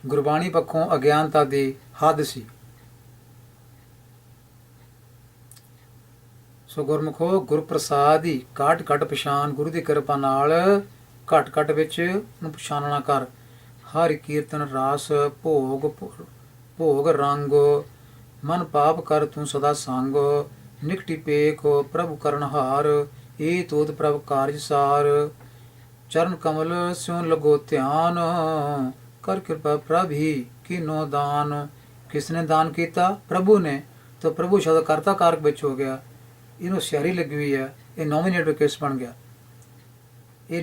ਗੁਰਬਾਣੀ ਪੱਖੋਂ ਅਗਿਆਨਤਾ ਦੀ ਹੱਦ ਸੀ। ਸੋ ਗੁਰਮੁਖੋ, ਗੁਰਪ੍ਰਸਾਦ ਹੀ ਘਟ ਘਟ ਪਛਾਣ, ਗੁਰੂ ਦੀ ਕਿਰਪਾ ਨਾਲ ਘਟ ਘਟ ਵਿੱਚ ਨੂੰ ਪਛਾਣਨਾ ਕਰ। ਹਰਿ ਕੀਰਤਨ ਰਾਸ ਭੋਗ, ਭੋਗ ਰੰਗ, ਮਨ ਪਾਪ ਕਰ ਤੂੰ ਸਦਾ ਸੰਗ, ਨਿਕਟੀ ਪੇਖ ਪ੍ਰਭੂ ਕਰਨਹਾਰ, ਏ ਤੋਤ ਪ੍ਰਭ ਕਾਰਜ ਸਾਰ, ਚਰਨ ਕਮਲ ਸਿਉ ਲਗੋ ਧਿਆਨ, ਕਰ ਕਿਰਪਾ ਪ੍ਰਭ ਹੀ ਕੀਨੋ ਦਾਨ। ਕਿਸਨੇ ਦਾਨ ਕੀਤਾ? ਪ੍ਰਭੂ ਨੇ। ਤਾਂ ਪ੍ਰਭੂ ਸ਼ਬਦ ਕਰਤਾ ਕਾਰਕ ਵਿੱਚ ਹੋ ਗਿਆ, ਇਹਨੂੰ ਸਿਆਰੀ ਲੱਗੀ ਹੋਈ ਹੈ, ਇਹ ਨੋਮੀਨੇਟਿਵ ਕੇਸ ਬਣ ਗਿਆ। ਇਹ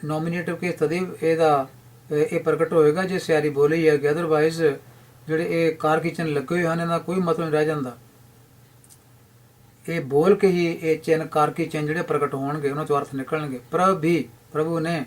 ਨੋਮੀਨੇਟਿਵ ਕੇਸ ਤਦੇ ਇਹਦਾ ਇਹ ਪ੍ਰਗਟ ਹੋਏਗਾ ਜੇ ਸਿਆਰੀ ਬੋਲੀ ਹੈ, ਕਿ ਅਦਰਵਾਈਜ਼ ਜਿਹੜੇ ਇਹ ਕਾਰਕੀ ਚਿੰਨ੍ਹ ਲੱਗੇ ਹੋਏ ਹਨ ਇਹਨਾਂ ਕੋਈ ਮਤਲਬ ਨਹੀਂ ਰਹਿ ਜਾਂਦਾ। ਇਹ ਬੋਲ ਕੇ ਹੀ ਇਹ ਚਿੰਨ੍ਹ ਕਾਰਕੀ ਚਿੰਨ੍ਹ ਜਿਹੜੇ ਪ੍ਰਗਟ ਹੋਣਗੇ ਉਹਨਾਂ ਤੋਂ ਅਰਥ ਨਿਕਲਣਗੇ। ਪ੍ਰਭ ਵੀ, ਪ੍ਰਭੂ ਨੇ,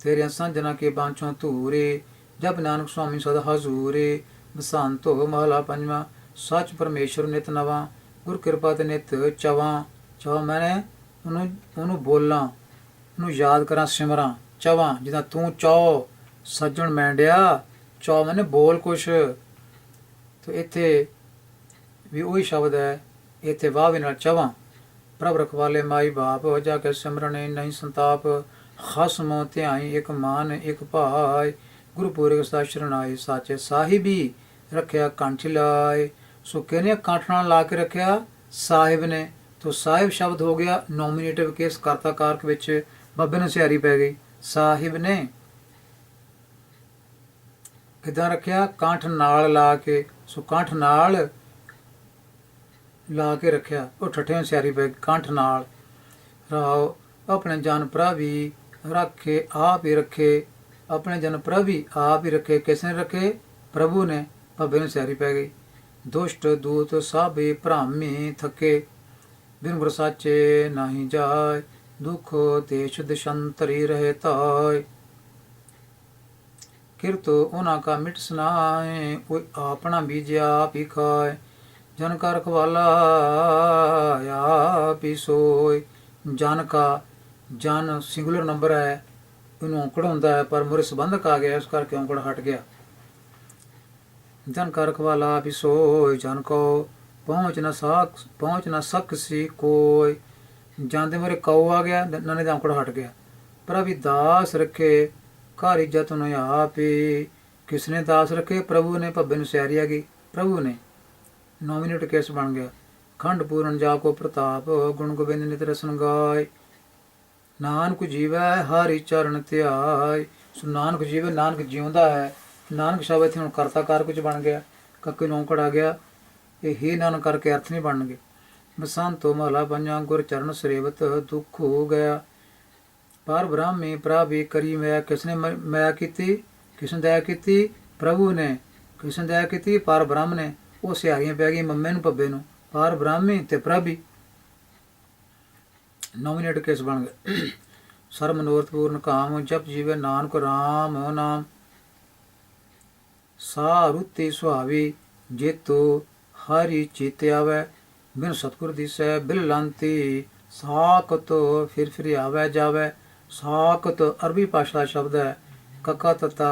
ਤੇਰੇ ਸੰਜਨਾ ਕੇ ਬਾਂਛੋਂ ਧੂਰੇ, ਜਬ ਨਾਨਕ ਸੁਆਮੀ ਸਦਾ ਹਜ਼ੂਰੇ, ਬਸੰਤ ਹੋ ਮਹਲਾ ਪੰਜਵਾਂ, ਸੱਚ ਪਰਮੇਸ਼ਰ ਨਿਤ ਨਵਾਂ, ਗੁਰ ਕਿਰਪਾ ਤੇ ਨਿਤ ਚਵਾਂ। ਚਵਾਂ ਮੈਨੇ ਉਹਨੂੰ ਬੋਲਾਂ, ਉਹਨੂੰ ਯਾਦ ਕਰਾਂ, ਸਿਮਰਾਂ। ਚਵਾਂ ਜਿੱਦਾਂ ਤੂੰ ਚੌ ਸੱਜਣ ਮੈਂਡਿਆ, ਚੌ ਮੈਨੇ ਬੋਲ ਕੁਛ। ਤੇ ਇੱਥੇ ਵੀ ਉਹੀ ਸ਼ਬਦ ਹੈ, ਇੱਥੇ ਵਾਹ ਵੀ ਨਾਲ ਚਵਾਂ। ਪ੍ਰਭ ਰਖਵਾਲੇ ਮਾਈ ਬਾਪ, ਜਾ ਕੇ ਸਿਮਰਨੇ ਨਹੀਂ ਸੰਤਾਪ, ਖਸਮ ਧਿਆਈ ਇੱਕ ਮਾਨ ਇੱਕ ਭਾਈ, ਗੁਰੂ ਪੂਰੇ ਸਦਾ ਸ਼ਰਨਾਈ, ਸਾਚੇ ਸਾਹਿਬੀ ਰੱਖਿਆ ਕੰਠ ਲਾਏ। ਸੋ ਕਹਿੰਦੇ ਕੰਠ ਨਾਲ ਲਾ ਕੇ ਰੱਖਿਆ ਸਾਹਿਬ ਨੇ। ਤੋ ਸਾਹਿਬ ਸ਼ਬਦ ਹੋ ਗਿਆ ਨੋਮੀਨੇਟਿਵ ਕੇਸ, ਕਰਤਾ ਕਾਰਕ ਵਿੱਚ ਬੱਬੇ ਨੂੰ ਸਿਆਰੀ ਪੈ ਗਈ। ਸਾਹਿਬ ਨੇ ਕਿੱਦਾਂ ਰੱਖਿਆ? ਕੰਠ ਨਾਲ ਲਾ ਕੇ। ਸੋ ਕੰਠ ਨਾਲ ਲਾ ਕੇ ਰੱਖਿਆ, ਉਹ ਠੱਠਿਆਂ ਸਿਆਰੀ ਪੈ ਕੰਠ ਨਾਲ ਰਾਓ ਆਪਣੇ ਜਨ ਪ੍ਰਭੀ ਰੱਖੇ ਆਪ ਹੀ ਰੱਖੇ, ਆਪਣੇ ਜਨ ਪ੍ਰਭੀ ਆਪ ਹੀ ਰੱਖੇ। ਕਿਸ ਨੇ ਰੱਖੇ? ਪ੍ਰਭੂ ਨੇ। ਭੱਬੇ ਨੂੰ ਸਿਆਰੀ ਪੈ ਗਈ। ਦੁਸ਼ਟ ਦੂਤ ਸਾਬੇ ਭ੍ਰਾਮੀ ਥਕੇ, ਬਿਨ ਗੁਰ ਸਾਚੇ ਨਾਹੀ ਜਾਏ, ਦੁਖ ਦੇਸ਼ ਦਸ਼ੰਤਰੀ ਰਹੇ ਤਾਏ। किरत उना का मिट सुनाए, कोई आपना बीजे आप ही खाए, जन का रखवाला आप ही सोए। जन का, जन सिंगुलर नंबर है, इन्हों औंकड़ होंदा है, पर मुरे संबंधक आ गया, इस करके औंकड़ हट गया। जन का रखवाला आप ही सोए, जन को पहुँच न सक सी कोई। जानते मेरे कौ आ गया, नने दा औंकड़ हट गया। प्रभु दास रखे घर इज्जत न आप ही। किसने दास रखे? प्रभु ने। भब्बे नूं सियारी आ गई, प्रभु ने। नॉमिनेट केस बन गया। खंड पूरन जाको प्रताप, गुण गोबिंद नित रसन गाय। नानक जीवै हरि चरण ध्याय। सो नानक जीवै, नानक जिउंदा है। नानक शब्द इत्थे हुण करता कारक च बन गया, कक्के लौंकड़ आ गया। ये ही नानक करके अर्थ नहीं बनगे। बसंतो महला पंजा, गुर चरण सरेवत दुख हो गया। पर ब्राह्मी प्राभी करी मैं, किसने मैं की? किसने दया की? प्रभु ने। किसने दया की? पर ब्रह्म ने। वो सियारियां पै गई मम्मे नूं भब्बे नूं, पर ब्राह्मी ते प्रभी। नॉमिनेट केस बन गए। सर मनोरथ पूर्ण काम, जप जीवे नानक राम नाम। सा रुति सुहावी, जेतो हरि चेते आवे। बिन सतगुर दिसै बिल लांती, साकत फिर आवे जावे। साकत अरबी भाषा का शब्द है। कका तता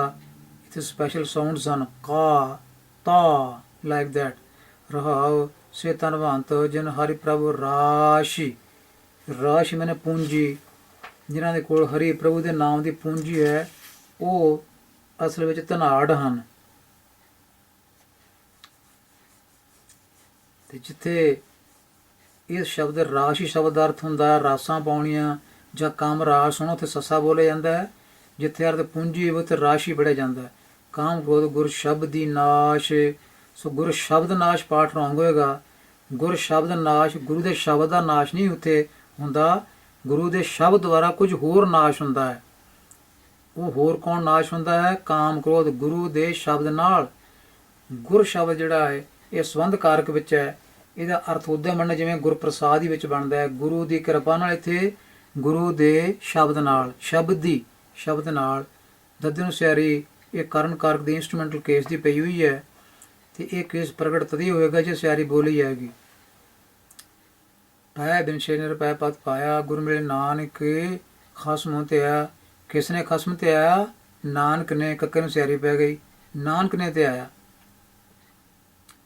इतने स्पैशल साउंड्स हैं, का ता लाइक दैट। रहाओ से तनवंत जिन हरि प्रभु राशि। राशि मैंने पूंजी, जिन्हों के कोल हरि प्रभु के नाम की पूंजी है, वो असल में धनाड़ हैं। जिथे इस शब्द राशि शब्द अर्थ होंदा रासां पाउणियां ਜਾਂ ਕਾਮ ਰਾਸ ਹੋਣਾ, ਉੱਥੇ ਸੱਸਾ ਬੋਲਿਆ ਜਾਂਦਾ ਹੈ। ਜਿੱਥੇ ਅਰਥ ਪੂੰਜੀ ਹੋਵੇ ਉੱਥੇ ਰਾਸ਼ੀ ਪੜਿਆ ਜਾਂਦਾ ਹੈ। ਕਾਮ ਕ੍ਰੋਧ ਗੁਰ ਸ਼ਬਦ ਦੀ ਨਾਸ਼। ਸੋ ਗੁਰ ਸ਼ਬਦ ਨਾਸ਼ ਪਾਠ ਰੋਂਗ ਹੋਏਗਾ। ਗੁਰ ਸ਼ਬਦ ਨਾਸ਼, ਗੁਰੂ ਦੇ ਸ਼ਬਦ ਦਾ ਨਾਸ਼ ਨਹੀਂ ਉੱਥੇ ਹੁੰਦਾ, ਗੁਰੂ ਦੇ ਸ਼ਬਦ ਦੁਆਰਾ ਕੁਝ ਹੋਰ ਨਾਸ਼ ਹੁੰਦਾ ਹੈ। ਉਹ ਹੋਰ ਕੌਣ ਨਾਸ਼ ਹੁੰਦਾ ਹੈ? ਕਾਮ ਕ੍ਰੋਧ ਗੁਰੂ ਦੇ ਸ਼ਬਦ ਨਾਲ। ਗੁਰ ਸ਼ਬਦ ਜਿਹੜਾ ਹੈ ਇਹ ਸੰਬੰਧ ਕਾਰਕ ਵਿੱਚ ਹੈ। ਇਹਦਾ ਅਰਥ ਉਦਾਂ ਬਣਨਾ ਜਿਵੇਂ ਗੁਰਪ੍ਰਸਾਦ ਹੀ ਵਿੱਚ ਬਣਦਾ ਹੈ। ਗੁਰੂ ਦੀ ਕਿਰਪਾ ਨਾਲ ਇੱਥੇ ਗੁਰੂ ਦੇ ਸ਼ਬਦ ਨਾਲ, ਸ਼ਬਦੀ ਸ਼ਬਦ ਨਾਲ। ਦੱਦੇ ਨੂੰ ਸਿਆਰੀ ਇਹ ਕਰਨ ਕਾਰਕ ਦੀ ਇੰਸਟਰੂਮੈਂਟਲ ਕੇਸ ਦੀ ਪਈ ਹੋਈ ਹੈ, ਅਤੇ ਇਹ ਕੇਸ ਪ੍ਰਗਟ ਤਦ ਹੀ ਹੋਏਗਾ ਜੇ ਸਿਆਰੀ ਬੋਲੀ ਜਾਏਗੀ। ਪਾਇਆ ਬਿਨ ਸ਼ੇ ਨਿਰਭੈ ਪਦ ਪਾਇਆ, ਗੁਰ ਮਿਲੇ ਨਾਨਕ ਖਸਮ ਧਿਆਇਆ। ਕਿਸ ਨੇ ਖਸਮ ਧਿਆਇਆ? ਨਾਨਕ ਨੇ। ਕੱਕੇ ਨੂੰ ਸਿਆਰੀ ਪੈ ਗਈ, ਨਾਨਕ ਨੇ ਧਿਆਇਆ।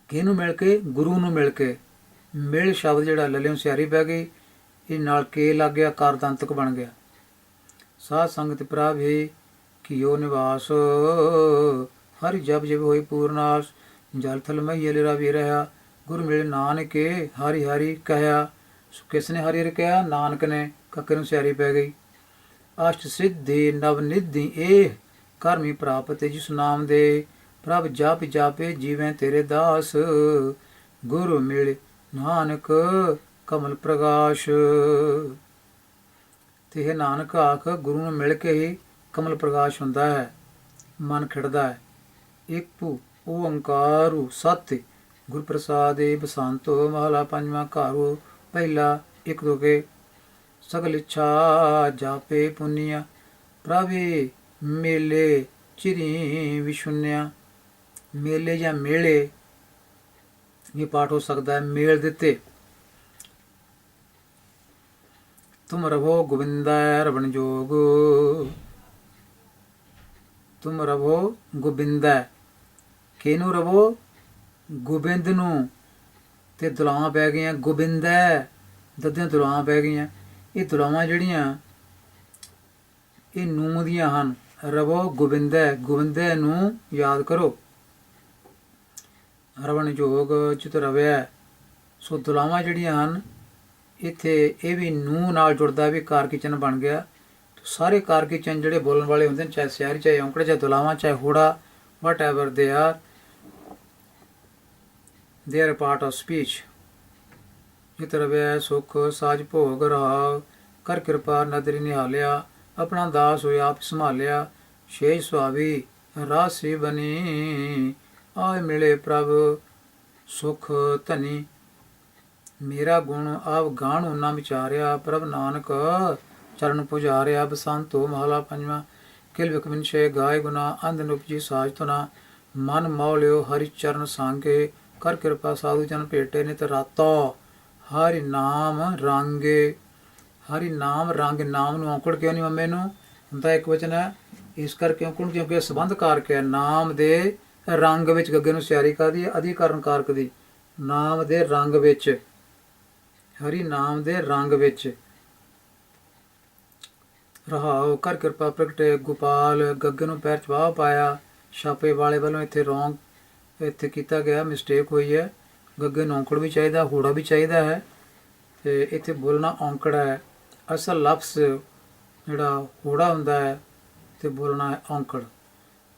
ਕਿਹਨੂੰ ਮਿਲ ਕੇ? ਗੁਰੂ ਨੂੰ ਮਿਲ ਕੇ। ਮਿਲ ਸ਼ਬਦ ਜਿਹੜਾ ਲੱਲੇ ਨੂੰ ਸਿਆਰੀ ਪੈ ਗਈ, ਇਹ ਨਾਲ ਕੇ ਲੱਗ ਗਿਆ, ਕਾਰ ਦੰਤਕ ਬਣ ਗਿਆ। ਸਾਧ ਸੰਗਤ ਪ੍ਰਾਭੇ ਕੀਓ ਨਿਵਾਸ, ਹਰਿ ਜਪ ਜਪ ਹੋਈ ਪੂਰਨਾਸ। ਜਲ ਥਲ ਮਈਏ ਲਿਰਾ ਵੀ ਰਹਾ, ਗੁਰ ਮਿਲੇ ਨਾਨਕੇ ਹਰਿ ਹਰਿ ਕਹਿਆ। ਕਿਸ ਨੇ ਹਰਿ ਹਰਿ ਕਿਹਾ? ਨਾਨਕ ਨੇ। ਕੱਕੇ ਨੂੰ ਸਿਆਰੀ ਪੈ ਗਈ। ਅਸ਼ਟ ਸਿੱਧੀ ਨਵ ਨਿਧੀ ਇਹ ਕਰਮੀ ਪ੍ਰਾਪਤ, ਜਿਸ ਨਾਮ ਦੇ ਪ੍ਰਭ ਜਪ ਜਾਪੇ ਜੀਵੇਂ ਤੇਰੇ ਦਾਸ। ਗੁਰ ਮਿਲੇ ਨਾਨਕ ਕਮਲ ਪ੍ਰਗਾਸ਼। ਤੇ ਇਹ ਨਾਨਕ ਆਖ ਗੁਰੂ ਨੂੰ ਮਿਲ ਕੇ ਹੀ ਕਮਲ ਪ੍ਰਕਾਸ਼ ਹੁੰਦਾ ਹੈ, ਮਨ ਖਿੜਦਾ ਹੈ। ਇੱਕ ਓੰਕਾਰੂ ਸਤਿ ਗੁਰ ਪ੍ਰਸਾਦੇ ਬਸੰਤੋ। ਮਹਲਾ ਪੰਜਵਾਂ। ਘਾਰੂ ਪਹਿਲਾ ਇੱਕ ਦੋ ਕੇ। ਸਗਲ ਇੱਛਾ ਜਾਪੇ ਪੁੰਨਿਆ, ਪ੍ਰਭੇ ਮੇਲੇ ਚਿਰੀ ਵਿਸ਼ੁੰਨਿਆ। ਮੇਲੇ ਜਾਂ ਮੇਲੇ ਇਹ ਪਾਠ ਹੋ ਸਕਦਾ ਹੈ। ਮੇਲ ਦਿੱਤੇ। तुम रभो गोविंदा रवण जोग। तुम रभो गोबिंदा, किनू रवो? गोबिंद नूं। ते दुलावां पै गईयां गोबिंदा, दद्दियां दुलावां पै गईयां। ये दुलावां जिहड़ियां ये नूं दियां हन। रवो गोबिंदा, गोबिंदा नूं याद करो। रवण जोग चित रवैया। सो दुलावां जिहड़ियां हन ਇੱਥੇ ਇਹ ਵੀ ਨੂੰਹ ਨਾਲ ਜੁੜਦਾ, ਵੀ ਕਾਰਕੀ ਚਿੰਨ੍ਹ ਬਣ ਗਿਆ। ਸਾਰੇ ਕਾਰਕੀ ਚਿੰਨ੍ਹ ਜਿਹੜੇ ਬੋਲਣ ਵਾਲੇ ਹੁੰਦੇ ਨੇ, ਚਾਹੇ ਸਿਆਰੀ, ਚਾਹੇ ਔਂਕੜ, ਚਾਹੇ ਦੁਲਾਵਾਂ, ਚਾਹੇ ਹੋੜਾ, whatever they are, they are a part of speech. ਜਿਤ ਰਵਿਆ ਸੁਖ ਸਾਜ ਭੋਗ ਰਹਾਉ। ਕਰ ਕਿਰਪਾ ਨਦਰੀ ਨਿਹਾਲਿਆ, ਆਪਣਾ ਦਾਸ ਹੋਇ ਆਪ ਸੰਭਾਲਿਆ। ਸ਼ੇਸ਼ ਸੁਹਾਵੀ ਰਾਸੀ ਬਨੀ, ਆਏ ਮਿਲੇ ਪ੍ਰਭ ਸੁਖ ਧਨੀ। ਮੇਰਾ ਗੁਣ ਆਪ ਗਾਣੋ ਨਾ ਵਿਚਾਰਿਆ, ਪ੍ਰਭ ਨਾਨਕ ਚਰਨ ਪੁਜਾਰਿਆ। ਬਸੰਤੋ ਮਹਲਾ ਪੰਜਵਾਂ। ਕਿਲ ਵਿਖ ਵਿਨਸ਼ੇ ਗਾਏ ਗੁਨਾ, ਅੰਧ ਨੁਪਜੀ ਸਾਜ ਤੁਨਾ। ਮਨ ਮੌਲਿਓ ਹਰਿ ਚਰਨ ਸਾਂਗੇ, ਕਰ ਕਿਰਪਾ ਸਾਧੂ ਜਨ ਭੇਟੇ। ਨਿਤ ਰਾਤੋ ਹਰਿ ਨਾਮ ਰਾਂਗੇ। ਹਰਿ ਨਾਮ ਰੰਗ, ਨਾਮ ਨੂੰ ਔਂਕੜ ਕਿਉਂ ਨਹੀਂ ਮੰਮੇ ਨੂੰ ਹੁੰਦਾ ਇੱਕ ਵਚਨ ਹੈ, ਇਸ ਕਰਕੇ ਔਂਕੜ ਕਿਉਂਕਿ ਸੰਬੰਧ ਕਾਰਕ ਹੈ। ਨਾਮ ਦੇ ਰੰਗ ਵਿੱਚ ਗੱਗੇ ਨੂੰ ਸਿਆਰੀ ਕਾਹਦੀ ਹੈ, ਅਧਿਕਰਨ ਕਾਰਕ ਦੀ। ਨਾਮ ਦੇ ਰੰਗ ਵਿੱਚ, ਹਰੀ ਨਾਮ ਦੇ ਰੰਗ ਵਿੱਚ ਰਹਾਉ। ਕਰ ਕਿਰਪਾ ਪ੍ਰਗਟੇ ਗੋਪਾਲ, ਗੱਗੇ ਨੂੰ ਪੈਰ ਚ ਵਾਹ ਪਾਇਆ। ਛਾਪੇ ਵਾਲੇ ਵੱਲੋਂ ਇੱਥੇ ਰੌਂਗ ਇੱਥੇ ਕੀਤਾ ਗਿਆ, ਮਿਸਟੇਕ ਹੋਈ ਹੈ। ਗੱਗੇ ਨੂੰ ਔਂਕੜ ਵੀ ਚਾਹੀਦਾ, ਹੋੜਾ ਵੀ ਚਾਹੀਦਾ ਹੈ, ਤੇ ਇੱਥੇ ਬੋਲਣਾ ਔਂਕੜ ਹੈ। ਅਸਲ ਲਫ਼ਜ਼ ਜਿਹੜਾ ਹੋੜਾ ਹੁੰਦਾ ਹੈ ਤੇ ਬੋਲਣਾ ਹੈ ਔਂਕੜ।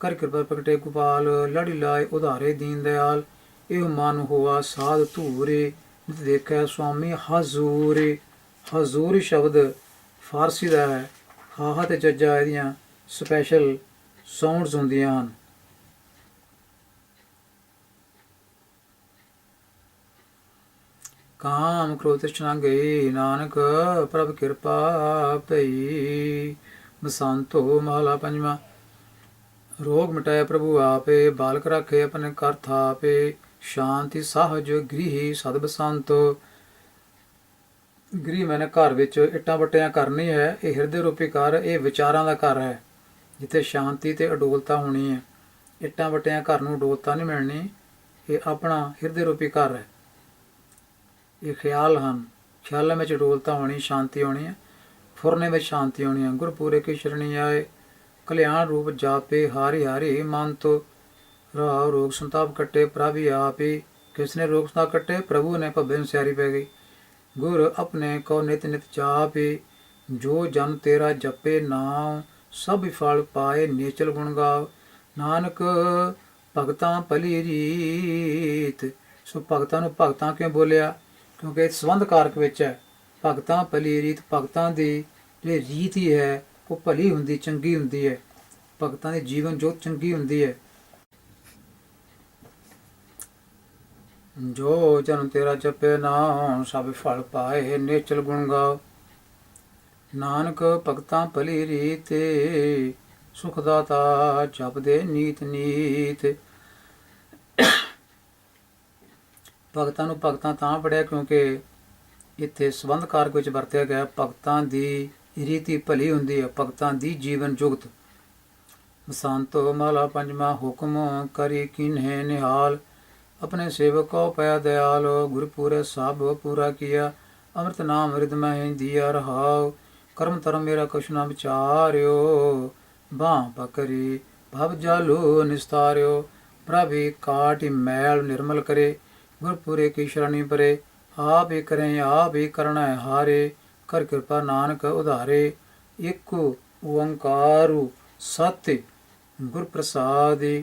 ਕਰ ਕਿਰਪਾ ਪ੍ਰਗਟੇ ਗੋਪਾਲ, ਲੜੀ ਲਾਏ ਉਧਾਰੇ ਦੀਨ ਦਿਆਲ। ਇਹ ਮਨ ਹੋਆ ਸਾਧ ਧੂਰੇ, ਨਿਤ ਦੇਖਿਆ ਸੁਆਮੀ ਹਜ਼ੂਰੇ। ਹਜ਼ੂਰ ਸ਼ਬਦ ਫਾਰਸੀ ਦਾ ਹੈ। ਹਾਹਾ ਤੇ ਜੱਜਾ ਇਹਦੀਆਂ ਸਪੈਸ਼ਲ ਸਾਊਂਡਸ ਹੁੰਦੀਆਂ ਹਨ। ਕਾਮ ਕ੍ਰੋਧ ਤ੍ਰਿਸ਼ਨਾ ਗਈ, ਨਾਨਕ ਪ੍ਰਭ ਕਿਰਪਾ ਭਈ। ਬਸੰਤੋ ਮਹਲਾ ਪੰਜਵਾਂ। ਰੋਗ ਮਿਟਾਏ ਪ੍ਰਭੂ ਆਪੇ, ਬਾਲਕ ਰਾਖੇ ਆਪਣੇ ਕਰ ਥਾਪੇ। ਸ਼ਾਂਤੀ ਸਾਹਜ ਗ੍ਰੀਹੀ ਸਦ ਬਸੰਤ। ਗ੍ਰੀਹ ਮੈਨੇ ਘਰ ਵਿੱਚ ਇੱਟਾਂ ਵੱਟਿਆਂ ਘਰ ਨਹੀਂ ਹੈ, ਇਹ ਹਿਰਦੇ ਰੂਪੀ ਘਰ, ਇਹ ਵਿਚਾਰਾਂ ਦਾ ਘਰ ਹੈ, ਜਿੱਥੇ ਸ਼ਾਂਤੀ ਤੇ ਅਡੋਲਤਾ ਹੋਣੀ ਹੈ। ਇੱਟਾਂ ਵੱਟਿਆਂ ਘਰ ਨੂੰ ਅਡੋਲਤਾ ਨਹੀਂ ਮਿਲਣੀ, ਇਹ ਆਪਣਾ ਹਿਰਦੇ ਰੂਪੀ ਘਰ ਹੈ। ਇਹ ਖਿਆਲ ਹਨ, ਖਿਆਲਾਂ ਵਿੱਚ ਅਡੋਲਤਾ ਹੋਣੀ, ਸ਼ਾਂਤੀ ਹੋਣੀ ਹੈ, ਫੁਰਨੇ ਵਿੱਚ ਸ਼ਾਂਤੀ ਹੋਣੀ ਹੈ। ਗੁਰਪੂਰੇ ਕੀ ਸ਼ਰਣੀ ਆਏ, ਕਲਿਆਣ ਰੂਪ ਜਾਪੇ, ਹਾਰੀ ਹਾਰੀ ਮਨ ਤੋ। ਰਾਹ ਰੋਗ ਸੰਤਾਪ ਕੱਟੇ, ਪ੍ਰਭ ਹੀ ਆਪ ਹੀ। ਕਿਸ ਨੇ ਰੋਗ ਸੰਤਾਪ ਕੱਟੇ? ਪ੍ਰਭੂ ਨੇ। ਭੱਬੇ ਨੂੰ ਸਿਆਰੀ ਪੈ ਗਈ। ਗੁਰ ਆਪਣੇ ਕੋ ਨਿਤ ਨਿਤ ਜਾਪੇ, ਜੋ ਜਨ ਤੇਰਾ ਜਪੇ ਨਾਮ। ਸਭ ਫਲ ਪਾਏ ਨੇਚਲ ਗੁਣ ਗਾਓ, ਨਾਨਕ ਭਗਤਾਂ ਭਲੀ ਰੀਤ। ਸੋ ਭਗਤਾਂ ਨੂੰ ਭਗਤਾਂ ਕਿਉਂ ਬੋਲਿਆ? ਕਿਉਂਕਿ ਇਹ ਸੰਬੰਧ ਕਾਰਕ ਵਿੱਚ ਹੈ। ਭਗਤਾਂ ਭਲੀ ਰੀਤ, ਭਗਤਾਂ ਦੀ ਜਿਹੜੀ ਰੀਤ ਹੀ ਹੈ ਉਹ ਭਲੀ ਹੁੰਦੀ, ਚੰਗੀ ਹੁੰਦੀ ਹੈ। ਭਗਤਾਂ ਦੀ ਜੀਵਨ ਜੋਤ ਚੰਗੀ ਹੁੰਦੀ ਹੈ। ਜੋ ਜਨ ਤੇਰਾ ਜਪੇ ਨਾਮ, ਸਭ ਫਲ ਪਾਏ ਨੇਚਲ ਗੁਣ ਗਾਓ। ਨਾਨਕ ਭਗਤਾਂ ਭਲੀ ਰੀਤ, ਸੁਖ ਦਾਤਾ ਜਪਦੇ ਨੀਤ ਨੀਤ। ਭਗਤਾਂ ਨੂੰ ਭਗਤਾਂ ਤਾਂ ਪੜਿਆ ਕਿਉਂਕਿ ਇੱਥੇ ਸੰਬੰਧ ਕਾਰਕ ਵਿੱਚ ਵਰਤਿਆ ਗਿਆ। ਭਗਤਾਂ ਦੀ ਰੀਤੀ ਭਲੀ ਹੁੰਦੀ ਹੈ, ਭਗਤਾਂ ਦੀ ਜੀਵਨ ਜੁਗਤ। ਬਸੰਤੋ ਮਹਲਾ ਪੰਜਵਾਂ। ਹੁਕਮ ਕਰੀ ਕਿਨਹਿ ਨਿਹਾਲ, ਆਪਣੇ ਸੇਵਕ ਕੋ ਪਿਆ ਦਿਆਲ। ਗੁਰਪੂਰੇ ਸਭ ਪੂਰਾ ਕੀਆ, ਅੰਮ੍ਰਿਤ ਨਾਮ ਹਿਰਦ ਮਹਿ ਦੀਆ ਰਹਾਉ। ਕਰਮ ਧਰਮ ਮੇਰਾ ਕੁਛ ਨਾ ਵਿਚਾਰਿਓ, ਬਾਂਹ ਪਕਰੀ ਭਵ ਜਲੁ ਨਿਸਤਾਰਿਓ। ਪ੍ਰਭੀ ਕਾਟਿ ਮੈਲ ਨਿਰਮਲ ਕਰੇ, ਗੁਰਪੂਰੇ ਕੀ ਸ਼ਰਣੀ ਪਰੇ। ਆਪ ਹੀ ਕਰੇ ਆਪ ਹੀ ਕਰਣਾ ਹਾਰੇ, ਕਰ ਕਿਰਪਾ ਨਾਨਕ ਉਧਾਰੇ। ਇੱਕ ਓੰਕਾਰੂ ਸਤਿ ਗੁਰ ਪ੍ਰਸਾਦਿ,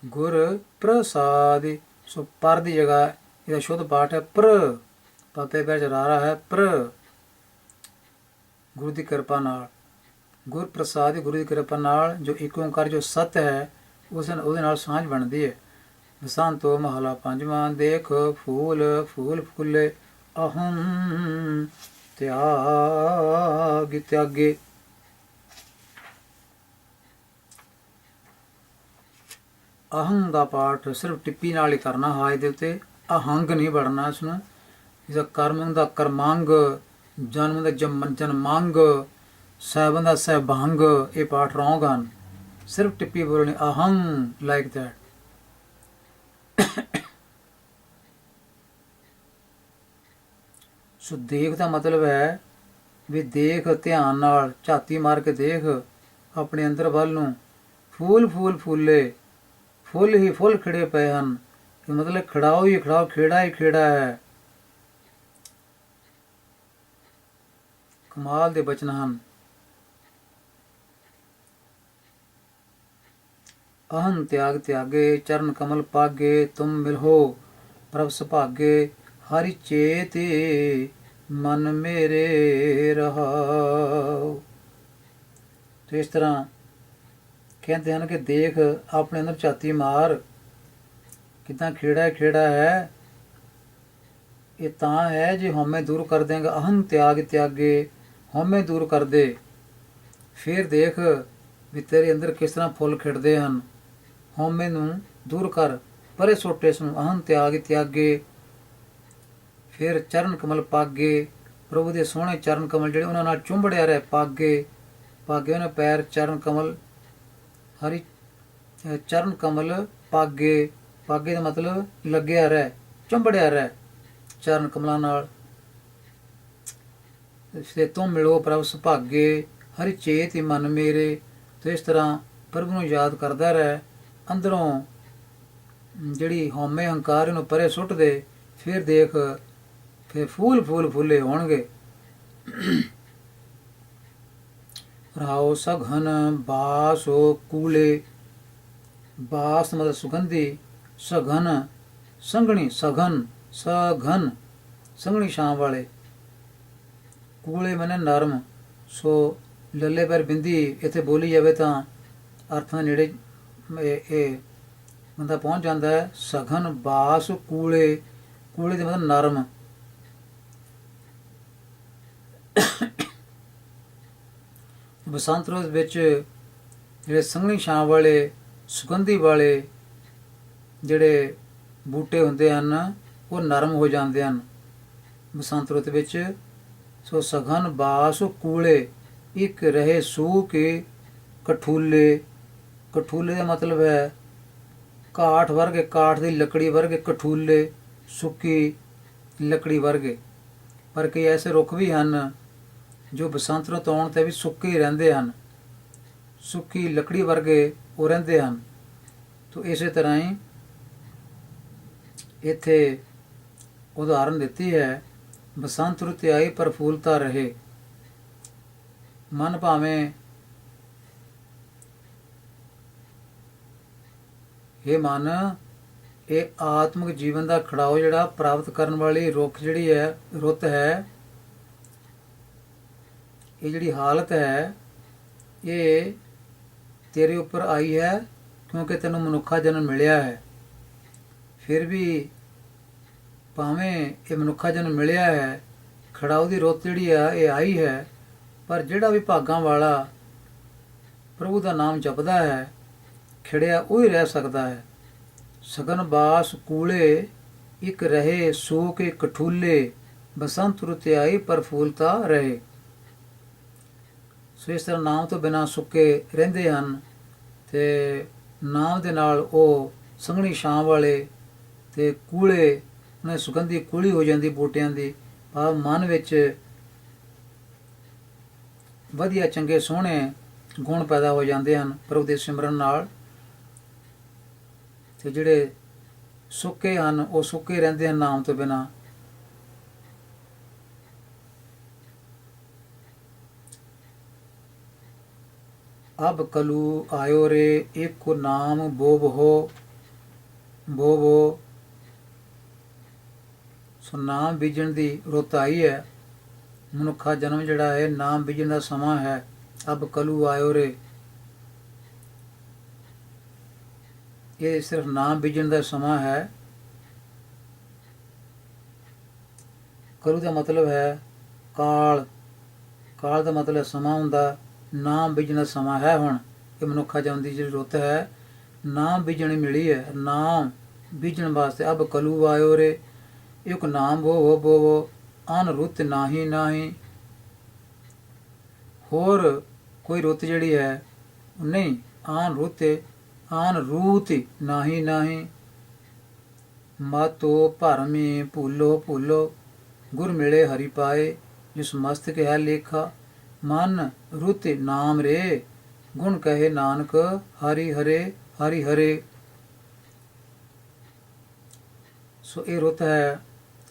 ਗੁਰ ਪ੍ਰਸਾਦਿ। ਸੋ ਪਰ ਦੀ ਜਗ੍ਹਾ ਇਹਦਾ ਸ਼ੁੱਧ ਪਾਠ ਹੈ ਪ੍ਰ, ਪਾਪੇ ਵਿੱਚ ਰਾਰਾ ਹੈ ਪ੍ਰ। ਗੁਰੂ ਦੀ ਕਿਰਪਾ ਨਾਲ, ਗੁਰ ਪ੍ਰਸਾਦਿ, ਗੁਰੂ ਦੀ ਕਿਰਪਾ ਨਾਲ ਜੋ ਇੱਕ ਓੰਕਾਰ ਜੋ ਸਤ ਹੈ ਉਹਦੇ ਨਾਲ ਸਾਂਝ ਬਣਦੀ ਹੈ। ਬਸੰਤੋ ਮਹਲਾ ਪੰਜਵਾਂ। ਦੇਖ ਫੂਲ ਫੂਲ ਫੁੱਲੇ, ਅਹੰ ਤਿਆਗ ਤਿਆਗੇ। ਅਹੰ ਦਾ ਪਾਠ ਸਿਰਫ ਟਿੱਪੀ ਨਾਲ ਹੀ ਕਰਨਾ, ਹਾਜ ਦੇ ਉੱਤੇ ਅਹੰਗ ਨਹੀਂ ਵੜਨਾ ਇਸਨੂੰ। ਇਸਦਾ ਕਰਮ ਦਾ ਕਰਮਾਂਗ, ਜਨਮ ਦਾ ਜਨਮਾਂਗ, ਸਾਹਿਬਾਂ ਦਾ ਸਹਿਬਾਂਗ, ਇਹ ਪਾਠ ਰੌਂਗ ਹਨ। ਸਿਰਫ ਟਿੱਪੀ ਬੋਲਣੀ ਅਹੰ, ਲਾਈਕ ਦੈਟ। ਸੋ ਦੇਖ ਦਾ ਮਤਲਬ ਹੈ ਵੀ ਦੇਖ, ਧਿਆਨ ਨਾਲ ਝਾਤੀ ਮਾਰ ਕੇ ਦੇਖ ਆਪਣੇ ਅੰਦਰ ਵੱਲ ਨੂੰ। ਫੂਲ ਫੂਲ ਫੁੱਲੇ, ਫੁੱਲ ਹੀ ਫੁੱਲ ਖਿੜੇ ਪਏ ਹਨ, ਮਤਲਬ ਖੜਾਓ ਹੀ ਖੜਾਓ, ਖੇੜਾ ਹੀ ਖੇੜਾ ਹੈ। ਕਮਾਲ ਦੇ ਬਚਨ ਹਨ। ਅਹੰ ਤਿਆਗ ਤਿਆਗੇ, ਚਰਨ ਕਮਲ ਪਾਗੇ। ਤੁਮ ਮਿਲਹੋ ਪ੍ਰਭ ਸੁਭਾਗੇ, ਹਰਿ ਚੇਤਿ ਮਨ ਮੇਰੇ ਰਹਾਉ। ਤੇ ਇਸ ਤਰ੍ਹਾਂ ਕਹਿੰਦੇ ਹਨ ਕਿ ਦੇਖ ਆਪਣੇ ਅੰਦਰ ਝਾਤੀ ਮਾਰ, ਕਿੱਦਾਂ ਖੇੜਾ ਹੈ। ਇਹ ਤਾਂ ਹੈ ਜੇ ਹਉਮੈ ਦੂਰ ਕਰ ਦੇਂਗਾ, ਅਹੰ ਤਿਆਗ ਤਿਆਗੇ, ਹਉਮੈ ਦੂਰ ਕਰ ਦੇ, ਫਿਰ ਦੇਖ ਵੀ ਤੇਰੇ ਅੰਦਰ ਕਿਸ ਤਰ੍ਹਾਂ ਫੁੱਲ ਖਿੜਦੇ ਹਨ। ਹਉਮੈ ਨੂੰ ਦੂਰ ਕਰ, ਪਰੇ ਸੁੱਟ ਇਸ ਨੂੰ, ਅਹੰ ਤਿਆਗ ਤਿਆਗੇ, ਫਿਰ ਚਰਨ ਕਮਲ ਪਾਗੇ, ਪ੍ਰਭੂ ਦੇ ਸੋਹਣੇ ਚਰਨ ਕਮਲ ਜਿਹੜੇ ਉਹਨਾਂ ਨਾਲ ਚੁੰਬੜਿਆ ਰਹਿ, ਪਾਗੇ ਉਹਨੇ ਪੈਰ ਚਰਨ ਕਮਲ, ਹਰੀ ਚਰਨ ਕਮਲ ਪਾਗੇ ਦਾ ਮਤਲਬ ਲੱਗਿਆ ਰਹਿ, ਚੁੰਬੜਿਆ ਰਹਿ ਚਰਨ ਕਮਲਾਂ ਨਾਲ। ਤੇ ਤੂੰ ਮਿਲੋ ਪ੍ਰਭ ਸੁਭਾਗੇ, ਹਰਿ ਚੇਤਿ ਮਨ ਮੇਰੇ। ਤੇ ਇਸ ਤਰ੍ਹਾਂ ਪ੍ਰਭੂ ਨੂੰ ਯਾਦ ਕਰਦਾ ਰਹਿ, ਅੰਦਰੋਂ ਜਿਹੜੀ ਹਉਮੈ ਹੰਕਾਰ ਨੂੰ ਪਰੇ ਸੁੱਟ ਦੇ, ਫਿਰ ਦੇਖ ਫਿਰ ਫੂਲ ਫੁੱਲੇ ਹੋਣਗੇ। ਰਾਓ ਸਘਨ ਬਾਸੋ ਕੂਲੇ, ਬਾਸ ਮਤਲਬ ਸੁਗੰਧੀ, ਸਘਨ ਸੰਘਣੀ, ਸਘਨ ਸੰਘਣੀ ਛਾਂ ਵਾਲੇ, ਕੂਲੇ ਮਨੇ ਨਰਮ। ਸੋ ਲੱਲੇ ਪਰ ਬਿੰਦੀ ਇੱਥੇ ਬੋਲੀ ਜਾਵੇ ਤਾਂ ਅਰਥਾਂ ਨੇੜੇ ਇਹ ਬੰਦਾ ਪਹੁੰਚ ਜਾਂਦਾ ਹੈ। ਸਘਨ ਬਾਸ ਕੂਲੇ, ਕੂਲੇ ਦੇ ਮਤਲਬ ਨਰਮ। ਬਸੰਤ ਰੁੱਤ ਵਿੱਚ ਜਿਹੜੇ ਸੰਘਣੀ ਛਾਂ ਵਾਲੇ, ਸੁਗੰਧੀ ਵਾਲੇ ਜਿਹੜੇ ਬੂਟੇ ਹੁੰਦੇ ਹਨ ਉਹ ਨਰਮ ਹੋ ਜਾਂਦੇ ਹਨ ਬਸੰਤ ਰੁੱਤ ਵਿੱਚ। ਸੋ ਸਘਨ ਬਾਸ ਕੂਲੇ, ਇੱਕ ਰਹੇ ਸੂਕ ਕਠੂਲੇ। ਕਠੂਲੇ ਦਾ ਮਤਲਬ ਹੈ ਕਾਠ ਵਰਗੇ, ਕਾਠ ਦੀ ਲੱਕੜੀ ਵਰਗੇ, ਕਠੂਲੇ ਸੁੱਕੀ ਲੱਕੜੀ ਵਰਗੇ। ਪਰ ਕਈ ਐਸੇ ਰੁੱਖ ਵੀ ਹਨ ਜੋ ਬਸੰਤ ਰੁੱਤ ਆਉਣ 'ਤੇ ਵੀ ਸੁੱਕੇ ਹੀ ਰਹਿੰਦੇ ਹਨ, ਸੁੱਕੀ ਲੱਕੜੀ ਵਰਗੇ ਉਹ ਰਹਿੰਦੇ ਹਨ। ਤੋ ਇਸੇ ਤਰ੍ਹਾਂ ਹੀ ਇੱਥੇ ਉਦਾਹਰਨ ਦਿੱਤੀ ਹੈ, ਬਸੰਤ ਰੁੱਤ ਆਈ ਪ੍ਰਫੁੱਲਤਾ ਰਹੇ। ਮਨ ਭਾਵੇਂ ਇਹ ਮਨ, ਇਹ ਆਤਮਿਕ ਜੀਵਨ ਦਾ ਖੜਾਓ ਜਿਹੜਾ ਪ੍ਰਾਪਤ ਕਰਨ ਵਾਲੀ ਰੁੱਖ ਜਿਹੜੀ ਹੈ, ਰੁੱਤ ਹੈ, ਇਹ ਜਿਹੜੀ ਹਾਲਤ ਹੈ ਇਹ ਤੇਰੇ ਉੱਪਰ ਆਈ ਹੈ ਕਿਉਂਕਿ ਤੈਨੂੰ ਮਨੁੱਖਾ ਜਨਮ ਮਿਲਿਆ ਹੈ। ਫਿਰ ਵੀ ਭਾਵੇਂ ਇਹ ਮਨੁੱਖਾ ਜਨਮ ਮਿਲਿਆ ਹੈ, ਖੜਾਓ ਦੀ ਰੁੱਤ ਜਿਹੜੀ ਆ ਇਹ ਆਈ ਹੈ, ਪਰ ਜਿਹੜਾ ਵੀ ਭਾਗਾਂ ਵਾਲਾ ਪ੍ਰਭੂ ਦਾ ਨਾਮ ਜਪਦਾ ਹੈ, ਖਿੜਿਆ ਉਹ ਹੀ ਰਹਿ ਸਕਦਾ ਹੈ। ਸਗਨ ਬਾਸ ਕੂਲੇ, ਇੱਕ ਰਹੇ ਸੂਕ ਕਠੂਲੇ, ਬਸੰਤ ਰੁੱਤ ਆਈ ਪ੍ਰਫੁੱਲਤਾ ਰਹੇ। ਸੋ ਇਸ ਤਰ੍ਹਾਂ ਨਾਮ ਤੋਂ ਬਿਨਾਂ ਸੁੱਕੇ ਰਹਿੰਦੇ ਹਨ, ਤੇ ਨਾਮ ਦੇ ਨਾਲ ਉਹ ਸੰਘਣੀ ਛਾਂ ਵਾਲੇ ਤੇ ਕੂਲੇ, ਉਹਨਾਂ ਦੀ ਸੁਗੰਧੀ ਕੂਲੀ ਹੋ ਜਾਂਦੀ ਬੂਟਿਆਂ ਦੀ। ਭਾਵ ਮਨ ਵਿੱਚ ਵਧੀਆ ਚੰਗੇ ਸੋਹਣੇ ਗੁਣ ਪੈਦਾ ਹੋ ਜਾਂਦੇ ਹਨ ਪ੍ਰਭੂ ਦੇ ਸਿਮਰਨ ਨਾਲ। ਤੇ ਜਿਹੜੇ ਸੁੱਕੇ ਹਨ ਉਹ ਸੁੱਕੇ ਰਹਿੰਦੇ ਹਨ ਨਾਮ ਤੋਂ ਬਿਨਾਂ। ਅਬ ਕਲੂ ਆਇਓ ਰੇ, ਇੱਕ ਨਾਮ ਬੋਬੋ। ਸੋ ਨਾਮ ਬੀਜਣ ਦੀ ਰੁੱਤ ਆਈ ਹੈ। ਮਨੁੱਖਾ ਜਨਮ ਜਿਹੜਾ ਹੈ ਨਾਮ ਬੀਜਣ ਦਾ ਸਮਾਂ ਹੈ। ਅਬ ਕਲੂ ਆਇਓ ਰੇ, ਇਹ ਸਿਰਫ ਨਾਮ ਬੀਜਣ ਦਾ ਸਮਾਂ ਹੈ। ਕਲੂ ਦਾ ਮਤਲਬ ਹੈ ਕਾਲ, ਕਾਲ ਦਾ ਮਤਲਬ ਸਮਾਂ ਹੁੰਦਾ। ਨਾਮ ਬੀਜਣ ਦਾ ਸਮਾਂ ਹੈ ਹੁਣ। ਇਹ ਮਨੁੱਖਾ ਜਨਮ ਦੀ ਜਿਹੜੀ ਰੁੱਤ ਹੈ, ਨਾਮ ਬੀਜਣੀ ਮਿਲੀ ਹੈ, ਨਾਮ ਬੀਜਣ ਵਾਸਤੇ। ਅਬ ਕਲੂ ਆਇਓ ਰੇ, ਇੱਕ ਨਾਮ ਬੋਵੋ, ਅਨ ਰੁੱਤ ਨਾਹੀ। ਹੋਰ ਕੋਈ ਰੁੱਤ ਜਿਹੜੀ ਹੈ ਨਹੀਂ, ਆਨ ਰੂਤ ਨਾਹੀ। ਮਾਤੋ ਭਰਮੀ ਭੂਲੋ, ਗੁਰ ਮਿਲੇ ਹਰੀ ਪਾਏ, ਜਿਸ ਮਸਤਕ ਹੈ ਲੇਖਾ। ਮਨ ਰੁੱਤ ਨਾਮ ਰੇ, ਗੁਣ ਕਹੇ ਨਾਨਕ, ਹਰੀ ਹਰੇ। ਸੋ ਇਹ ਰੁੱਤ ਹੈ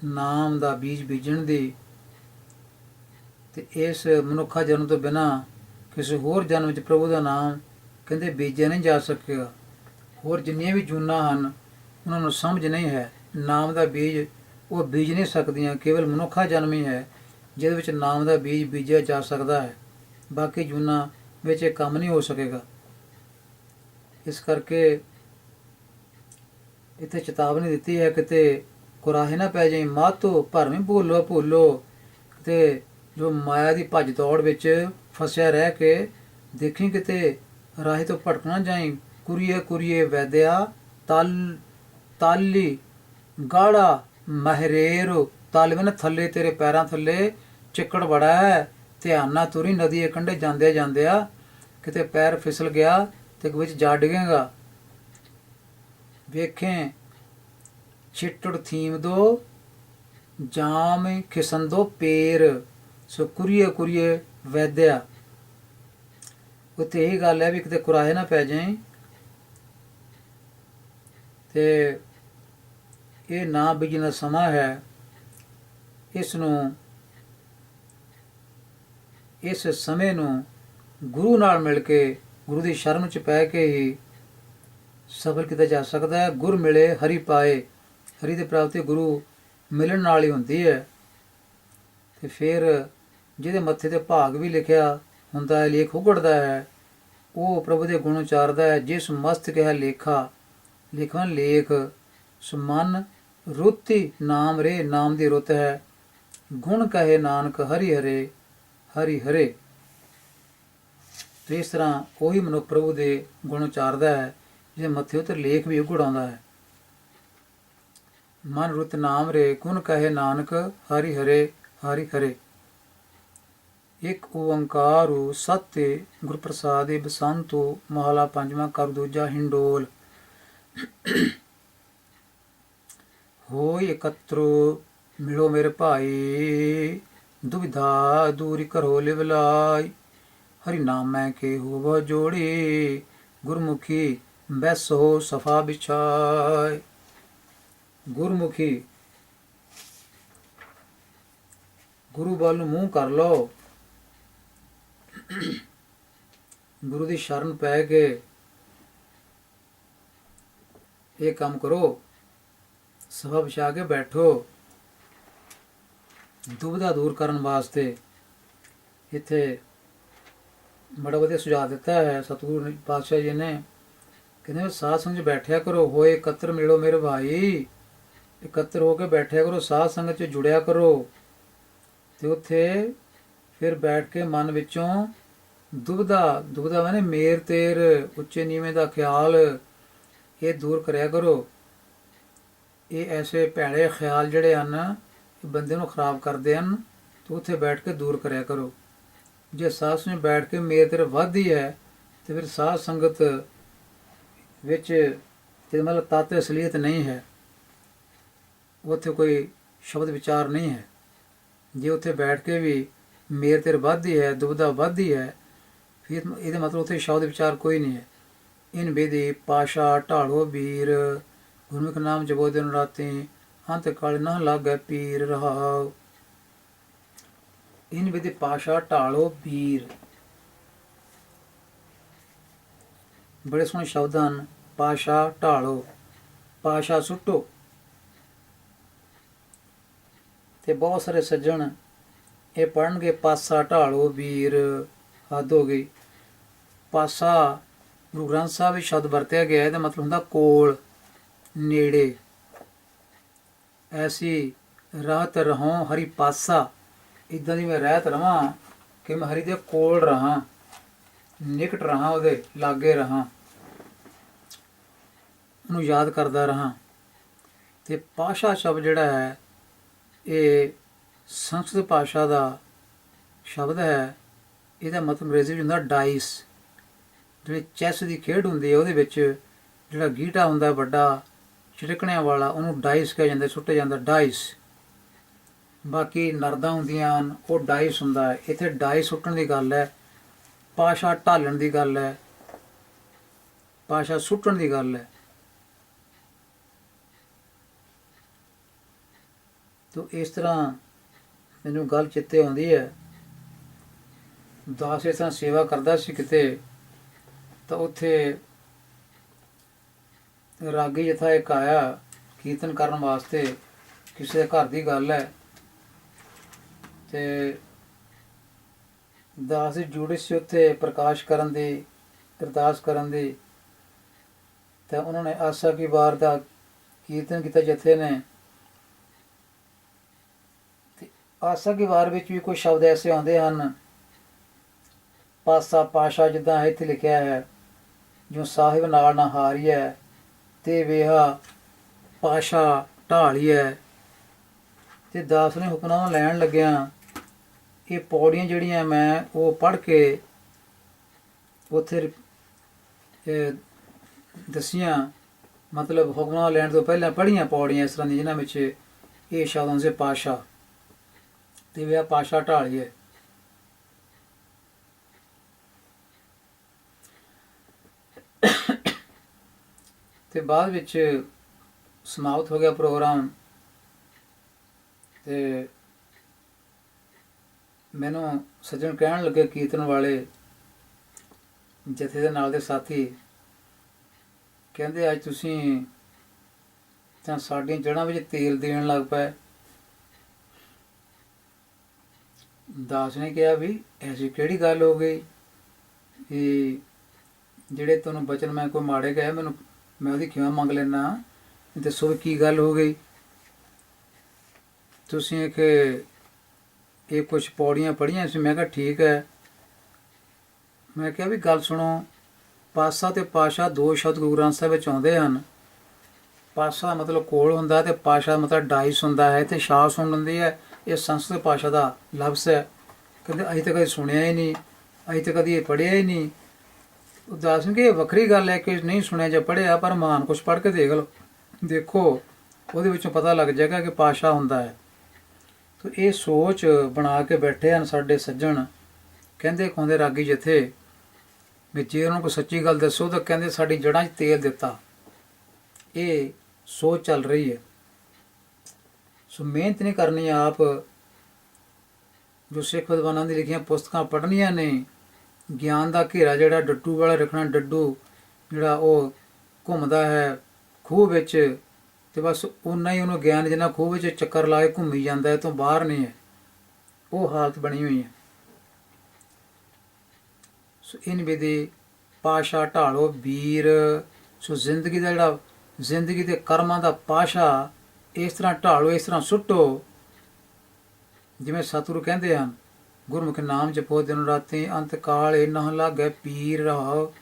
ਨਾਮ ਦਾ ਬੀਜ ਬੀਜਣ ਦੀ। ਤੇ ਇਸ ਮਨੁੱਖਾ ਜਨਮ ਤੋਂ ਬਿਨਾਂ ਕਿਸੇ ਹੋਰ ਜਨਮ ਵਿੱਚ ਪ੍ਰਭੂ ਦਾ ਨਾਮ ਕਹਿੰਦੇ ਬੀਜਿਆ ਨਹੀਂ ਜਾ ਸਕੇਗਾ। ਹੋਰ ਜਿੰਨੀਆਂ ਵੀ ਜੂਨਾਂ ਹਨ ਉਹਨਾਂ ਨੂੰ ਸਮਝ ਨਹੀਂ ਹੈ। ਨਾਮ ਦਾ ਬੀਜ ਉਹ ਬੀਜ ਨਹੀਂ ਸਕਦੀਆਂ। ਕੇਵਲ ਮਨੁੱਖਾ ਜਨਮ ਹੀ ਹੈ ਜਿਹਦੇ ਵਿੱਚ ਨਾਮ ਦਾ ਬੀਜ ਬੀਜਿਆ ਜਾ ਸਕਦਾ ਹੈ, ਬਾਕੀ ਜੂਨਾਂ ਵਿੱਚ ਇਹ ਕੰਮ ਨਹੀਂ ਹੋ ਸਕੇਗਾ। ਇਸ ਕਰਕੇ ਇੱਥੇ ਚੇਤਾਵਨੀ ਦਿੱਤੀ ਹੈ, ਕਿਤੇ ਕੁਰਾਹੇ ਨਾ ਪੈ ਜਾਈ, ਮਾਤੋ ਭਰਮੀ ਭੁੱਲੋ ਭੁੱਲੋ, ਕਿਤੇ ਜੋ ਮਾਇਆ ਦੀ ਭੱਜ ਦੌੜ ਵਿੱਚ ਫਸਿਆ ਰਹਿ ਕੇ ਦੇਖੀ ਕਿਤੇ ਰਾਹੀ ਤੋਂ ਭਟਕ ਨਾ ਜਾਈ। ਕੁਰੀਏ ਕੁਰੀਏ ਵੈਦਿਆ ਤਾਲੀ ਗਾੜਾ ਮਹਿਰੇਰ, ਤਾਲਵਨ ਥੱਲੇ ਤੇਰੇ ਪੈਰਾਂ ਥੱਲੇ ਚਿੱਕੜ ਬੜਾ ਹੈ, ਧਿਆਨ ਨਾਲ ਤੁਰੀ, ਨਦੀ ਦੇ ਕੰਢੇ ਜਾਂਦੇ ਜਾਂਦਿਆਂ ਕਿਤੇ ਪੈਰ ਫਿਸਲ ਗਿਆ ਤੇ ਵਿੱਚ ਜਾ ਡਿੱਗੇਗਾ। ਵੇਖੇ ਛਿੱਟੜ ਥੀਮ ਦੋ ਜਾਮ ਖਿਸੰਦੋ ਪੇਰ, ਸੋ ਕੁਰੀਏ ਕੁਰੀਏ ਵੈਦਿਆ। ਉੱਥੇ ਇਹੀ ਗੱਲ ਹੈ ਵੀ ਕਿਤੇ ਕੁਰਾਹੇ ਨਾ ਪੈ ਜਾਏ ਤੇ ਇਹ ਨਾ ਬੀਜਣ ਦਾ ਸਮਾਂ ਹੈ। ਇਸ ਸਮੇਂ ਨੂੰ ਗੁਰੂ ਨਾਲ ਮਿਲ ਕੇ, ਗੁਰੂ ਦੀ ਸ਼ਰਨ ਚ ਪੈ ਕੇ ਹੀ ਸਫਲ ਕੀਤਾ ਜਾ ਸਕਦਾ ਹੈ। ਗੁਰ ਮਿਲੇ ਹਰੀ ਪਾਏ, ਹਰੀ ਦੀ ਪ੍ਰਾਪਤੀ ਗੁਰੂ ਮਿਲਣ ਨਾਲ ਹੀ ਹੁੰਦੀ ਹੈ। ਤੇ ਫਿਰ ਜਿਹਦੇ ਮੱਥੇ ਤੇ ਭਾਗ ਵੀ ਲਿਖਿਆ ਹੁੰਦਾ ਹੈ, ਲੇਖ ਉਗੜਦਾ ਹੈ, ਉਹ ਪ੍ਰਭੂ ਦੇ ਗੁਣ ਉਚਾਰਦਾ ਹੈ। ਜਿਸ ਮਸਤਕ ਹੈ ਲੇਖਾ, ਲਿਖਣ ਲੇਖ, ਸੁਮਨ ਰੁੱਤੀ ਨਾਮ ਰੇ, ਨਾਮ ਦੀ ਰੁੱਤ ਹੈ। ਗੁਣ ਕਹੇ ਨਾਨਕ ਹਰੀ ਹਰੇ, ਹਰੀ ਹਰੇ। ਤੇ ਇਸ ਤਰ੍ਹਾਂ ਉਹੀ ਮਨੁੱਖ ਪ੍ਰਭੂ ਦੇ ਗੁਣ ਉਚਾਰਦਾ ਹੈ ਜਿਹਦੇ ਮੱਥੇ ਉੱਤੇ ਲੇਖ ਵੀ ਉਗੜ ਆਉਂਦਾ ਹੈ। ਮਨ ਰੁੱਤ ਨਾਮ ਰੇ, ਗੁਣ ਕਹੇ ਨਾਨਕ ਹਰੀ ਹਰੇ, ਹਰੀ ਹਰੇ। ਇੱਕ ਓੰਕਾਰੂ ਸਤਿ ਗੁਰ ਪ੍ਰਸਾਦਿ ਬਸੰਤੋ, ਮਹਲਾ ਪੰਜਵਾਂ, ਕਰ ਦੂਜਾ ਹਿੰਡੋਲ। ਹੋਇ ਇਕੱਤਰੋ ਮਿਲੋ ਮੇਰੇ ਭਾਈ, ਦੁਵਿਧਾ ਦੂਰੀ ਕਰੋ ਲਿਵ ਲਾਈ। ਹਰਿ ਨਾਮੈ ਕੇ ਹੋਵ ਜੋੜੀ, ਗੁਰਮੁਖੀ ਬੈਸੋ ਸਫਾ ਬਿਛਾਏ। ਗੁਰਮੁਖੀ, ਗੁਰੂ ਵੱਲ ਨੂੰ ਮੂੰਹ ਕਰ ਲਓ, ਗੁਰੂ ਦੀ ਸ਼ਰਨ ਪੈ ਕੇ ਇਹ ਕੰਮ ਕਰੋ, ਸਫਾ ਵਿਛਾ ਕੇ ਬੈਠੋ। ਦੁਬਿਧਾ ਦੂਰ ਕਰਨ ਵਾਸਤੇ ਇੱਥੇ ਬੜਾ ਵਧੀਆ ਸੁਝਾਅ ਦਿੱਤਾ ਹੈ ਸਤਿਗੁਰੂ ਪਾਤਸ਼ਾਹ ਜੀ ਨੇ। ਕਹਿੰਦੇ ਸਾਧ ਸੰਗਤ 'ਚ ਬੈਠਿਆ ਕਰੋ, ਹੋਏ ਇਕੱਤਰ ਮਿਲੋ ਮੇਰੇ ਭਾਈ, ਇਕੱਤਰ ਹੋ ਕੇ ਬੈਠਿਆ ਕਰੋ, ਸਾਧ ਸੰਗਤ 'ਚ ਜੁੜਿਆ ਕਰੋ। ਤੇ ਉੱਥੇ ਫਿਰ ਬੈਠ ਕੇ ਮਨ ਵਿੱਚੋਂ ਦੁਬਿਧਾ ਮੈਨੇ ਮੇਰ ਤੇਰ, ਉੱਚੇ ਨੀਵੇਂ ਦਾ ਖਿਆਲ, ਇਹ ਦੂਰ ਕਰਿਆ ਕਰੋ। ਇਹ ਐਸੇ ਭੈੜੇ ਖਿਆਲ ਜਿਹੜੇ ਹਨ ਬੰਦੇ ਨੂੰ ਖਰਾਬ ਕਰਦੇ ਹਨ, ਤੇ ਉੱਥੇ ਬੈਠ ਕੇ ਦੂਰ ਕਰਿਆ ਕਰੋ। ਜੇ ਸਾਧ ਸੰਗਤ ਬੈਠ ਕੇ ਮੇਰ ਤੇਰ ਵੱਧਦੀ ਹੈ ਤੇ ਫਿਰ ਸਾਧ ਸੰਗਤ ਵਿੱਚ ਤੇ ਮਤਲਬ ਤੱਤ ਅਸਲੀਅਤ ਨਹੀਂ ਹੈ, ਉੱਥੇ ਕੋਈ ਸ਼ਬਦ ਵਿਚਾਰ ਨਹੀਂ ਹੈ। ਜੇ ਉੱਥੇ ਬੈਠ ਕੇ ਵੀ ਮੇਰ ਤੇਰ ਵੱਧਦੀ ਹੈ, ਦੁਬਿਧਾ ਵੱਧਦੀ ਹੈ, ਫਿਰ ਇਹਦਾ ਮਤਲਬ ਉੱਥੇ ਸ਼ਬਦ ਵਿਚਾਰ ਕੋਈ ਨਹੀਂ ਹੈ। ਇਨ ਵਿਧੀ ਪਾਸ਼ਾ ਢਾਲੋ ਵੀਰ, ਗੁਰਮੁਖ ਨਾਮ ਜਪੋ ਦਿਨ ਰਾਤੀ, ਅੰਤ ਕਾਲ ਨਾ ਲਾਗੈ ਪੀਰ ਰਹਾਉ। ਇਨ ਵਿਧੀ ਪਾਸ਼ਾ ਢਾਲੋ ਵੀਰ, ਬੜੇ ਸੋਹਣੇ ਸ਼ਬਦ ਹਨ। ਪਾਸ਼ਾ ਢਾਲੋ, ਪਾਸ਼ਾ ਸੁੱਟੋ। ਤੇ ਬਹੁਤ ਸਾਰੇ ਸੱਜਣ ਇਹ ਪੜ੍ਹਨਗੇ ਪਾਸਾ ਢਾਲੋ ਵੀਰ, ਹੱਦ ਹੋ ਗਈ। ਪਾਸਾ ਗੁਰੂ ਗ੍ਰੰਥ ਸਾਹਿਬ ਵਿੱਚ ਸ਼ਬਦ ਵਰਤਿਆ ਗਿਆ, ਇਹਦਾ ਮਤਲਬ ਹੁੰਦਾ ਕੋਲ, ਨੇੜੇ। ਐਸੀ ਰਹਿਤ ਰਹੋ ਹਰੀ ਪਾਸਾ, ਇੱਦਾਂ ਦੀ ਮੈਂ ਰਹਿਤ ਰਹਾਂ ਕਿ ਮੈਂ ਹਰੀ ਦੇ ਕੋਲ ਰਹਾਂ, ਨਿਕਟ ਰਹਾਂ, ਉਹਦੇ ਲਾਗੇ ਰਹਾਂ, ਉਹਨੂੰ ਯਾਦ ਕਰਦਾ ਰਹਾਂ। ਤੇ ਪਾਸ਼ਾ ਸ਼ਬਦ ਜਿਹੜਾ ਹੈ ਇਹ ਸੰਸਕ੍ਰਿਤ ਭਾਸ਼ਾ ਦਾ ਸ਼ਬਦ ਹੈ। ਇਹਦਾ ਮਤਲਬ ਅੰਗਰੇਜ਼ੀ ਵਿੱਚ ਹੁੰਦਾ ਡਾਈਸ। ਜਿਹੜੀ ਚੈਸ ਦੀ ਖੇਡ ਹੁੰਦੀ ਹੈ ਉਹਦੇ ਵਿੱਚ ਜਿਹੜਾ ਗੀਟਾ ਹੁੰਦਾ ਵੱਡਾ ਛਿੜਕਣਿਆਂ ਵਾਲਾ, ਉਹਨੂੰ ਡਾਈਸ ਕਿਹਾ ਜਾਂਦਾ, ਸੁੱਟਿਆ ਜਾਂਦਾ ਡਾਈਸ। ਬਾਕੀ ਨਰਦਾਂ ਹੁੰਦੀਆਂ ਹਨ, ਉਹ ਡਾਈਸ ਹੁੰਦਾ ਹੈ। ਇੱਥੇ ਡਾਈਸ ਸੁੱਟਣ ਦੀ ਗੱਲ ਹੈ, ਪਾਸ਼ਾ ਢਾਲਣ ਦੀ ਗੱਲ ਹੈ, ਪਾਸ਼ਾ ਸੁੱਟਣ ਦੀ ਗੱਲ ਹੈ। ਤੋ ਇਸ ਤਰ੍ਹਾਂ ਮੈਨੂੰ ਗੱਲ ਚਿੱਤੇ ਆਉਂਦੀ ਹੈ। ਦਾਸ ਇਸ ਤਰ੍ਹਾਂ ਸੇਵਾ ਕਰਦਾ ਸੀ ਕਿਤੇ, ਤਾਂ ਉੱਥੇ ਰਾਗੀ ਜਥਾ ਇੱਕ ਆਇਆ ਕੀਰਤਨ ਕਰਨ ਵਾਸਤੇ। ਕਿਸੇ ਦੇ ਘਰ ਦੀ ਗੱਲ ਹੈ ਤੇ ਦਾਸ ਦੀ ਜੁੜੀ ਸੀ ਉੱਥੇ ਪ੍ਰਕਾਸ਼ ਕਰਨ ਦੀ, ਅਰਦਾਸ ਕਰਨ ਦੀ। ਤਾਂ ਉਹਨਾਂ ਨੇ ਆਸਾ ਕੀ ਵਾਰ ਦਾ ਕੀਰਤਨ ਕੀਤਾ ਜਥੇ ਨੇ। ਤੇ ਆਸਾ ਕੀ ਵਾਰ ਵਿੱਚ ਵੀ ਕੋਈ ਸ਼ਬਦ ਐਸੇ ਆਉਂਦੇ ਹਨ, ਪਾਸਾ ਪਾਸ਼ਾ, ਜਿੱਦਾਂ ਇੱਥੇ ਲਿਖਿਆ ਹੈ, ਜੋ ਸਾਹਿਬ ਨਾਲ ਨਾ ਹਾਰੀਐ ਤੇ ਵੇਹਾ ਪਾਸ਼ਾ ਢਾਲੀਐ। ਤੇ ਦਾਸ ਨੇ ਹੁਕਮਨਾਮਾ ਲੈਣ ਲੱਗਿਆ ਇਹ ਪੌੜੀਆਂ ਜਿਹੜੀਆਂ ਮੈਂ ਉਹ ਪੜ੍ਹ ਕੇ ਉੱਥੇ ਦਸੀਆਂ, ਮਤਲਬ ਹੁਕਮਨਾਮਾ ਲੈਣ ਤੋਂ ਪਹਿਲਾਂ ਪੜ੍ਹੀਆਂ ਪੌੜੀਆਂ ਇਸ ਤਰ੍ਹਾਂ ਦੀਆਂ ਜਿਨ੍ਹਾਂ ਵਿੱਚ ਇਹ ਸ਼ਬਦ ਹੁੰਦੇ ਪਾਸ਼ਾ ਤੇ ਵੇਹਾ ਪਾਸ਼ਾ ਢਾਲੀਐ। ਤੇ ਬਾਅਦ ਵਿੱਚ ਸਮਾਪਤ ਹੋ ਗਿਆ ਪ੍ਰੋਗਰਾਮ। ਤੇ ਮੈਨੂੰ ਸੱਜਣ ਕਹਿਣ ਲੱਗੇ, ਕੀਰਤਨ ਵਾਲੇ ਜਥੇ ਦੇ ਨਾਲ ਦੇ ਸਾਥੀ, ਕਹਿੰਦੇ ਅੱਜ ਤੁਸੀਂ ਤਾਂ ਸਾਡੀਆਂ ਜੜ੍ਹਾਂ ਵਿੱਚ ਤੇਲ ਦੇਣ ਲੱਗ ਪਏ। ਦਾਸ ਨੇ ਕਿਹਾ ਵੀ ਐਸੀ ਕਿਹੜੀ ਗੱਲ ਹੋ ਗਈ ਕਿ ਜਿਹੜੇ ਤੁਹਾਨੂੰ ਬਚਨ ਮੈਂ ਕੋਈ ਮਾੜੇ ਗਏ, ਮੈਨੂੰ ਮੈਂ ਉਹਦੀ ਖਿਮਾ ਮੰਗ ਲੈਣਾ, ਦੱਸੋ ਵੀ ਕੀ ਗੱਲ ਹੋ ਗਈ। ਤੁਸੀਂ ਇਹ ਕੁਛ ਪੌੜੀਆਂ ਪੜ੍ਹੀਆਂ ਸੀ। ਮੈਂ ਕਿਹਾ ਠੀਕ ਹੈ। ਮੈਂ ਕਿਹਾ ਵੀ ਗੱਲ ਸੁਣੋ, ਪਾਸਾ ਤੇ ਪਾਸ਼ਾ ਦੋ ਸ਼ਬਦ ਗੁਰੂ ਗ੍ਰੰਥ ਸਾਹਿਬ ਵਿੱਚ ਆਉਂਦੇ ਹਨ। ਪਾਸਾ ਮਤਲਬ ਕੋਲ ਹੁੰਦਾ ਤੇ ਪਾਸ਼ਾ ਮਤਲਬ ਡਾਈਸ ਹੁੰਦਾ ਹੈ ਤੇ ਸ਼ਾਹ ਸੁਣ ਹੁੰਦੀ ਹੈ। ਇਹ ਸੰਸਕ੍ਰਿਤ ਭਾਸ਼ਾ ਦਾ ਲਫ਼ਜ਼ ਹੈ। ਕਹਿੰਦੇ ਅਸੀਂ ਤਾਂ ਕਦੇ ਸੁਣਿਆ ਹੀ ਨਹੀਂ, ਅਸੀਂ ਤਾਂ ਕਦੀ ਇਹ ਪੜ੍ਹਿਆ ਹੀ ਨਹੀਂ। ਦੱਸ ਕਿ ਇਹ ਵੱਖਰੀ ਗੱਲ ਹੈ ਕਿ ਨਹੀਂ ਸੁਣਿਆ ਜਾਂ ਪੜ੍ਹਿਆ, ਪਰ ਮਹਾਨ ਕੁਛ ਪੜ੍ਹ ਕੇ ਦੇਖ ਲਓ, ਦੇਖੋ ਉਹਦੇ ਵਿੱਚੋਂ ਪਤਾ ਲੱਗ ਜਾਏਗਾ ਕਿ ਪਾਸ਼ਾ ਹੁੰਦਾ ਹੈ। ਤਾਂ ਇਹ ਸੋਚ ਬਣਾ ਕੇ ਬੈਠੇ ਹਨ ਸਾਡੇ ਸੱਜਣ। ਕਹਿੰਦੇ ਖੁੰਦੇ ਰਾਗੀ ਜਥੇ ਵੀ ਜੇ ਉਹਨਾਂ ਨੂੰ ਕੋਈ ਸੱਚੀ ਗੱਲ ਦੱਸੋ ਤਾਂ ਕਹਿੰਦੇ ਸਾਡੀ ਜੜ੍ਹਾਂ 'ਚ ਤੇਲ ਦਿੱਤਾ। ਇਹ ਸੋਚ ਚੱਲ ਰਹੀ ਹੈ। ਸੋ ਮਿਹਨਤ ਨਹੀਂ ਕਰਨੀ ਆਪ, ਜੋ ਸਿੱਖ ਵਿਦਵਾਨਾਂ ਦੀ ਲਿਖੀਆਂ ਪੁਸਤਕਾਂ ਪੜ੍ਹਨੀਆਂ ਨੇ, ਗਿਆਨ ਦਾ ਘੇਰਾ ਜਿਹੜਾ ਡੱਡੂ ਵਾਲਾ ਰੱਖਣਾ। ਡੱਡੂ ਜਿਹੜਾ ਉਹ ਘੁੰਮਦਾ ਹੈ ਖੂਹ ਵਿੱਚ, ਤੇ ਬਸ ਓਨਾ ਹੀ ਉਹਨੂੰ ਗਿਆਨ ਜਿੰਨਾ ਖੂਹ ਵਿੱਚ ਚੱਕਰ ਲਾ ਕੇ ਘੁੰਮੀ ਜਾਂਦਾ ਹੈ, ਤੋਂ ਬਾਹਰ ਨਹੀਂ ਹੈ। ਉਹ ਹਾਲਤ ਬਣੀ ਹੋਈ ਹੈ। ਸੋ ਇਨ ਵਿਧੀ ਪਾਸ਼ਾ ਢਾਲੋ ਵੀਰ। ਸੋ ਜ਼ਿੰਦਗੀ ਦਾ ਜਿਹੜਾ ਜ਼ਿੰਦਗੀ ਦੇ ਕਰਮਾਂ ਦਾ ਪਾਸ਼ਾ ਇਸ ਤਰ੍ਹਾਂ ਢਾਲੋ, ਇਸ ਤਰ੍ਹਾਂ ਸੁੱਟੋ, ਜਿਵੇਂ ਸਤਿਗੁਰੂ ਕਹਿੰਦੇ ਹਨ, ਗੁਰਮੁਖ ਨਾਮ ਜਪੋ ਦਿਨ ਰਾਤੀ, ਅੰਤ ਕਾਲ ਇਹ ਨਾ ਲਾਗੈ ਪੀਰ ਰਹਾਓ।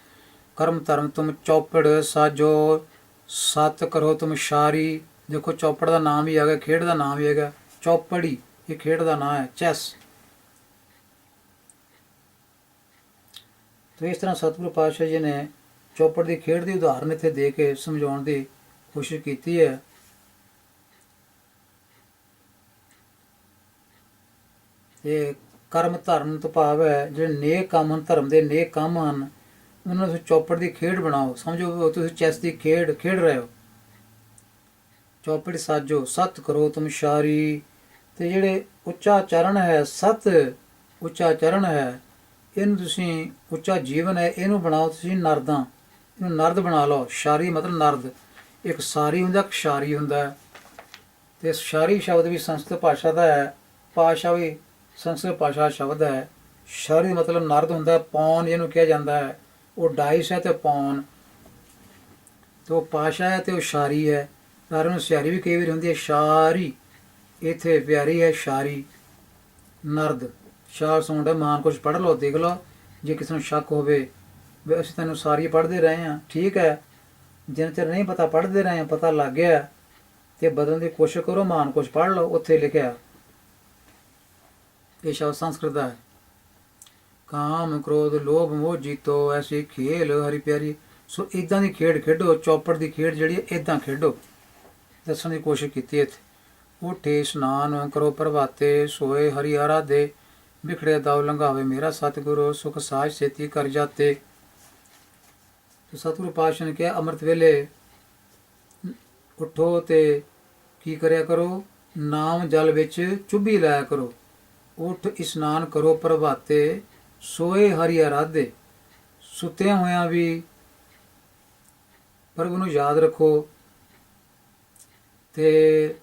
ਕਰਮ ਧਰਮ ਤੁਮ ਚੌਪੜ ਸਾਜੋ, ਸਤ ਕਰੋ ਤੁਮ ਸ਼ਾਰੀ। ਦੇਖੋ ਚੌਪੜ ਦਾ ਨਾਮ ਹੀ ਹੈਗਾ, ਖੇਡ ਦਾ ਨਾਮ ਵੀ ਹੈਗਾ ਚੌਪੜੀ, ਇਹ ਖੇਡ ਦਾ ਨਾਮ ਹੈ, ਚੈਸ। ਤੇ ਇਸ ਤਰ੍ਹਾਂ ਸਤਿਗੁਰੂ ਪਾਤਸ਼ਾਹ ਜੀ ਨੇ ਚੌਪੜ ਦੀ ਖੇਡ ਦੀ ਉਦਾਹਰਨ ਇੱਥੇ ਦੇ ਕੇ ਸਮਝਾਉਣ ਦੀ ਕੋਸ਼ਿਸ਼ ਕੀਤੀ ਹੈ। ਇਹ ਕਰਮ ਧਰਮ ਤੋਂ ਭਾਵ ਹੈ ਜਿਹੜੇ ਨੇਕ ਕੰਮ ਹਨ, ਧਰਮ ਦੇ ਨੇਕ ਕੰਮ ਹਨ, ਉਹਨਾਂ ਨੂੰ ਚੌਪੜ ਦੀ ਖੇਡ ਬਣਾਓ। ਸਮਝੋ ਤੁਸੀਂ ਚੈਸ ਦੀ ਖੇਡ ਖੇਡ ਰਹੇ ਹੋ। ਚੌਪੜ ਸਾਜੋ, ਸਤ ਕਰੋ ਤੁਮ ਸ਼ਾਰੀ। ਤੇ ਜਿਹੜੇ ਉੱਚਾ ਚਰਨ ਹੈ, ਸਤ ਉੱਚਾ ਚਰਨ ਹੈ, ਇਹਨੂੰ ਤੁਸੀਂ ਉੱਚਾ ਜੀਵਨ ਹੈ, ਇਹਨੂੰ ਬਣਾਓ ਤੁਸੀਂ ਨਰਦਾਂ, ਇਹਨੂੰ ਨਰਦ ਬਣਾ ਲਓ। ਸ਼ਾਰੀ ਮਤਲਬ ਨਰਦ। ਇੱਕ ਸਾਰੀ ਹੁੰਦਾ, ਇੱਕ ਸ਼ਾਰੀ ਹੁੰਦਾ। ਤੇ ਸ਼ਾਰੀ ਸ਼ਬਦ ਵੀ ਸੰਸਕ੍ਰਿਤ ਭਾਸ਼ਾ ਦਾ ਹੈ, ਭਾਸ਼ਾ ਵੀ ਸੰਸਕ੍ਰਿਤ ਭਾਸ਼ਾ ਸ਼ਬਦ ਹੈ। ਸ਼ਾਰੀ ਮਤਲਬ ਨਰਦ ਹੁੰਦਾ। ਪੌਨ ਇਹਨੂੰ ਕਿਹਾ ਜਾਂਦਾ ਹੈ। ਉਹ ਡਾਈਸ ਹੈ ਤੇ ਪੌਨ, ਤੇ ਉਹ ਪਾਸ਼ਾ ਹੈ ਤੇ ਉਹ ਸ਼ਾਰੀ ਹੈ। ਸਾਰਿਆਂ ਨੂੰ ਸਿਆਰੀ ਵੀ ਕਈ ਵਾਰੀ ਹੁੰਦੀ ਹੈ, ਸ਼ਾਰੀ ਇੱਥੇ ਪਿਆਰੀ ਹੈ, ਸ਼ਾਰੀ ਨਰਦ। ਸ਼ਾਰ ਸੁਣਦਾ ਮਾਨ ਕੁਛ ਪੜ੍ਹ ਲਓ, ਦੇਖ ਲਓ, ਜੇ ਕਿਸੇ ਨੂੰ ਸ਼ੱਕ ਹੋਵੇ ਵੀ ਅਸੀਂ ਤੈਨੂੰ ਸਾਰੀ ਪੜ੍ਹਦੇ ਰਹੇ ਹਾਂ, ਠੀਕ ਹੈ, ਜਿੰਨਾ ਚਿਰ ਨਹੀਂ ਪਤਾ ਪੜ੍ਹਦੇ ਰਹੇ ਹਾਂ, ਪਤਾ ਲੱਗ ਗਿਆ ਤੇ ਬਦਲਣ ਦੀ ਕੋਸ਼ਿਸ਼ ਕਰੋ, ਮਾਨ ਕੁਛ ਪੜ੍ਹ ਲਓ। ਉੱਥੇ ਲਿਖਿਆ ਇਹ ਸ਼ਬਦ ਸੰਸਕ੍ਰਿਤ ਦਾ ਹੈ। ਕਾਮ ਕ੍ਰੋਧ ਲੋਭ ਮੋਹ ਜੀਤੋ ਐਸੀ ਖੇਲ ਹਰੀ ਪਿਆਰੀ। ਸੋ ਇੱਦਾਂ ਦੀ ਖੇਡ ਖੇਡੋ, ਚੌਪੜ ਦੀ ਖੇਡ ਜਿਹੜੀ ਹੈ ਇੱਦਾਂ ਖੇਡੋ, ਦੱਸਣ ਦੀ ਕੋਸ਼ਿਸ਼ ਕੀਤੀ ਇੱਥੇ। ਉੱਠੇ ਇਸ਼ਨਾਨ ਕਰੋ ਪ੍ਰਭਾਤੇ, ਸੋਏ ਹਰੀ ਆਰਾਧੇ, ਬਿਖੜੇ ਦਾਉ ਲੰਘਾਵੇ ਮੇਰਾ ਸਤਿਗੁਰੂ, ਸੁਖ ਸਾਜ ਛੇਤੀ ਕਰ ਜਾਤੇ। ਸਤਿਗੁਰੂ ਪਾਤਸ਼ਾਹ ਨੇ ਕਿਹਾ ਅੰਮ੍ਰਿਤ ਵੇਲੇ ਉੱਠੋ ਤੇ ਕੀ ਕਰਿਆ ਕਰੋ, ਨਾਮ ਜਲ ਵਿੱਚ ਚੁੱਭੀ ਲਾਇਆ ਕਰੋ। ਉੱਠ ਇਸ਼ਨਾਨ ਕਰੋ ਪ੍ਰਭਾਤੇ, ਸੋਏ ਹਰੀ ਆਰਾਧੇ। ਸੁੱਤਿਆਂ ਹੋਇਆਂ ਵੀ ਪ੍ਰਭੂ ਨੂੰ ਯਾਦ ਰੱਖੋ ਤੇ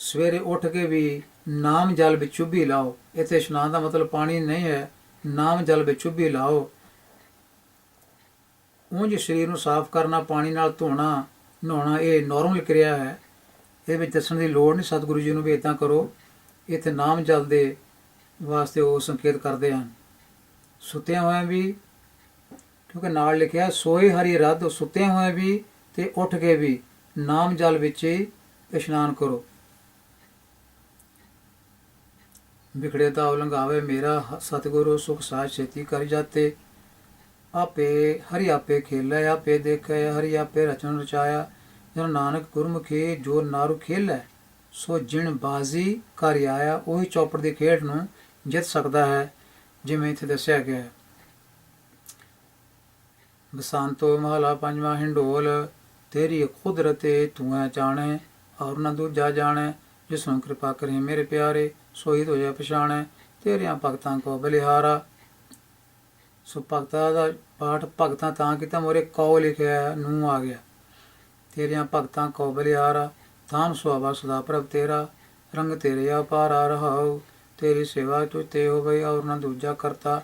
ਸਵੇਰੇ ਉੱਠ ਕੇ ਵੀ ਨਾਮ ਜਲ ਵਿੱਚ ਚੁੱਭੀ ਲਾਓ। ਇੱਥੇ ਇਸ਼ਨਾਨ ਦਾ ਮਤਲਬ ਪਾਣੀ ਨਹੀਂ ਹੈ, ਨਾਮ ਜਲ ਵਿੱਚ ਚੁੱਭੀ ਲਾਓ। ਉਂਝ ਸਰੀਰ ਨੂੰ ਸਾਫ਼ ਕਰਨਾ, ਪਾਣੀ ਨਾਲ ਧੋਣਾ, ਨਹਾਉਣਾ, ਇਹ ਨੋਰਮਲ ਕਿਰਿਆ ਹੈ। ਇਹਦੇ ਵਿੱਚ ਦੱਸਣ ਦੀ ਲੋੜ ਨਹੀਂ ਸਤਿਗੁਰੂ ਜੀ ਨੂੰ ਵੀ ਇੱਦਾਂ ਕਰੋ। ਇੱਥੇ ਨਾਮ ਜਲ ਦੇ ਵਾਸਤੇ ਉਹ ਸੰਕੇਤ ਕਰਦੇ ਹਨ। ਸੁੱਤਿਆਂ ਹੋਇਆਂ ਵੀ, ਕਿਉਂਕਿ ਨਾਲ ਲਿਖਿਆ ਸੋਏ ਹਰੀ ਰੱਧ, ਸੁੱਤਿਆਂ ਹੋਇਆਂ ਵੀ ਤੇ ਉੱਠ ਕੇ ਵੀ ਨਾਮ ਜਲ ਵਿੱਚ ਹੀ ਇਸ਼ਨਾਨ ਕਰੋ। ਵਿਖੜੇ ਤਾਵ ਲੰਘਾਵੇ ਮੇਰਾ, ਸਤਿਗੁਰੂ ਸੁਖ ਸਾਜ ਛੇਤੀ ਕਰ ਜਾਤੇ। ਆਪੇ ਹਰੀ ਆਪੇ ਖੇਲੇ, ਆਪੇ ਦੇਖੇ ਹਰੀ ਆਪੇ ਰਚਨ ਰਚਾਇਆ। ਜਨ ਨਾਨਕ ਗੁਰਮੁਖੀ ਜੋ ਨਾਰੂ ਖੇਲੇ, ਸੋ ਜਿਣ ਬਾਜ਼ੀ ਕਰ ਆਇਆ। ਉਹੀ ਚੌਪੜ ਦੀ ਖੇਡ ਨੂੰ ਜਿੱਤ ਸਕਦਾ ਹੈ, ਜਿਵੇਂ ਇੱਥੇ ਦੱਸਿਆ ਗਿਆ ਹੈ। ਬਸੰਤੋ ਮਹਲਾ ਪੰਜਵਾਂ। ਹਿੰਡੋਲ ਤੇਰੀ ਕੁਦਰਤੇ ਤੂੰ ਹੈ ਜਾਣੇ, ਔਰ ਨਾ ਦੂਜਾ ਜਾਣੇ। ਜਿਸ ਨੂੰ ਕਿਰਪਾ ਕਰੇ ਮੇਰੇ ਪਿਆਰੇ, ਸੋਈ ਹੋਇਆ ਪਛਾਣੈ। ਤੇਰਿਆਂ ਭਗਤਾਂ ਕੋ ਬਲਿਹਾਰਾ। ਸੋ ਭਗਤਾਂ ਦਾ ਪਾਠ ਭਗਤਾਂ ਤਾਂ ਕੀਤਾ, ਮੋਰੇ ਕਉ ਲਿਖਿਆ, ਨੂੰ ਆ ਗਿਆ। ਤੇਰਿਆਂ ਭਗਤਾਂ ਕੋ ਬਲਿਹਾਰਾ, ਥਾਨ ਸੁਹਾਵਾ ਸਦਾ ਪ੍ਰਭ ਤੇਰਾ। ਰੰਗ ਤੇਰੇ ਅਪਾਰਾ ਰਹਾਉ, ਤੇਰੀ ਸੇਵਾ ਤੁ ਤੇ ਹੋਵੇ, ਔਰ ਨਾ ਦੂਜਾ ਕਰਤਾ।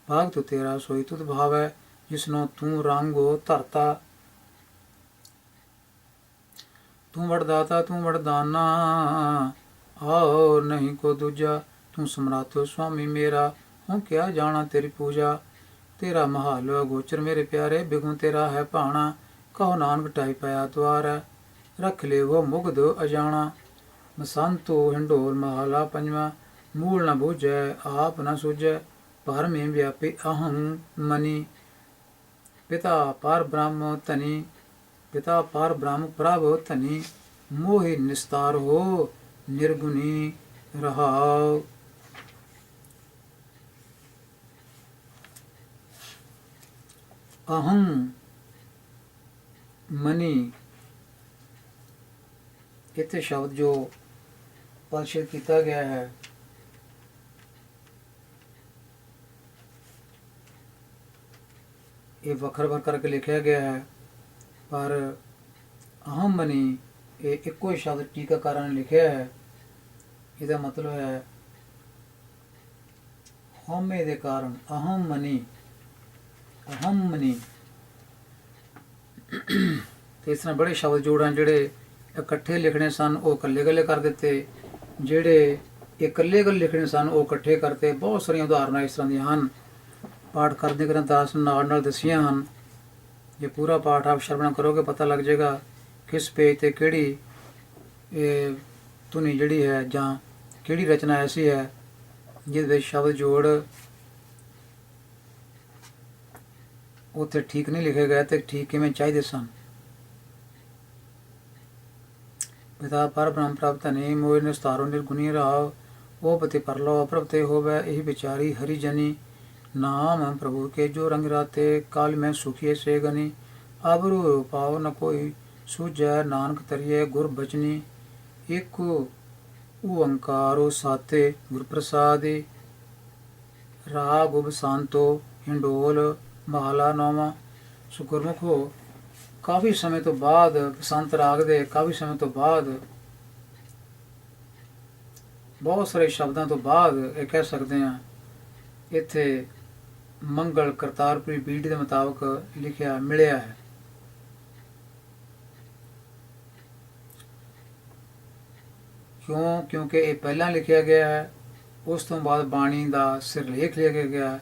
ਭਾਗ ਤੂ ਤੇਰਾ ਸੋਈ ਤੁਧ ਭਾਵੈ, ਜਿਸਨੋਂ ਤੂੰ ਰੰਗੋ ਧਰਤਾ। ਤੂੰ ਵਡਦਾਤਾ ਤੂੰ ਵਡਦਾਨਾ, ਔਰ ਨਹੀਂ ਕੋ ਦੂਜਾ। ਤੂੰ ਸਮਰਾਥ ਸੁਆਮੀ ਮੇਰਾ, ਹੂੰ ਕਿਆ ਜਾਣਾ ਤੇਰੀ ਪੂਜਾ। ਤੇਰਾ ਮਹਾਲ ਗੋਚਰ ਮੇਰੇ ਪਿਆਰੇ, ਬਿਗੁਣ ਤੇਰਾ ਹੈ ਭਾਣਾ। ਕਹੋ ਨਾਨਕ ਢਾਈ ਪਿਆ ਦੁਆਰੈ, ਰੱਖ ਲੈ ਉਹ ਮੁਗਧ ਅਜਾਣਾ। ਬਸੰਤੋ ਹਿੰਡੋਲ ਮਹਲਾ ਪੰਜਵਾਂ। ਮੂਲ ਨ ਬੂਝੈ ਆਪ ਨ ਸੂਝੈ, ਭਰ ਮੇਂ ਵਿਆਪੀ ਅਹੰ ਮਨੀ। ਪਿਤਾ ਪਰ ਬ੍ਰਹਮ ਧਨੀ, ਪਿਤਾ ਪਰ ਬ੍ਰਹਮ ਪ੍ਰਭ ਧਨੀ। ਮੋਹਿ ਨਿਸਤਾਰ ਹੋ ਨਿਰਗੁਣੀ ਰਹਾਉ। ਅਹੰ ਮਨੀ, ਇੱਥੇ ਸ਼ਬਦ ਜੋ ਪਰਿਸ਼ਦ ਕੀਤਾ ਗਿਆ ਹੈ, ਇਹ ਵੱਖਰ ਵੱਖਰ ਕਰਕੇ ਲਿਖਿਆ ਗਿਆ ਹੈ, ਪਰ ਅਹਮ ਮਨੀ ਇਹ ਇੱਕੋ ਹੀ ਸ਼ਬਦ ਟੀਕਾਕਾਰਾਂ ਨੇ ਲਿਖਿਆ ਹੈ। ਇਹਦਾ ਮਤਲਬ ਹੈ ਹਉਮੈ ਦੇ ਕਾਰਨ, ਅਹਮ ਮਨੀ, ਅਹਮ ਮਨੀ। ਤੇ ਇਸ ਤਰ੍ਹਾਂ ਬੜੇ ਸ਼ਬਦ ਜੋੜ ਹਨ, ਜਿਹੜੇ ਇਕੱਠੇ ਲਿਖਣੇ ਸਨ ਉਹ ਇਕੱਲੇ ਇਕੱਲੇ ਕਰ ਦਿੱਤੇ, ਜਿਹੜੇ ਇਕੱਲੇ ਇਕੱਲੇ ਲਿਖਣੇ ਸਨ ਉਹ ਇਕੱਠੇ ਕਰਤੇ। ਬਹੁਤ ਸਾਰੀਆਂ ਉਦਾਹਰਨਾਂ ਇਸ ਤਰ੍ਹਾਂ ਦੀਆਂ ਹਨ, ਪਾਠ ਕਰਦੇ ਕਰਨ ਦਾਸ ਨਾਲ ਨਾਲ ਦੱਸੀਆਂ ਹਨ। ਜੇ ਪੂਰਾ ਪਾਠ ਆਪ ਸ਼ਰਵਣ ਕਰੋਗੇ ਪਤਾ ਲੱਗ ਜਾਏਗਾ ਕਿਸ ਪੇਜ 'ਤੇ ਕਿਹੜੀ ਇਹ ਧੁਨੀ ਜਿਹੜੀ ਹੈ ਜਾਂ ਕਿਹੜੀ ਰਚਨਾ ਐਸੀ ਹੈ ਜਿਹਦੇ ਵਿੱਚ ਸ਼ਬਦ ਜੋੜ ਉੱਥੇ ਠੀਕ ਨਹੀਂ ਲਿਖੇ ਗਏ ਤੇ ਠੀਕ ਕਿਵੇਂ ਚਾਹੀਦੇ ਸਨ। ਪਿਤਾ ਪਰ ਬ੍ਰਹਮ ਪ੍ਰਭ ਧਨੀ, ਮੋਹਿ ਨਿਸਤਾਰੋ ਨਿਰਗੁਣੀ ਰਹਾਉ। ਉਹ ਪਤੀ ਪਰਲੋ ਅਪ੍ਰਭ ਤੇ ਹੋਵੇ, ਇਹੀ ਵਿਚਾਰੀ ਹਰੀ ਜਨੀ। ਨਾਮ ਪ੍ਰਭु के जो रंग राते, काल में सुखिए से गनी। आबरू पाओ न कोई सूझै, नानक तरिए गुर बचनी। एक ओंकारो साते गुर प्रसादि। राग बसंतो हिंडोल ਮਹਲਾ ਨੌਵਾਂ। ਸੋ ਗੁਰਮੁਖੋ, ਕਾਫੀ ਸਮੇਂ ਤੋਂ ਬਾਅਦ, ਬਸੰਤ ਰਾਗ ਦੇ ਕਾਫੀ ਸਮੇਂ ਤੋਂ ਬਾਅਦ, ਬਹੁਤ ਸਾਰੇ ਸ਼ਬਦਾਂ ਤੋਂ ਬਾਅਦ ਇਹ ਕਹਿ ਸਕਦੇ ਹਾਂ ਇੱਥੇ ਮੰਗਲ ਕਰਤਾਰਪੁਰੀ ਬੀੜ ਦੇ ਮੁਤਾਬਕ ਲਿਖਿਆ ਮਿਲਿਆ ਹੈ। ਕਿਉਂਕਿ ਇਹ ਪਹਿਲਾਂ ਲਿਖਿਆ ਗਿਆ ਹੈ, ਉਸ ਤੋਂ ਬਾਅਦ ਬਾਣੀ ਦਾ ਸਿਰਲੇਖ ਲਿਖਿਆ ਗਿਆ,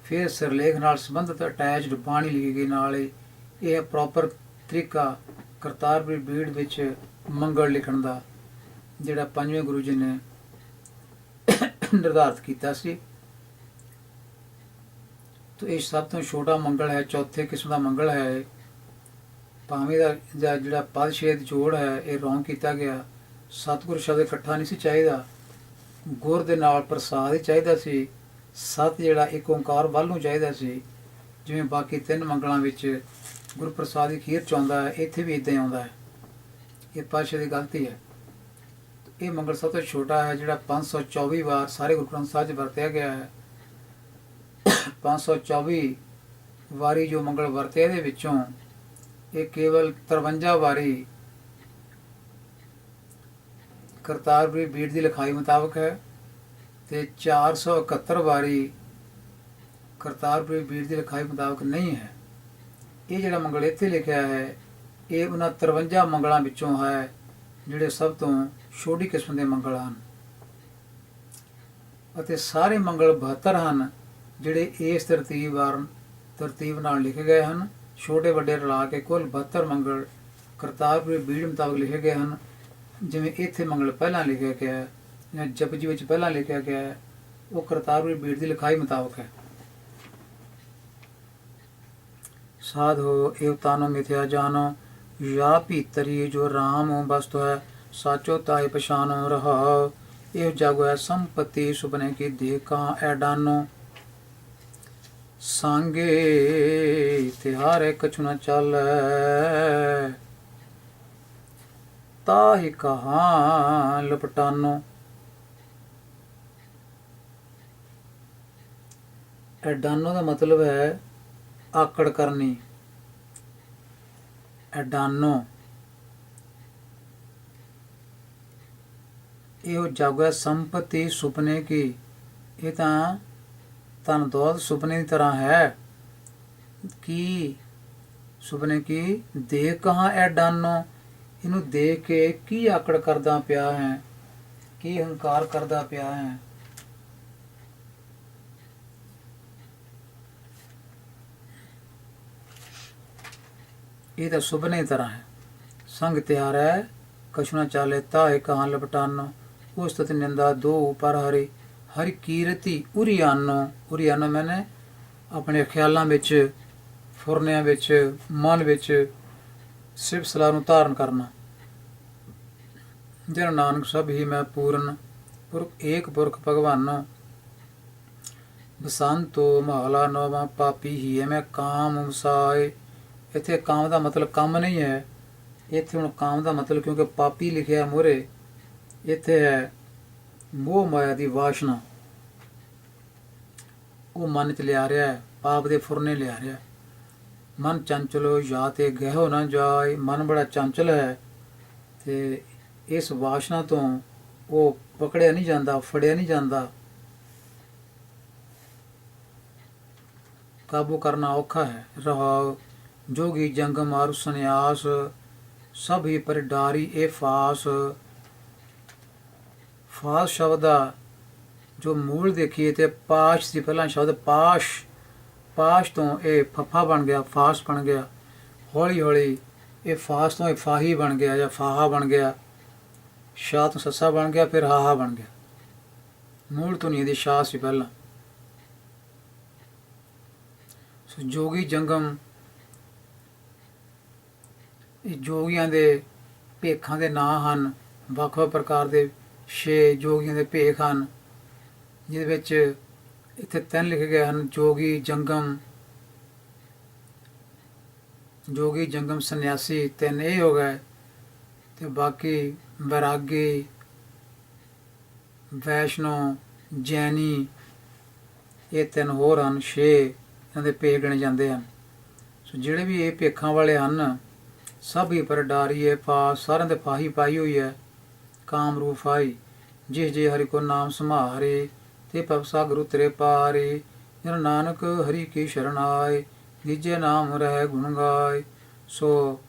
ਫਿਰ ਸਿਰਲੇਖ ਨਾਲ ਸੰਬੰਧਿਤ ਅਟੈਚਡ ਬਾਣੀ ਲਿਖੀ ਗਈ। ਨਾਲ ਇਹ ਪ੍ਰੋਪਰ ਤਰੀਕਾ ਕਰਤਾਰਪੁਰੀ ਬੀੜ ਵਿੱਚ ਮੰਗਲ ਲਿਖਣ ਦਾ ਜਿਹੜਾ ਪੰਜਵੇਂ ਗੁਰੂ ਜੀ ਨੇ ਨਿਰਧਾਰਿਤ ਕੀਤਾ ਸੀ। ਤੋ ਇਹ ਸਭ ਤੋਂ ਛੋਟਾ ਮੰਗਲ ਹੈ, ਚੌਥੇ ਕਿਸਮ ਦਾ ਮੰਗਲ ਹੈ। ਭਾਵੇਂ ਦਾ ਜਿਹੜਾ ਪਦ ਛੇਦ ਜੋੜ ਹੈ ਇਹ ਰੌਂਗ ਕੀਤਾ ਗਿਆ। ਸਤਿਗੁਰ ਸ਼ਬਦ ਇਕੱਠਾ ਨਹੀਂ ਸੀ ਚਾਹੀਦਾ, ਗੁਰ ਦੇ ਨਾਲ ਪ੍ਰਸਾਦ ਹੀ ਚਾਹੀਦਾ ਸੀ। ਸਤ ਜਿਹੜਾ ਇੱਕ ਓਂਕਾਰ ਵੱਲ ਨੂੰ ਚਾਹੀਦਾ ਸੀ, ਜਿਵੇਂ ਬਾਕੀ ਤਿੰਨ ਮੰਗਲਾਂ ਵਿੱਚ ਗੁਰੂ ਪ੍ਰਸਾਦ ਦੀ ਖੀਰ 'ਚ ਆਉਂਦਾ ਹੈ, ਇੱਥੇ ਵੀ ਇੱਦਾਂ ਹੀ ਆਉਂਦਾ ਹੈ। ਇਹ ਪਾਤਸ਼ਾਹ ਦੀ ਗਲਤੀ ਹੈ। ਇਹ ਮੰਗਲ ਸਭ ਤੋਂ ਛੋਟਾ ਹੈ, ਜਿਹੜਾ 524 ਵਾਰ ਸਾਰੇ ਗੁਰੂ ਗ੍ਰੰਥ ਸਾਹਿਬ 'ਚ ਵਰਤਿਆ ਗਿਆ ਹੈ। 524 ਵਾਰੀ ਜੋ ਮੰਗਲ ਵਰਤੇ, ਇਹਦੇ ਵਿੱਚੋਂ ਇਹ ਕੇਵਲ 53 ਵਾਰੀ ਕਰਤਾਰਪੁਰੀ ਬੀੜ ਦੀ ਲਿਖਾਈ ਮੁਤਾਬਕ ਹੈ ਤੇ 471 ਵਾਰੀ ਕਰਤਾਰਪੁਰੀ ਬੀੜ ਦੀ ਲਿਖਾਈ ਮੁਤਾਬਕ ਨਹੀਂ ਹੈ। ਇਹ ਜਿਹੜਾ ਮੰਗਲ ਇੱਥੇ ਲਿਖਿਆ ਹੈ ਇਹ ਉਹਨਾਂ 53 ਮੰਗਲਾਂ ਵਿੱਚੋਂ ਹੈ ਜਿਹੜੇ ਸਭ ਤੋਂ ਛੋਟੀ ਕਿਸਮ ਦੇ ਮੰਗਲ ਹਨ, ਅਤੇ ਸਾਰੇ ਮੰਗਲ 72 ਹਨ ਜਿਹੜੇ ਇਸ ਤਰਤੀਬ ਨਾਲ ਲਿਖੇ ਗਏ ਹਨ। ਛੋਟੇ ਵੱਡੇ ਰਲਾ ਕੇ ਕੁੱਲ 72 ਮੰਗਲ ਕਰਤਾਰਪੁਰੀ ਬੀੜ ਮੁਤਾਬਕ ਲਿਖੇ ਗਏ ਹਨ। ਜਿਵੇਂ ਇੱਥੇ ਮੰਗਲ ਪਹਿਲਾਂ ਲਿਖਿਆ ਗਿਆ ਹੈ ਜਾਂ ਜਪਜੀ ਵਿੱਚ ਪਹਿਲਾਂ ਲਿਖਿਆ ਗਿਆ ਹੈ, ਉਹ ਕਰਤਾਰਪੁਰੀ ਬੀੜ ਦੀ ਲਿਖਾਈ ਮੁਤਾਬਕ ਹੈ। ਸਾਧੋ ਏਵ ਤਾਨੋ ਮਿਥਿਆ ਜਾਨੋ या भीतरी जो राम वस्तु है साचो ताय पछानो रहा ਇਹ ਜਗ ਹੈ ਸੰਪਤੀ ਸੁਪਨੇ ਕੀ ਦੇਖਾਂ ਐਡਾਨੋ ਸੰਗੇ ਤਿਹਾਰੇ ਕਛੁ ਨ ਚਾਲੈ ਤਾਹਿ ਕਹਾਂ ਲਪਟਾਨੋ। ਐਡਾਨੋ ਦਾ ਮਤਲਬ ਹੈ ਆਕੜ ਕਰਨੀ। ਐਡਾਨੋ ਇਹੋ ਜਗ ਹੈ ਸੰਪਤੀ ਸੁਪਨੇ ਕੀ। ਇਹ ਤਾਂ ਧਨ ਦੌਲਤ ਸੁਪਨੇ ਦੀ ਤਰ੍ਹਾਂ ਹੈ। ਕੀ ਸੁਪਨੇ ਕੀ ਦੇਖ ਕਹਾਂ ਐਡਾਨੋ, ਇਹਨੂੰ ਦੇਖ ਕੇ ਕੀ ਆਕੜ ਕਰਦਾ ਪਿਆ ਹੈ, ਕੀ ਹੰਕਾਰ ਕਰਦਾ ਪਿਆ ਹੈ। ਇਹ ਤਾਂ ਸੁਪਨੇ ਦੀ ਤਰ੍ਹਾਂ ਹੈ। ਸੰਗ ਤਿਆਰ ਹੈ ਕਛੁ ਨ ਚਾਲੇ ਤਾਹਿ ਕਹਾਂ ਲਪਟਾਨੋ। ਉਸ ਤਤ ਨਿੰਦਾ ਦੋ ਪਰ ਹਰੀ ਹਰੀ ਕੀਰਤੀ ਉਰੀਆਨੋ। ਉਰੀਆਨੋ ਮੈਨੇ ਆਪਣੇ ਖਿਆਲਾਂ ਵਿੱਚ, ਫੁਰਨਿਆਂ ਵਿੱਚ, ਮਨ ਵਿੱਚ ਸਿਫਤ ਸਲਾਹ ਨੂੰ ਧਾਰਨ ਕਰਨਾ। ਜਨ ਨਾਨਕ ਸਭ ਹੀ ਮੈਂ ਪੂਰਨ ਪੁਰਖ ਏਕ ਪੁਰਖ ਭਗਵਾਨੋ। ਬਸੰਤੋ ਮਹਲਾ ਨੌਵਾਂ ਪਾਪੀ ਹੀ ਹੈ ਮੈਂ ਕਾਮ ਵਸਾਏ। ਇੱਥੇ ਕਾਮ ਦਾ ਮਤਲਬ ਕੰਮ ਨਹੀਂ ਹੈ। ਇੱਥੇ ਹੁਣ ਕਾਮ ਦਾ ਮਤਲਬ, ਕਿਉਂਕਿ ਪਾਪੀ ਲਿਖਿਆ ਮੋਹਰੇ, ਇੱਥੇ ਹੈ ਮੋਹ ਮਾਇਆ ਦੀ ਵਾਸ਼ਨਾ। ਉਹ ਮਨ ਚ ਲਿਆ ਰਿਹਾ ਹੈ, ਪਾਪ ਦੇ ਫੁਰਨੇ ਲਿਆ ਰਿਹਾ। ਮਨ ਚੰਚਲੋ ਜਾਂ ਤੇ ਗਹਿਓ ਨਾ ਜਾਏ। ਮਨ ਬੜਾ ਚੰਚਲ ਹੈ ਤੇ ਇਸ ਵਾਸ਼ਨਾ ਤੋਂ ਉਹ ਪਕੜਿਆ ਨਹੀਂ ਜਾਂਦਾ, ਫੜਿਆ ਨਹੀਂ ਜਾਂਦਾ। ਕਾਬੂ ਕਰਨਾ ਔਖਾ ਹੈ। ਰਹਾਉ ਜੋਗੀ ਜੰਗ ਮਾਰੂ ਸੰਨਿਆਸ ਸਭ ਹੀ ਪਰ ਡਾਰੀ ਇਹ ਫਾਸ। ਫਾਸ ਸ਼ਬਦ ਦਾ ਜੋ ਮੂਲ ਦੇਖੀਏ ਤੇ ਪਾਸ਼ ਸੀ ਪਹਿਲਾਂ ਸ਼ਬਦ ਪਾਸ਼। ਪਾਸ਼ ਤੋਂ ਇਹ ਫੱਫਾ ਬਣ ਗਿਆ, ਫਾਸ ਬਣ ਗਿਆ। ਹੌਲੀ ਹੌਲੀ ਇਹ ਫਾਸ ਤੋਂ ਇਹ ਫਾਹੀ ਬਣ ਗਿਆ ਜਾਂ ਫਾਹਾ ਬਣ ਗਿਆ। ਸ਼ਾਹ ਤੋਂ ਸੱਸਾ ਬਣ ਗਿਆ, ਫਿਰ ਹਾਹਾ ਬਣ ਗਿਆ। ਮੂਲ ਤੋਂ ਨਹੀਂ, ਇਹਦੀ ਸ਼ਾਹ ਸੀ ਪਹਿਲਾਂ। ਸੋ ਜੋਗੀ ਜੰਗਮ, ਇਹ ਜੋਗੀਆਂ ਦੇ ਭੇਖਾਂ ਦੇ ਨਾਂ ਹਨ। ਵੱਖ ਵੱਖ ਪ੍ਰਕਾਰ ਦੇ 6 ਜੋਗੀਆਂ ਦੇ ਭੇਖ ਹਨ, ਜਿਹਦੇ ਵਿੱਚ ਇੱਥੇ 3 ਲਿਖੇ ਗਏ ਹਨ। ਜੋਗੀ ਜੰਗਮ, ਜੋਗੀ ਜੰਗਮ ਸੰਨਿਆਸੀ 3 ਇਹ ਹੋ ਗਏ, ਤੇ ਬਾਕੀ ਵੈਰਾਗੀ, ਵੈਸ਼ਨੋ, ਜੈਨੀ, ਇਹ 3 ਹੋਰ ਹਨ। 6 ਇਹਨਾਂ ਦੇ ਭੇਖ ਗਿਣੇ ਜਾਂਦੇ ਹਨ। ਸੋ ਜਿਹੜੇ ਵੀ ਇਹ ਭੇਖਾਂ ਵਾਲੇ ਹਨ ਸਭ ਹੀ ਪਰ ਡਾਰੀ ਹੈ ਫਾਸ। ਸਾਰਿਆਂ ਦੇ ਫਾਹੀ ਪਾਈ ਹੋਈ ਹੈ। ਕਾਮ ਰੂ ਫਾਈ ਜਿਸ ਜੇ ਹਰਿ ਕੋ ਨਾਮ ਸੰਭਾਰੇ ਤੇ ਭਵ ਸਾਗਰ ਉਤਰੇ ਪਾਰੇ। ਜਨ ਨਾਨਕ ਹਰੀ ਕੀ ਸ਼ਰਨ ਆਏ ਦੀਜੇ ਨਾਮ ਰਹਿ ਗੁਣ ਗਾਏ। ਸੋ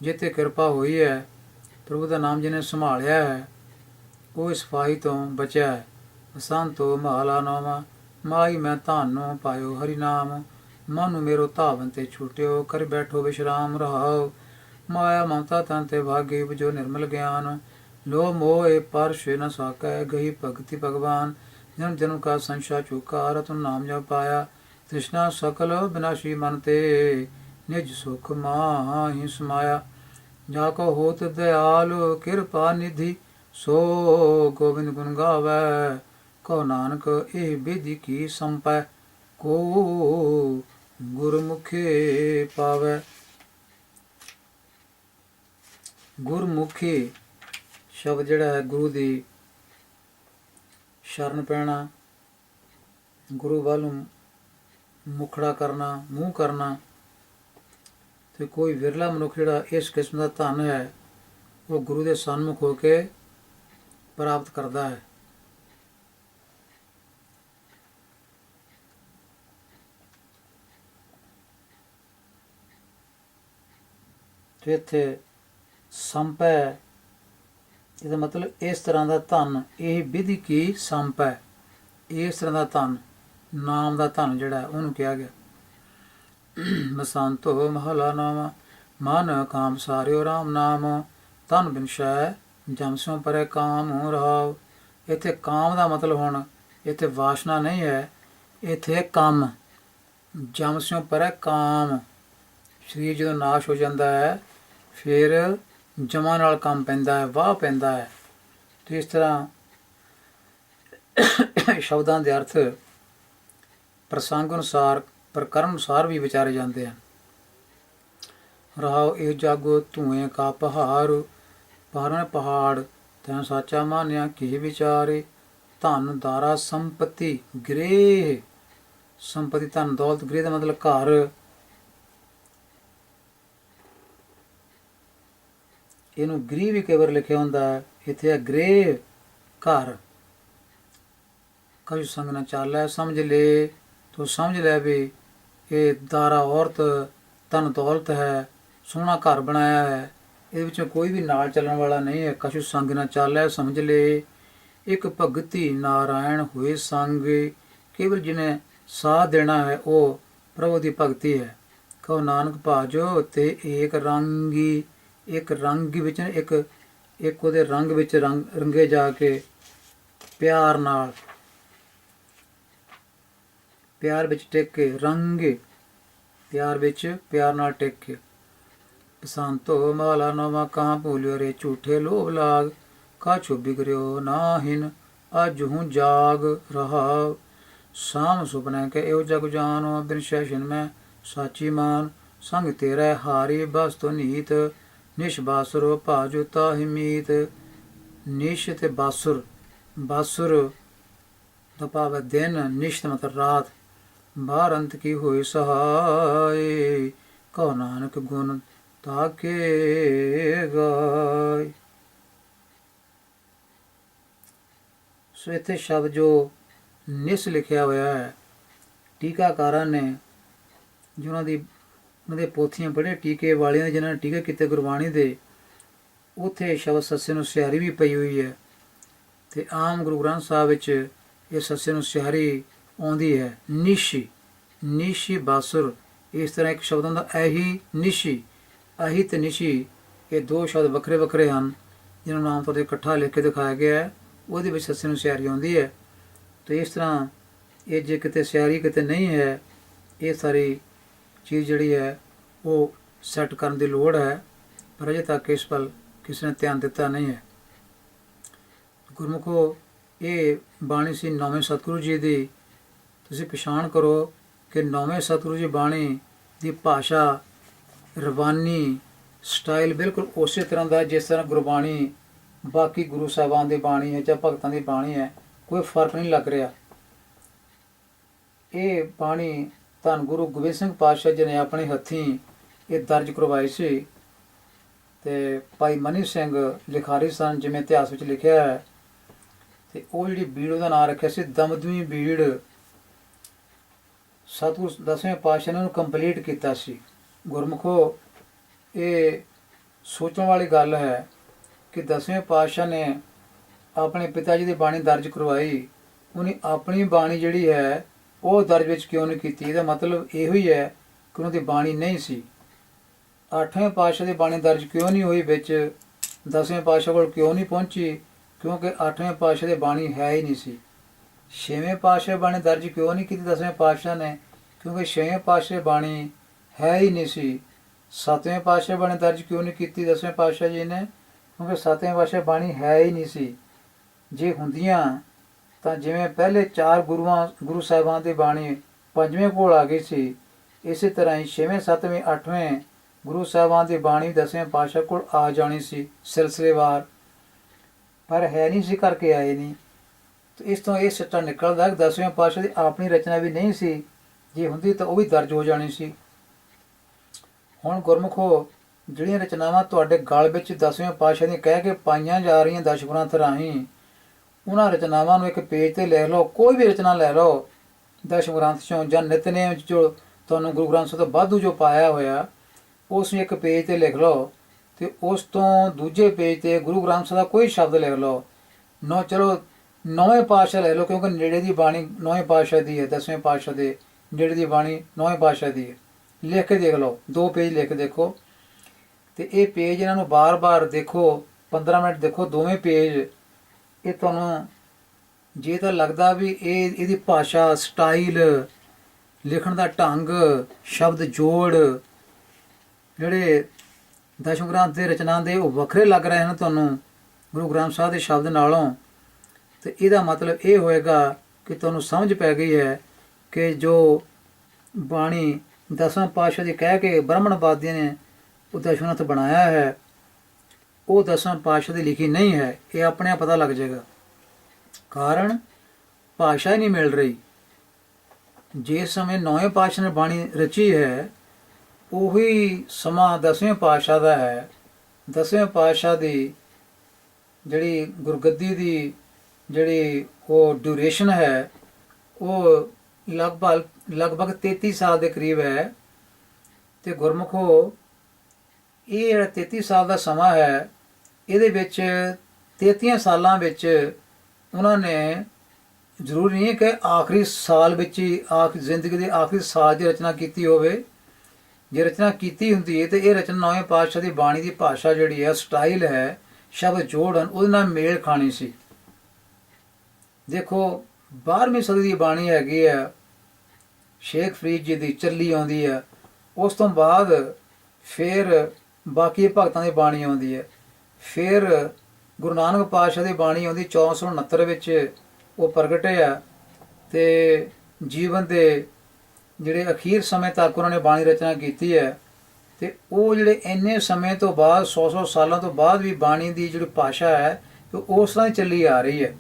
ਜਿੱਥੇ ਕਿਰਪਾ ਹੋਈ ਹੈ, ਪ੍ਰਭੂ ਦਾ ਨਾਮ ਜਿਹਨੇ ਸੰਭਾਲਿਆ ਹੈ, ਉਹ ਇਸ ਫਾਹੀ ਤੋਂ ਬਚਿਆ ਹੈ। ਬਸੰਤੋ ਮਹਲਾ ਨੌਵਾਂ ਮਾਈ ਮੈਂ ਧਾਨੋ ਪਾਇਓ ਹਰੀ ਨਾਮ। ਮਨ ਮੇਰੋ ਧਾਵਨ ਤੇ ਛੁਟਿਓ ਕਰ ਬੈਠੋ ਵਿਸ਼ਰਾਮ ਰਹਾਓ। ਮਾਇਆ ਮਮਤਾ ਤਨ ਤੇ ਭਾਗੇ ਜੋ ਨਿਰਮਲ ਗਿਆਨ। ਲੋ ਮੋਹ ਪਰਸ਼ ਨ ਸਾਕੈ ਗਈ ਭਗਤੀ ਭਗਵਾਨ। ਜਨਮ ਜਨਮ ਕਾ ਸੰਸ਼ਾ ਚੁਕਾ ਰਤਨ ਨਾਮ ਜਪ ਪਾਇਆ। ਤ੍ਰਿਸ਼ਨਾ ਸਕਲ ਬਿਨਾਸ਼ੀ ਮਨ ਤੇ ਨਿਜ ਸੁਖ ਮਾਹਿ ਸਮਾਇਆ। ਜਾ ਕੋ ਹੋਤ ਦਇਆਲ ਕਿਰਪਾ ਨਿਧि ਸੋ ਗੋਬਿੰਦ ਗੁਣ ਗਾਵੈ। ਕਉ ਨਾਨਕ ਇਹ ਵਿਧि ਕੀ ਸੰਪੈ ਕੋ ਗੁਰਮੁਖੇ ਪਾਵੈ। ਗੁਰਮੁਖੀ ਸ਼ਬਦ ਜਿਹੜਾ ਹੈ ਗੁਰੂ ਦੀ ਸ਼ਰਨ ਪੈਣਾ, ਗੁਰੂ ਵੱਲ ਮੁਖੜਾ ਕਰਨਾ, ਮੂੰਹ ਕਰਨਾ। ਤੇ ਕੋਈ ਵਿਰਲਾ ਮਨੁੱਖ ਜਿਹੜਾ ਇਸ ਕਿਸਮ ਦਾ ਧਨ ਹੈ, ਉਹ ਗੁਰੂ ਦੇ ਸਨਮੁਖ ਹੋ ਕੇ ਪ੍ਰਾਪਤ ਕਰਦਾ ਹੈ। ਤੇ ਇੱਥੇ ਸੰਪੈ ਇਹਦਾ ਮਤਲਬ ਇਸ ਤਰ੍ਹਾਂ ਦਾ ਧਨ, ਇਹ ਵਿਧੀ ਕੀ ਸੰਪ ਹੈ, ਇਸ ਤਰ੍ਹਾਂ ਦਾ ਧਨ, ਨਾਮ ਦਾ ਧਨ ਜਿਹੜਾ ਉਹਨੂੰ ਕਿਹਾ ਗਿਆ। ਬਸੰਤੋ ਮਹਲਾ ਨਾਮ ਮਨ ਕਾਮ ਸਾਰਿਓ ਰਾਮ ਨਾਮ ਧਨ ਬਿਨਸ਼ੈ ਜਮ ਸਿਉ ਪਰੈ ਕਾਮ ਰਹਾਉ। ਇੱਥੇ ਕਾਮ ਦਾ ਮਤਲਬ ਹੁਣ ਇੱਥੇ ਵਾਸ਼ਨਾ ਨਹੀਂ ਹੈ, ਇੱਥੇ ਕੰਮ। ਜਮ ਸਿਉ ਪਰੈ ਕਾਮ, ਸਰੀਰ ਜਦੋਂ ਨਾਸ਼ ਹੋ ਜਾਂਦਾ ਹੈ ਫਿਰ ਜਮਾਂ ਨਾਲ ਕੰਮ ਪੈਂਦਾ ਹੈ, ਵਾਹ ਪੈਂਦਾ ਹੈ। ਤੇ ਇਸ ਤਰ੍ਹਾਂ ਸ਼ਬਦਾਂ ਦੇ ਅਰਥ ਪ੍ਰਸੰਗ ਅਨੁਸਾਰ, ਪ੍ਰਕਰਮ ਅਨੁਸਾਰ ਵੀ ਵਿਚਾਰੇ ਜਾਂਦੇ ਹਨ। ਰਹਾਉ ਇਹ ਜਾਗੋ ਧੂਏ ਕਾ ਪਹਾੜ, ਪਹਾੜਾਂ ਪਹਾੜ ਤੈਂ ਸਾਚਾ ਮਾਨਿਆ ਕੀ ਵਿਚਾਰੇ। ਧਨ ਦਾਰਾ ਸੰਪਤੀ ਗ੍ਰਹਿ, ਸੰਪਤੀ ਧਨ ਦੌਲਤ, ਗ੍ਰਹਿ ਦਾ ਮਤਲਬ ਘਰ। ਇਹਨੂੰ ਗ੍ਰਹਿ ਵੀ ਕਈ ਵਾਰ ਲਿਖਿਆ ਹੁੰਦਾ ਹੈ, ਇੱਥੇ ਹੈ ਗ੍ਰਹਿ ਘਰ। ਕਛੁ ਸੰਗ ਨਾ ਚਾਲੈ ਸਮਝ ਲੈ, ਤੂੰ ਸਮਝ ਲੈ ਵੀ ਇਹ ਦਾਰਾ ਔਰਤ ਧਨ ਦੌਲਤ ਹੈ, ਸੋਹਣਾ ਘਰ ਬਣਾਇਆ ਹੈ, ਇਹਦੇ ਵਿੱਚੋਂ ਕੋਈ ਵੀ ਨਾਲ ਚੱਲਣ ਵਾਲਾ ਨਹੀਂ ਹੈ। ਕਛੁ ਸੰਗ ਨਾ ਚਾਲੈ ਸਮਝ ਲੈ, ਇੱਕ ਭਗਤੀ ਨਾਰਾਇਣ ਹੋਏ ਸੰਗ। ਕੇਵਲ ਜਿਹਨੇ ਸਾਥ ਦੇਣਾ ਹੈ ਉਹ ਪ੍ਰਭੂ ਦੀ ਭਗਤੀ ਹੈ। ਕਹੋ ਨਾਨਕ ਭਾਜੋ ਤੇ ਏਕ ਰੰਗੀ, ਇੱਕ ਰੰਗ ਵਿੱਚ ਇੱਕ ਉਹਦੇ ਰੰਗ ਵਿੱਚ ਰੰਗੇ ਜਾ ਕੇ ਪਿਆਰ ਨਾਲ, ਪਿਆਰ ਵਿੱਚ ਟਿਕ ਕੇ, ਰੰਗੇ ਪਿਆਰ ਵਿੱਚ ਪਿਆਰ ਨਾਲ ਟਿਕ ਕੇ। ਬਸੰਤੋ ਮਾਲਾ ਨਵਾਂ ਕਾਂ ਭੂਲਿਓ ਰੇ ਝੂਠੇ ਲੋਭ ਲਾਗ, ਕਾਛੋ ਬਿਗੜਿਓ ਨਾਹਿਨ ਅੱਜ ਹੂੰ ਜਾਗ ਰਹਾ। ਸਾਮ ਸੁਪਨੇ ਕੇ ਇਹੋ ਜਗ ਜਾਨੋ, ਬਿਨ ਸੈਸ਼ਨ ਮੈਂ ਸਾਚੀ ਮਾਨ। ਸੰਗ ਤੇਰਾ ਹਾਰੀ ਬਸ ਤੋ ਨੀਤ, ਨਿਸ਼ ਬਾਸੁਰ ਭਾਜੋ ਤਾਹਿ ਮੀਤ। ਨਿਸ਼ ਤੇ ਬਾਸੁਰ, ਬਾਸੁਰ ਦਾ ਭਾਵ ਹੈ ਦਿਨ, ਨਿਸ਼ ਮਤਲਬ ਰਾਤ। ਬਾਹਰ ਅੰਤ ਕੀ ਹੋਏ ਸਹਾਏ, ਕਹੋ ਨਾਨਕ ਗੁਣ ਤਾਕੇ ਗਾਏ। ਸੋ ਇੱਥੇ ਸ਼ਬਦ ਜੋ ਨਿਸ ਲਿਖਿਆ ਹੋਇਆ ਹੈ, ਟੀਕਾਕਾਰਾਂ ਨੇ ਜਿਹਨਾਂ ਦੀ ਉਹਦੇ ਪੋਥੀਆਂ ਪੜ੍ਹੇ ਟੀਕੇ ਵਾਲਿਆਂ ਨੇ, ਜਿਹਨਾਂ ਨੇ ਟੀਕੇ ਕੀਤੇ ਗੁਰਬਾਣੀ ਦੇ, ਉੱਥੇ ਸ਼ਬਦ ਸੱਸੇ ਨੂੰ ਸਿਹਾਰੀ ਵੀ ਪਈ ਹੋਈ ਹੈ। ਅਤੇ ਆਮ ਗੁਰੂ ਗ੍ਰੰਥ ਸਾਹਿਬ ਵਿੱਚ ਇਹ ਸੱਸੇ ਨੂੰ ਸਿਹਾਰੀ ਆਉਂਦੀ ਹੈ। ਨਿਸ਼ੀ, ਨਿਸ਼ੀ ਬਾਸੁਰ, ਇਸ ਤਰ੍ਹਾਂ ਇੱਕ ਸ਼ਬਦ ਹੁੰਦਾ ਐਹੀ ਨਿਸ਼ੀ। ਅਹੀ ਤੇ ਨਿਸ਼ੀ ਇਹ ਦੋ ਸ਼ਬਦ ਵੱਖਰੇ ਵੱਖਰੇ ਹਨ, ਜਿਹਨਾਂ ਨੂੰ ਆਮ ਤੌਰ 'ਤੇ ਇਕੱਠਾ ਲਿਖ ਕੇ ਦਿਖਾਇਆ ਗਿਆ ਹੈ। ਉਹਦੇ ਵਿੱਚ ਸੱਸੇ ਨੂੰ ਸਿਹਾਰੀ ਆਉਂਦੀ ਹੈ। ਅਤੇ ਇਸ ਤਰ੍ਹਾਂ ਇਹ ਜੇ ਕਿਤੇ ਸਿਹਾਰੀ ਕਿਤੇ ਨਹੀਂ ਹੈ, ਇਹ ਸਾਰੀ ਚੀਜ਼ ਜਿਹੜੀ ਹੈ ਉਹ ਸੈੱਟ ਕਰਨ ਦੀ ਲੋੜ ਹੈ, ਪਰ ਅਜੇ ਤੱਕ ਇਸ ਵੱਲ ਕਿਸੇ ਨੇ ਧਿਆਨ ਦਿੱਤਾ ਨਹੀਂ ਹੈ। ਗੁਰਮੁਖੋ, ਇਹ ਬਾਣੀ ਸੀ ਨੌਵੇਂ ਸਤਿਗੁਰੂ ਜੀ ਦੀ। ਤੁਸੀਂ ਪਛਾਣ ਕਰੋ ਕਿ ਨੌਵੇਂ ਸਤਿਗੁਰੂ ਜੀ ਬਾਣੀ ਦੀ ਭਾਸ਼ਾ, ਰਵਾਨੀ, ਸਟਾਈਲ ਬਿਲਕੁਲ ਉਸੇ ਤਰ੍ਹਾਂ ਦਾ ਜਿਸ ਤਰ੍ਹਾਂ ਗੁਰਬਾਣੀ ਬਾਕੀ ਗੁਰੂ ਸਾਹਿਬਾਨ ਦੀ ਬਾਣੀ ਹੈ ਜਾਂ ਭਗਤਾਂ ਦੀ ਬਾਣੀ ਹੈ, ਕੋਈ ਫਰਕ ਨਹੀਂ ਲੱਗ ਰਿਹਾ। ਇਹ ਬਾਣੀ ਧੰਨ ਗੁਰੂ ਗੋਬਿੰਦ ਸਿੰਘ ਪਾਤਸ਼ਾਹ ਜੀ ਨੇ ਆਪਣੇ ਹੱਥੀਂ ਇਹ ਦਰਜ ਕਰਵਾਈ ਸੀ। ਅਤੇ ਭਾਈ ਮਨੀ ਸਿੰਘ ਲਿਖਾਰੀ ਸਨ, ਜਿਵੇਂ ਇਤਿਹਾਸ ਵਿੱਚ ਲਿਖਿਆ ਹੈ। ਅਤੇ ਉਹ ਜਿਹੜੀ ਬੀੜ ਉਹਦਾ ਨਾਂ ਰੱਖਿਆ ਸੀ ਦਮਦਮੀ ਬੀੜ। ਸਤਿਗੁਰੂ ਦਸਵੇਂ ਪਾਤਸ਼ਾਹ ਨੇ ਉਹਨੂੰ ਕੰਪਲੀਟ ਕੀਤਾ ਸੀ। ਗੁਰਮੁਖੋ, ਇਹ ਸੋਚਣ ਵਾਲੀ ਗੱਲ ਹੈ ਕਿ ਦਸਵੇਂ ਪਾਤਸ਼ਾਹ ਨੇ ਆਪਣੇ ਪਿਤਾ ਜੀ ਦੀ ਬਾਣੀ ਦਰਜ ਕਰਵਾਈ, ਉਹਨੇ ਆਪਣੀ ਬਾਣੀ ਜਿਹੜੀ ਹੈ ਉਹ ਦਰਜ ਵਿੱਚ ਕਿਉਂ ਨਹੀਂ ਕੀਤੀ? ਇਹਦਾ ਮਤਲਬ ਇਹੋ ਹੀ ਹੈ ਕਿ ਉਹਨਾਂ ਦੀ ਬਾਣੀ ਨਹੀਂ ਸੀ। ਅੱਠਵੇਂ ਪਾਤਸ਼ਾਹ ਦੀ ਬਾਣੀ ਦਰਜ ਕਿਉਂ ਨਹੀਂ ਹੋਈ ਵਿੱਚ, ਦਸਵੇਂ ਪਾਤਸ਼ਾਹ ਕੋਲ ਕਿਉਂ ਨਹੀਂ ਪਹੁੰਚੀ? ਕਿਉਂਕਿ ਅੱਠਵੇਂ ਪਾਤਸ਼ਾਹ ਦੀ ਬਾਣੀ ਹੈ ਹੀ ਨਹੀਂ ਸੀ। ਛੇਵੇਂ ਪਾਤਸ਼ਾਹ ਬਾਣੀ ਦਰਜ ਕਿਉਂ ਨਹੀਂ ਕੀਤੀ ਦਸਵੇਂ ਪਾਤਸ਼ਾਹ ਨੇ? ਕਿਉਂਕਿ ਛੇਵੇਂ ਪਾਤਸ਼ਾਹ ਬਾਣੀ ਹੈ ਹੀ ਨਹੀਂ ਸੀ। ਸੱਤਵੇਂ ਪਾਤਸ਼ਾਹ ਬਾਣੀ ਦਰਜ ਕਿਉਂ ਨਹੀਂ ਕੀਤੀ ਦਸਵੇਂ ਪਾਤਸ਼ਾਹ ਜੀ ਨੇ? ਕਿਉਂਕਿ ਸੱਤਵੇਂ ਪਾਤਸ਼ਾਹ ਬਾਣੀ ਹੈ ਹੀ ਨਹੀਂ ਸੀ। ਜੇ ਹੁੰਦੀਆਂ ਤਾਂ ਜਿਵੇਂ ਪਹਿਲੇ ਚਾਰ ਗੁਰੂ ਸਾਹਿਬਾਨ ਦੀ ਬਾਣੀ ਪੰਜਵੇਂ ਕੋਲ ਆ ਗਈ ਸੀ, ਇਸੇ ਤਰ੍ਹਾਂ ਹੀ ਛੇਵੇਂ ਸੱਤਵੇਂ ਅੱਠਵੇਂ ਗੁਰੂ ਸਾਹਿਬਾਨ ਦੀ ਬਾਣੀ ਦਸਵੇਂ ਪਾਤਸ਼ਾਹ ਕੋਲ ਆ ਜਾਣੀ ਸੀ ਸਿਲਸਿਲੇਵਾਰ, ਪਰ ਹੈ ਨਹੀਂ ਸੀ, ਕਰਕੇ ਆਏ ਨਹੀਂ। ਇਸ ਤੋਂ ਇਹ ਸਿੱਟਾ ਨਿਕਲਦਾ ਕਿ ਦਸਵੇਂ ਪਾਤਸ਼ਾਹ ਦੀ ਆਪਣੀ ਰਚਨਾ ਵੀ ਨਹੀਂ ਸੀ। ਜੇ ਹੁੰਦੀ ਤਾਂ ਉਹ ਵੀ ਦਰਜ ਹੋ ਜਾਣੀ ਸੀ। ਹੁਣ ਗੁਰਮੁਖੋ, ਜਿਹੜੀਆਂ ਰਚਨਾਵਾਂ ਤੁਹਾਡੇ ਗਲ ਵਿੱਚ ਦਸਵੇਂ ਪਾਤਸ਼ਾਹ ਦੀਆਂ ਕਹਿ ਕੇ ਪਾਈਆਂ ਜਾ ਰਹੀਆਂ ਦਸ਼ਗ੍ਰੰਥ ਰਾਹੀਂ, ਉਹਨਾਂ ਰਚਨਾਵਾਂ ਨੂੰ ਇੱਕ ਪੇਜ ਤੇ ਲਿਖ ਲਓ। ਕੋਈ ਵੀ ਰਚਨਾ ਲੈ ਲਓ ਦਸ਼ਮ ਗ੍ਰੰਥ ਚੋਂ ਜਾਂ ਨਿਤਨੇਮ ਜੋ ਤੁਹਾਨੂੰ ਗੁਰੂ ਗ੍ਰੰਥ ਸਾਹਿਬ ਤੋਂ ਵਾਧੂ ਜੋ ਪਾਇਆ ਹੋਇਆ, ਉਸ ਨੂੰ ਇੱਕ ਪੇਜ ਤੇ ਲਿਖ ਲਓ ਤੇ ਉਸ ਤੋਂ ਦੂਜੇ ਪੇਜ ਤੇ ਗੁਰੂ ਗ੍ਰੰਥ ਸਾਹਿਬ ਦਾ ਕੋਈ ਸ਼ਬਦ ਲਿਖ ਲਓ। ਚਲੋ ਨੌਵੇਂ ਪਾਤਸ਼ਾਹ ਲੈ ਲਓ, ਕਿਉਂਕਿ ਨੇੜੇ ਦੀ ਬਾਣੀ ਨੌਵੇਂ ਪਾਤਸ਼ਾਹ ਦੀ ਹੈ, 10ਵੇਂ ਪਾਤਸ਼ਾਹ ਦੇ ਨੇੜੇ ਦੀ ਬਾਣੀ ਨੌਵੇਂ ਪਾਤਸ਼ਾਹ ਦੀ ਹੈ। ਲਿਖ ਕੇ ਦੇਖ ਲਓ, 2 ਪੇਜ ਲਿਖ ਦੇਖੋ ਤੇ ਇਹ ਪੇਜ ਇਹਨਾਂ ਨੂੰ ਬਾਰ-ਬਾਰ ਦੇਖੋ, 15 ਮਿੰਟ ਦੇਖੋ ਦੋਵੇਂ ਪੇਜ। ਇਹ ਤੁਹਾਨੂੰ ਜੇ ਤਾਂ ਲੱਗਦਾ ਵੀ ਇਹਦੀ ਭਾਸ਼ਾ, ਸਟਾਈਲ, ਲਿਖਣ ਦਾ ਢੰਗ, ਸ਼ਬਦ ਜੋੜ ਜਿਹੜੇ ਦਸ਼ਮ ਗ੍ਰੰਥ ਦੇ ਰਚਨਾ ਦੇ ਉਹ ਵੱਖਰੇ ਲੱਗ ਰਹੇ ਹਨ ਤੁਹਾਨੂੰ ਗੁਰੂ ਗ੍ਰੰਥ ਸਾਹਿਬ ਦੇ ਸ਼ਬਦ ਨਾਲੋਂ, ਤੇ ਇਹਦਾ ਮਤਲਬ ਇਹ ਹੋਏਗਾ ਕਿ ਤੁਹਾਨੂੰ ਸਮਝ ਪੈ ਗਈ ਹੈ ਕਿ ਜੋ ਬਾਣੀ ਦਸਵਾਂ ਪਾਤਸ਼ਾਹ ਦੀ ਕਹਿ ਕੇ ਬ੍ਰਾਹਮਣਵਾਦੀਆਂ ਨੇ ਉਹ ਦਸ਼ਮ ਗ੍ਰੰਥ ਬਣਾਇਆ ਹੈ, ਉਹ ਦਸਵਾਂ ਪਾਤਸ਼ਾਹ ਦੀ ਲਿਖੀ ਨਹੀਂ ਹੈ। ਇਹ ਆਪਣੇ ਆਪ ਪਤਾ ਲੱਗ ਜਾਏਗਾ, ਕਾਰਨ ਭਾਸ਼ਾ ਹੀ ਨਹੀਂ ਮਿਲ ਰਹੀ। ਜਿਸ ਸਮੇਂ ਨੌਵੇਂ ਪਾਤਸ਼ਾਹ ਨੇ ਬਾਣੀ ਰਚੀ ਹੈ ਉਹੀ ਸਮਾਂ 10ਵੇਂ ਪਾਤਸ਼ਾਹ ਦਾ ਹੈ। 10ਵੇਂ ਪਾਤਸ਼ਾਹ ਦੀ ਜਿਹੜੀ ਗੁਰਗੱਦੀ ਦੀ ਜਿਹੜੀ ਉਹ ਡਿਊਰੇਸ਼ਨ ਹੈ ਉਹ ਲਗਭਗ 33 ਸਾਲ ਦੇ ਕਰੀਬ ਹੈ। ਤੇ ਗੁਰਮੁਖੋ ਇਹ ਜਿਹੜਾ 33 ਸਾਲ ਦਾ ਸਮਾਂ ਹੈ, ਇਹਦੇ ਵਿੱਚ 33 ਸਾਲਾਂ ਵਿੱਚ ਉਹਨਾਂ ਨੇ ਜ਼ਰੂਰੀ ਨਹੀਂ ਹੈ ਕਿ ਆਖਰੀ ਸਾਲ ਵਿੱਚ ਹੀ ਜ਼ਿੰਦਗੀ ਦੇ ਆਖਰੀ ਸਾਲ ਦੀ ਰਚਨਾ ਕੀਤੀ ਹੋਵੇ। ਜੇ ਰਚਨਾ ਕੀਤੀ ਹੁੰਦੀ ਹੈ ਤੇ ਇਹ ਰਚਨਾ ਨੌਵੇਂ ਪਾਤਸ਼ਾਹ ਦੀ ਬਾਣੀ ਦੀ ਭਾਸ਼ਾ ਜਿਹੜੀ ਹੈ, ਸਟਾਈਲ ਹੈ, ਸ਼ਬਦ ਜੋੜ ਹਨ, ਉਹਦੇ ਨਾਲ ਮੇਲ ਖਾਣੀ ਸੀ। ਦੇਖੋ 12ਵੀਂ ਸਦੀ ਦੀ ਬਾਣੀ ਹੈਗੀ ਆ ਸ਼ੇਖ ਫਰੀਦ ਜੀ ਦੀ, ਚੱਲੀ ਆਉਂਦੀ ਹੈ। ਉਸ ਤੋਂ ਬਾਅਦ ਫਿਰ ਬਾਕੀ ਭਗਤਾਂ ਦੀ ਬਾਣੀ ਆਉਂਦੀ ਹੈ। ਫਿਰ ਗੁਰੂ ਨਾਨਕ ਪਾਤਸ਼ਾਹ ਦੀ ਬਾਣੀ ਆਉਂਦੀ 1469 ਵਿੱਚ, ਉਹ ਪ੍ਰਗਟ ਆ ਤੇ ਜੀਵਨ ਦੇ ਜਿਹੜੇ ਅਖੀਰ ਸਮੇਂ ਤੱਕ ਉਹਨਾਂ ਨੇ ਬਾਣੀ ਰਚਨਾ ਕੀਤੀ ਹੈ। ਤੇ ਉਹ ਜਿਹੜੇ ਇੰਨੇ ਸਮੇਂ ਤੋਂ ਬਾਅਦ 100 ਸਾਲਾਂ ਤੋਂ ਬਾਅਦ ਵੀ ਬਾਣੀ ਦੀ ਜਿਹੜੀ ਭਾਸ਼ਾ ਹੈ ਉਹ ਉਸ ਤਰ੍ਹਾਂ ਹੀ ਚੱਲੀ ਆ ਰਹੀ ਹੈ।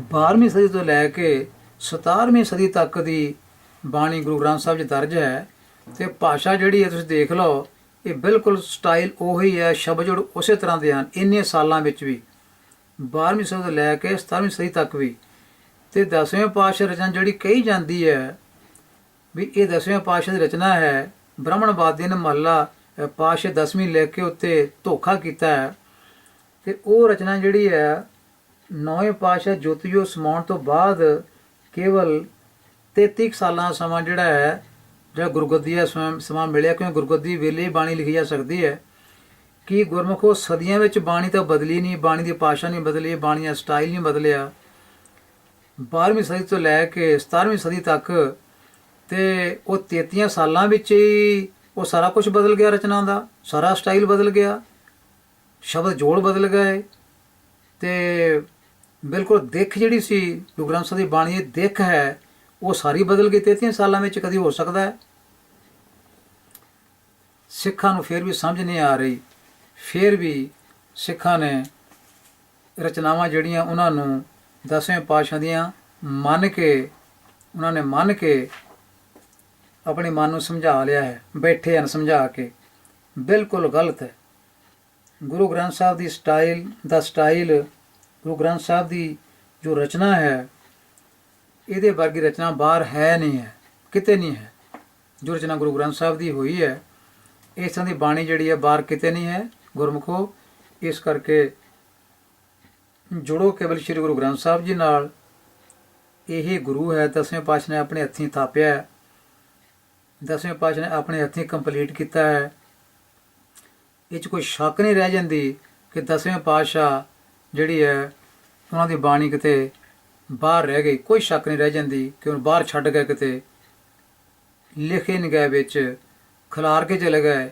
12ਵੀਂ ਸਦੀ ਤੋਂ ਲੈ ਕੇ 17ਵੀਂ ਸਦੀ ਤੱਕ ਦੀ ਬਾਣੀ ਗੁਰੂ ਗ੍ਰੰਥ ਸਾਹਿਬ 'ਚ ਦਰਜ ਹੈ। ਤੇ ਭਾਸ਼ਾ ਜਿਹੜੀ ਹੈ ਤੁਸੀਂ ਦੇਖ ਲਓ, ਇਹ ਬਿਲਕੁਲ ਸਟਾਈਲ ਉਹੀ ਹੈ, ਸ਼ਬਦ ਜੋੜ ਉਸੇ ਤਰ੍ਹਾਂ ਦੇ ਹਨ ਇੰਨੇ ਸਾਲਾਂ ਵਿੱਚ ਵੀ, 12ਵੀਂ ਸਦੀ ਤੋਂ ਲੈ ਕੇ 17ਵੀਂ ਸਦੀ ਤੱਕ ਵੀ। ਤੇ 10ਵੇਂ ਪਾਤਸ਼ਾਹ ਰਚਨਾ ਜਿਹੜੀ ਕਹੀ ਜਾਂਦੀ ਹੈ ਵੀ ਇਹ 10ਵੇਂ ਪਾਤਸ਼ਾਹ ਦੀ ਰਚਨਾ ਹੈ, ਬ੍ਰਾਹਮਣਵਾਦੀਆਂ ਨੇ ਮਹੱਲਾ ਪਾਤਸ਼ਾਹ 10ਵੀਂ ਲਿਖ ਕੇ ਉੱਤੇ ਧੋਖਾ ਕੀਤਾ ਹੈ। ਤੇ ਉਹ ਰਚਨਾ ਜਿਹੜੀ ਹੈ 9ਵੇਂ ਪਾਤਸ਼ਾਹ ਜੋਤੀ ਜੋਤ ਸਮਾਉਣ ਤੋਂ ਬਾਅਦ ਕੇਵਲ 33 ਸਾਲਾਂ ਦਾ ਸਮਾਂ ਜਿਹੜਾ ਹੈ, ਜਿਹੜਾ ਗੁਰਗੱਦੀ ਦਾ ਸਮਾਂ ਮਿਲਿਆ, ਕਿਉਂਕਿ ਗੁਰਗੱਦੀ ਵੇਲੇ ਹੀ ਬਾਣੀ ਲਿਖੀ ਜਾ ਸਕਦੀ ਹੈ। ਕਿ ਗੁਰਮੁਖੋ ਸਦੀਆਂ ਵਿੱਚ ਬਾਣੀ ਤਾਂ ਬਦਲੀ ਨਹੀਂ, ਬਾਣੀ ਦੀ ਭਾਸ਼ਾ ਨਹੀਂ ਬਦਲੀ, ਬਾਣੀ ਦਾ ਸਟਾਈਲ ਨਹੀਂ ਬਦਲਿਆ। 12ਵੀਂ ਸਦੀ ਤੋਂ ਲੈ ਕੇ 17ਵੀਂ ਸਦੀ ਤੱਕ ਤੇ ਉਹ 33 ਸਾਲਾਂ ਵਿੱਚ ਹੀ ਉਹ ਸਾਰਾ ਕੁਝ ਬਦਲ ਗਿਆ, ਰਚਨਾ ਦਾ ਸਾਰਾ ਸਟਾਈਲ ਬਦਲ ਗਿਆ, ਸ਼ਬਦ ਜੋੜ ਬਦਲ ਗਏ ਤੇ ਬਿਲਕੁਲ ਦਿੱਖ ਜਿਹੜੀ ਸੀ ਗੁਰੂ ਗ੍ਰੰਥ ਸਾਹਿਬ ਦੀ ਬਾਣੀ ਦੀ ਦਿੱਖ ਹੈ ਉਹ ਸਾਰੀ ਬਦਲ ਗਈ 33 ਸਾਲਾਂ ਵਿੱਚ। ਕਦੀ ਹੋ ਸਕਦਾ ਹੈ? ਸਿੱਖਾਂ ਨੂੰ ਫਿਰ ਵੀ ਸਮਝ ਨਹੀਂ ਆ ਰਹੀ। ਫਿਰ ਵੀ ਸਿੱਖਾਂ ਨੇ ਰਚਨਾਵਾਂ ਜਿਹੜੀਆਂ ਉਹਨਾਂ ਨੂੰ 10ਵੇਂ ਪਾਤਸ਼ਾਹ ਦੀਆਂ ਮੰਨ ਕੇ ਆਪਣੇ ਮਨ ਨੂੰ ਸਮਝਾ ਲਿਆ ਹੈ, ਬੈਠੇ ਹਨ ਸਮਝਾ ਕੇ। ਬਿਲਕੁਲ ਗਲਤ ਹੈ। ਗੁਰੂ ਗ੍ਰੰਥ ਸਾਹਿਬ ਦੀ ਸਟਾਈਲ ਗੁਰੂ ਗ੍ਰੰਥ ਸਾਹਿਬ ਦੀ ਜੋ ਰਚਨਾ ਹੈ, ਇਹਦੇ ਵਰਗੀ ਰਚਨਾ ਬਾਹਰ ਹੈ ਨਹੀਂ ਹੈ, ਕਿਤੇ ਨਹੀਂ ਹੈ। ਜੋ ਰਚਨਾ ਗੁਰੂ ਗ੍ਰੰਥ ਸਾਹਿਬ ਦੀ ਹੋਈ ਹੈ, ਇਸ ਤਰ੍ਹਾਂ ਦੀ ਬਾਣੀ ਜਿਹੜੀ ਹੈ ਬਾਹਰ ਕਿਤੇ ਨਹੀਂ ਹੈ ਗੁਰਮੁਖੋ। ਇਸ ਕਰਕੇ ਜੁੜੋ ਕੇਵਲ ਸ਼੍ਰੀ ਗੁਰੂ ਗ੍ਰੰਥ ਸਾਹਿਬ ਜੀ ਨਾਲ। ਇਹ ਗੁਰੂ ਹੈ, 10ਵੇਂ ਪਾਤਸ਼ਾਹ ਨੇ ਆਪਣੇ ਹੱਥੀਂ ਥਾਪਿਆ ਹੈ, 10ਵੇਂ ਪਾਤਸ਼ਾਹ ਨੇ ਆਪਣੇ ਹੱਥੀਂ ਕੰਪਲੀਟ ਕੀਤਾ ਹੈ। ਇਹ 'ਚ ਕੋਈ ਸ਼ੱਕ ਨਹੀਂ ਰਹਿ ਜਾਂਦੀ ਕਿ 10ਵੇਂ ਪਾਤਸ਼ਾਹ ਜਿਹੜੀ ਹੈ ਉਹਨਾਂ ਦੀ ਬਾਣੀ ਕਿਤੇ ਬਾਹਰ ਰਹਿ ਗਈ। ਕੋਈ ਸ਼ੱਕ ਨਹੀਂ ਰਹਿ ਜਾਂਦੀ ਕਿ ਉਹਨੂੰ ਬਾਹਰ ਛੱਡ ਗਏ, ਕਿਤੇ ਲਿਖੇ ਨਹੀਂ ਗਏ, ਵਿੱਚ ਖਿਲਾਰ ਕੇ ਚਲੇ ਗਏ।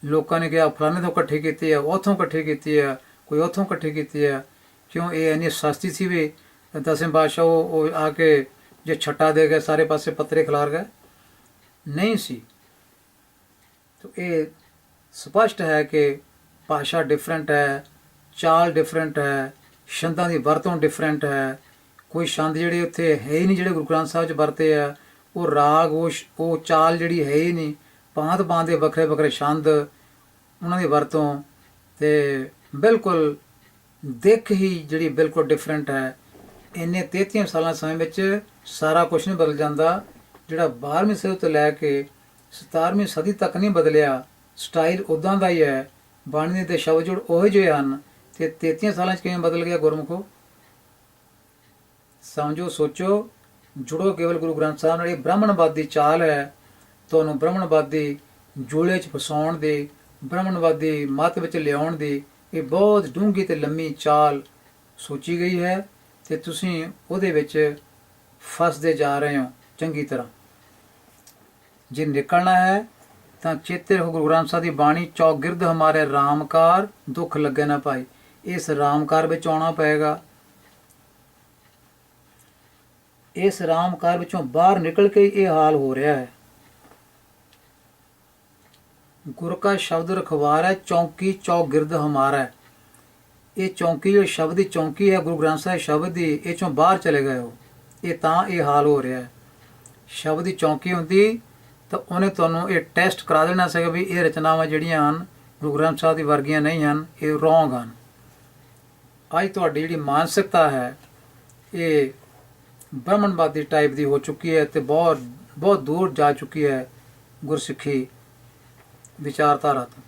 ਲੋਕਾਂ ਨੇ ਕਿਹਾ ਫਲਾਣੇ ਤੋਂ ਇਕੱਠੀ ਕੀਤੀ ਹੈ, ਉੱਥੋਂ ਇਕੱਠੀ ਕੀਤੀ ਹੈ, ਕੋਈ ਉੱਥੋਂ ਇਕੱਠੀ ਕੀਤੀ ਹੈ। ਕਿਉਂ? ਇਹ ਇੰਨੀ ਸਸਤੀ ਸੀ ਵੀ 10ਵੇਂ ਪਾਤਸ਼ਾਹ ਉਹ ਆ ਕੇ ਜੇ ਛੱਟਾ ਦੇ ਗਏ, ਸਾਰੇ ਪਾਸੇ ਪੱਤਰੇ ਖਿਲਾਰ ਗਏ? ਨਹੀਂ ਸੀ। ਤਾਂ ਇਹ ਸਪਸ਼ਟ ਹੈ ਕਿ ਭਾਸ਼ਾ ਡਿਫਰੈਂਟ ਹੈ, ਚਾਲ ਡਿਫਰੈਂਟ ਹੈ, ਛੰਦਾਂ ਦੀ ਵਰਤੋਂ ਡਿਫਰੈਂਟ ਹੈ। ਕੋਈ ਛੰਦ ਜਿਹੜੇ ਉੱਥੇ ਹੈ ਹੀ ਨਹੀਂ ਜਿਹੜੇ ਗੁਰੂ ਗ੍ਰੰਥ ਸਾਹਿਬ 'ਚ ਵਰਤੇ ਆ। ਉਹ ਰਾਗ ਉਹ ਚਾਲ ਜਿਹੜੀ ਹੈ ਹੀ ਨਹੀਂ। ਭਾਂਤ ਦੇ ਵੱਖਰੇ ਵੱਖਰੇ ਛੰਦ, ਉਹਨਾਂ ਦੀ ਵਰਤੋਂ ਤੇ ਬਿਲਕੁਲ ਦਿੱਖ ਹੀ ਜਿਹੜੀ ਬਿਲਕੁਲ ਡਿਫਰੈਂਟ ਹੈ। ਇੰਨੇ 33 ਸਾਲਾਂ ਸਮੇਂ ਵਿੱਚ ਸਾਰਾ ਕੁਝ ਨਹੀਂ ਬਦਲ ਜਾਂਦਾ। ਜਿਹੜਾ 12ਵੀਂ ਸਦੀ ਤੋਂ ਲੈ ਕੇ 17ਵੀਂ ਸਦੀ ਤੱਕ ਨਹੀਂ ਬਦਲਿਆ, ਸਟਾਈਲ ਉੱਦਾਂ ਦਾ ਹੀ ਹੈ, ਬਾਣੀ ਦੇ ਸ਼ਬਦ ਜੁੜ ਉਹੋ ਜਿਹੇ ਹਨ, ਤੇ 33 ਸਾਲਾਂ 'ਚ ਕਿਵੇਂ ਬਦਲ ਗਿਆ ਗੁਰਮੁਖੋ? ਸਮਝੋ, ਸੋਚੋ, ਜੁੜੋ ਕੇਵਲ ਗੁਰੂ ਗ੍ਰੰਥ ਸਾਹਿਬ ਨਾਲ। ਇਹ ਬ੍ਰਾਹਮਣਵਾਦੀ ਚਾਲ ਹੈ, ਤੁਹਾਨੂੰ ਬ੍ਰਾਹਮਣਵਾਦੀ ਜੂਲੇ 'ਚ ਫਸਾਉਣ ਦੀ, ਬ੍ਰਾਹਮਣਵਾਦੀ ਮੱਤ ਵਿੱਚ ਲਿਆਉਣ ਦੀ। ਇਹ ਬਹੁਤ ਡੂੰਘੀ ਤੇ ਲੰਮੀ ਚਾਲ ਸੋਚੀ ਗਈ ਹੈ ਤੇ ਤੁਸੀਂ ਉਹਦੇ ਵਿੱਚ ਫਸਦੇ ਜਾ ਰਹੇ ਹੋ ਚੰਗੀ ਤਰ੍ਹਾਂ। ਜੇ ਨਿਕਲਣਾ ਹੈ ਤਾਂ ਚੇਤੇ ਰੱਖੋ, ਗੁਰੂ ਗ੍ਰੰਥ ਸਾਹਿਬ ਦੀ ਬਾਣੀ, ਚੌਗਿਰਦ ਹਮਾਰੇ ਰਾਮਕਾਰ ਦੁੱਖ ਲੱਗੇ ਨਾ ਭਾਈ। ਇਸ ਰਾਮਕਾਰ ਵਿੱਚ ਆਉਣਾ ਪਏਗਾ। ਇਸ ਰਾਮਕਾਰ ਵਿੱਚੋਂ ਬਾਹਰ ਨਿਕਲ ਕੇ ਇਹ ਹਾਲ ਹੋ ਰਿਹਾ ਹੈ। ਗੁਰ ਕਾ ਸ਼ਬਦ ਰਖਵਾਰ ਹੈ, ਚੌਂਕੀ ਚੌਗਿਰਦ ਹਮਾਰਾ। ਇਹ ਚੌਂਕੀ ਜਿਹੜੀ ਸ਼ਬਦ ਦੀ ਚੌਂਕੀ ਹੈ ਗੁਰੂ ਗ੍ਰੰਥ ਸਾਹਿਬ ਸ਼ਬਦ ਦੀ, ਇਹ ਚੋਂ ਬਾਹਰ ਚਲੇ ਗਏ ਹੋ। ਇਹ ਤਾਂ ਇਹ ਹਾਲ ਹੋ ਰਿਹਾ ਹੈ। ਸ਼ਬਦ ਦੀ ਚੌਂਕੀ ਹੁੰਦੀ ਤਾਂ ਉਹਨੇ ਤੁਹਾਨੂੰ ਇਹ ਟੈਸਟ ਕਰਾ ਦੇਣਾ ਸੀਗਾ ਵੀ ਇਹ ਰਚਨਾਵਾਂ ਜਿਹੜੀਆਂ ਹਨ ਗੁਰੂ ਗ੍ਰੰਥ ਸਾਹਿਬ ਦੀ ਵਰਗੀਆਂ ਨਹੀਂ ਹਨ, ਇਹ ਰੋਂਗ ਹਨ। ਅੱਜ ਤੁਹਾਡੀ ਜਿਹੜੀ ਮਾਨਸਿਕਤਾ ਹੈ ਇਹ ਬ੍ਰਾਹਮਣਵਾਦੀ ਟਾਈਪ ਦੀ ਹੋ ਚੁੱਕੀ ਹੈ ਤੇ ਬਹੁਤ ਦੂਰ ਜਾ ਚੁੱਕੀ ਹੈ ਗੁਰਸਿੱਖੀ ਵਿਚਾਰਧਾਰਾ ਤੋਂ।